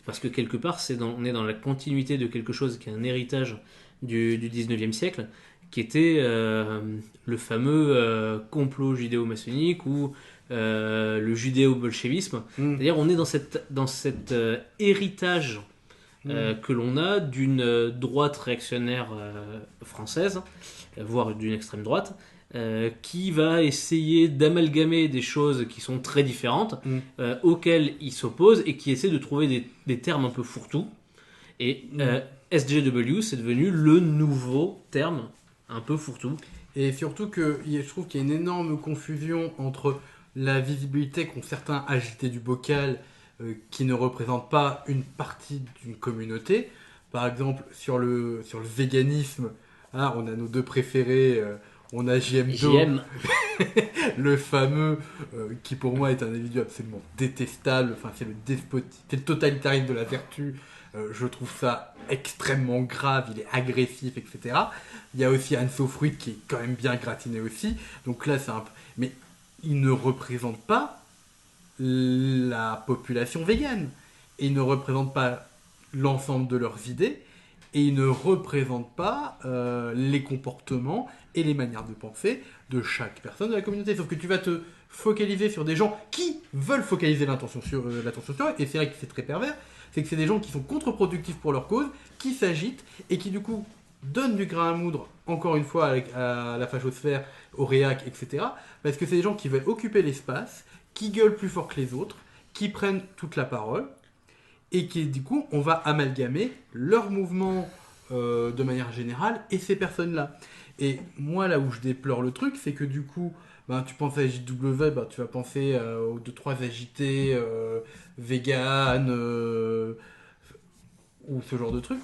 parce que quelque part, on est dans la continuité de quelque chose qui est un héritage du 19e siècle, qui était le fameux complot judéo-maçonnique ou le judéo-bolchevisme. C'est-à-dire, on est dans cet héritage que l'on a d'une droite réactionnaire française, voire d'une extrême droite, qui va essayer d'amalgamer des choses qui sont très différentes, auxquelles il s'oppose et qui essaie de trouver des termes un peu fourre-tout. Et SJW, c'est devenu le nouveau terme un peu fourre-tout. Et surtout que je trouve qu'il y a une énorme confusion entre la visibilité qu'ont certains agités du bocal qui ne représentent pas une partie d'une communauté. Par exemple, sur le véganisme, hein, on a nos deux préférés, on a JM, le fameux, qui pour moi est un individu absolument détestable, enfin, c'est le totalitarisme de la vertu. Je trouve ça extrêmement grave, il est agressif, etc. Il y a aussi Anso Fruit qui est quand même bien gratiné aussi. Donc là, c'est un peu... Mais il ne représente pas la population végane. Et il ne représente pas l'ensemble de leurs idées. Et il ne représente pas les comportements et les manières de penser de chaque personne de la communauté. Sauf que tu vas te focaliser sur des gens qui veulent focaliser l'attention sur eux. Et c'est vrai que c'est très pervers. C'est que c'est des gens qui sont contre-productifs pour leur cause, qui s'agitent et qui du coup donnent du grain à moudre, encore une fois à la fachosphère, au réac, etc. Parce que c'est des gens qui veulent occuper l'espace, qui gueulent plus fort que les autres, qui prennent toute la parole, et qui du coup on va amalgamer leur mouvement de manière générale et ces personnes-là. Et moi là où je déplore le truc, c'est que du coup, tu penses à JW, tu vas penser aux 2-3 agités vegan ou ce genre de trucs,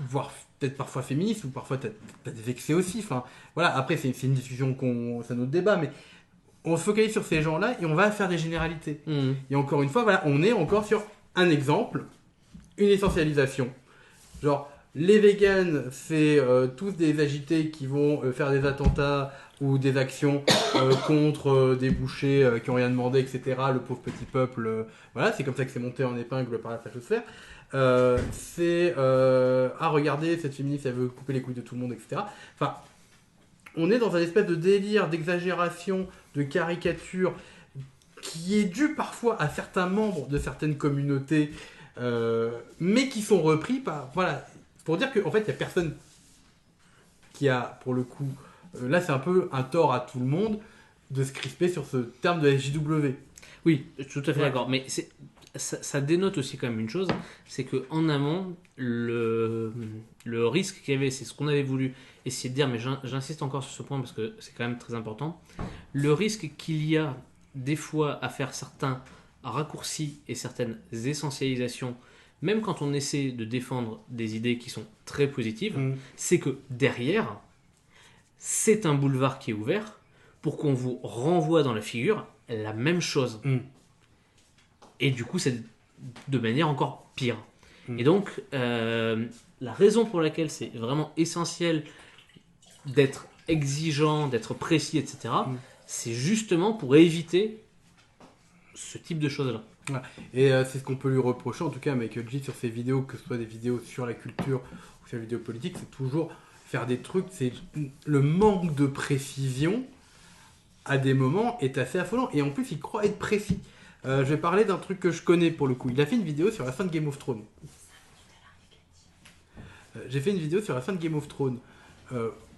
voire peut-être parfois féministes, ou parfois t'as des excès aussi. Enfin, voilà, après c'est une discussion, c'est un autre débat, mais on se focalise sur ces gens-là et on va faire des généralités. Et encore une fois, voilà, on est encore sur un exemple, une essentialisation. Genre, les végans, c'est tous des agités qui vont faire des attentats ou des actions contre des bouchers qui n'ont rien demandé, etc. Le pauvre petit peuple, voilà, c'est comme ça que c'est monté en épingle par la fachosphère. Regardez, cette féministe, elle veut couper les couilles de tout le monde, etc. Enfin, on est dans un espèce de délire, d'exagération, de caricature, qui est dû parfois à certains membres de certaines communautés, mais qui sont repris par... Voilà, pour dire qu'en fait, il n'y a personne qui a, pour le coup... là, c'est un peu un tort à tout le monde de se crisper sur ce terme de SJW. Oui, je suis tout à fait d'accord. Mais ça dénote aussi quand même une chose, c'est qu'en amont, le risque qu'il y avait, c'est ce qu'on avait voulu essayer de dire, mais j'insiste encore sur ce point parce que c'est quand même très important. Le risque qu'il y a des fois à faire certains raccourcis et certaines essentialisations, même quand on essaie de défendre des idées qui sont très positives, c'est que derrière, c'est un boulevard qui est ouvert pour qu'on vous renvoie dans la figure la même chose. Et du coup, c'est de manière encore pire. Et donc, la raison pour laquelle c'est vraiment essentiel d'être exigeant, d'être précis, etc., c'est justement pour éviter ce type de choses-là. Et c'est ce qu'on peut lui reprocher, en tout cas à Michael J sur ses vidéos, que ce soit des vidéos sur la culture ou sur les vidéos politiques, c'est toujours faire des trucs, c'est le manque de précision à des moments est assez affolant, et en plus il croit être précis. Je vais parler d'un truc que je connais pour le coup. Il a fait une vidéo sur la fin de Game of Thrones. J'ai fait une vidéo sur la fin de Game of Thrones.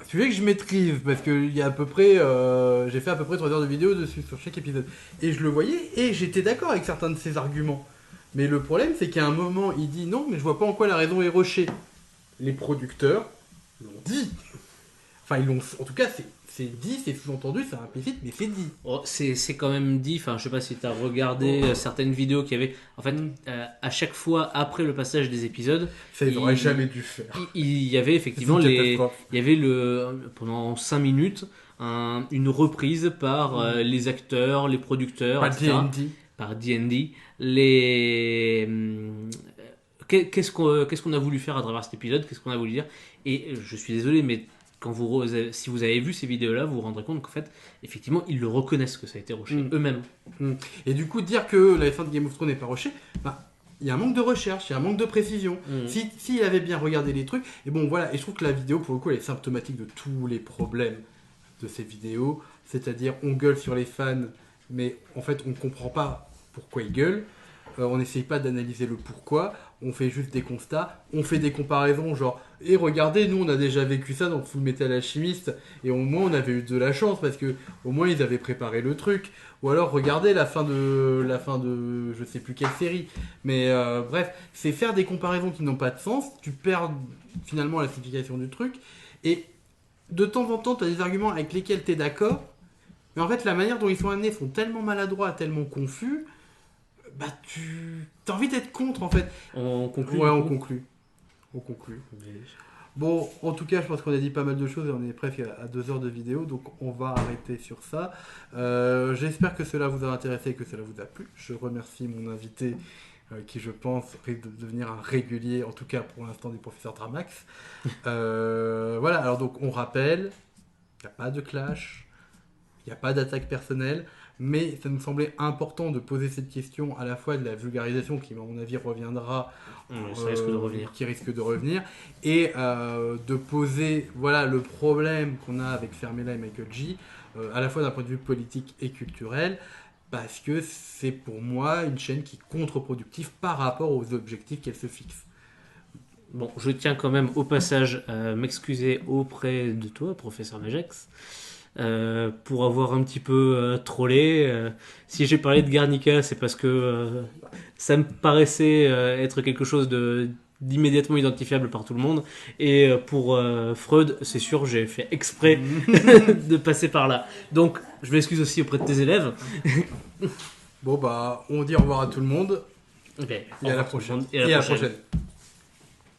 Sujet que je maîtrise, parce que il y a à peu près, j'ai fait à peu près 3 heures de vidéo dessus sur chaque épisode. Et je le voyais, et j'étais d'accord avec certains de ses arguments. Mais le problème, c'est qu'à un moment, il dit non, mais je vois pas en quoi la raison est rushée. Les producteurs l'ont dit. Enfin, ils l'ont. En tout cas, c'est dit, c'est sous-entendu, c'est implicite, mais c'est dit. Oh, c'est quand même dit, enfin je sais pas si tu as regardé certaines vidéos qu'il y avait, en fait à chaque fois après le passage des épisodes, Ça, ils n'auraient jamais dû faire. il y avait effectivement C'est une catastrophe. il y avait pendant 5 minutes une reprise par les acteurs, les producteurs, Pas etc., D&D. par D&D, qu'est-ce qu'on a voulu faire à travers cet épisode, qu'est-ce qu'on a voulu dire. Et je suis désolé, mais si vous avez vu ces vidéos-là, vous vous rendrez compte qu'en fait, effectivement, ils le reconnaissent que ça a été rushé eux-mêmes. Et du coup, dire que la fin de Game of Thrones n'est pas rushée, bah, il y a un manque de recherche, il y a un manque de précision. S'il avait bien regardé les trucs, et bon voilà, et je trouve que la vidéo, pour le coup, elle est symptomatique de tous les problèmes de ces vidéos, c'est-à-dire on gueule sur les fans, mais en fait on comprend pas pourquoi ils gueulent, on n'essaye pas d'analyser le pourquoi, on fait juste des constats, on fait des comparaisons genre et regardez, nous on a déjà vécu ça dans Full Metal Alchemist et au moins on avait eu de la chance parce que au moins ils avaient préparé le truc, ou alors regardez la fin de je sais plus quelle série, mais bref, c'est faire des comparaisons qui n'ont pas de sens, tu perds finalement la signification du truc, et de temps en temps tu as des arguments avec lesquels tu es d'accord, mais en fait la manière dont ils sont amenés sont tellement maladroits, tellement confus, bah tu as envie d'être contre en fait. On conclut. Ouais, on conclut. Bon, en tout cas, je pense qu'on a dit pas mal de choses et on est presque à 2 heures de vidéo, donc on va arrêter sur ça. J'espère que cela vous a intéressé et que cela vous a plu. Je remercie mon invité qui, je pense, risque de devenir un régulier, en tout cas pour l'instant, du professeur Dramax. Voilà, alors donc on rappelle, il n'y a pas de clash, il n'y a pas d'attaque personnelle, mais ça nous semblait important de poser cette question à la fois de la vulgarisation qui, à mon avis, reviendra, ça risque de revenir. qui risque de revenir, et de poser voilà, le problème qu'on a avec Fermela et Michael J, à la fois d'un point de vue politique et culturel, parce que c'est pour moi une chaîne qui est contre-productive par rapport aux objectifs qu'elle se fixe. Bon, je tiens quand même au passage à m'excuser auprès de toi, professeur Magex, pour avoir un petit peu trollé. Si j'ai parlé de Guernica, c'est parce que ça me paraissait être quelque chose d'immédiatement identifiable par tout le monde. Et pour Freud, c'est sûr, j'ai fait exprès de passer par là. Donc, je m'excuse aussi auprès de tes élèves. Bon, bah, on dit au revoir à tout le monde. Okay, et à la prochaine. Et à la prochaine.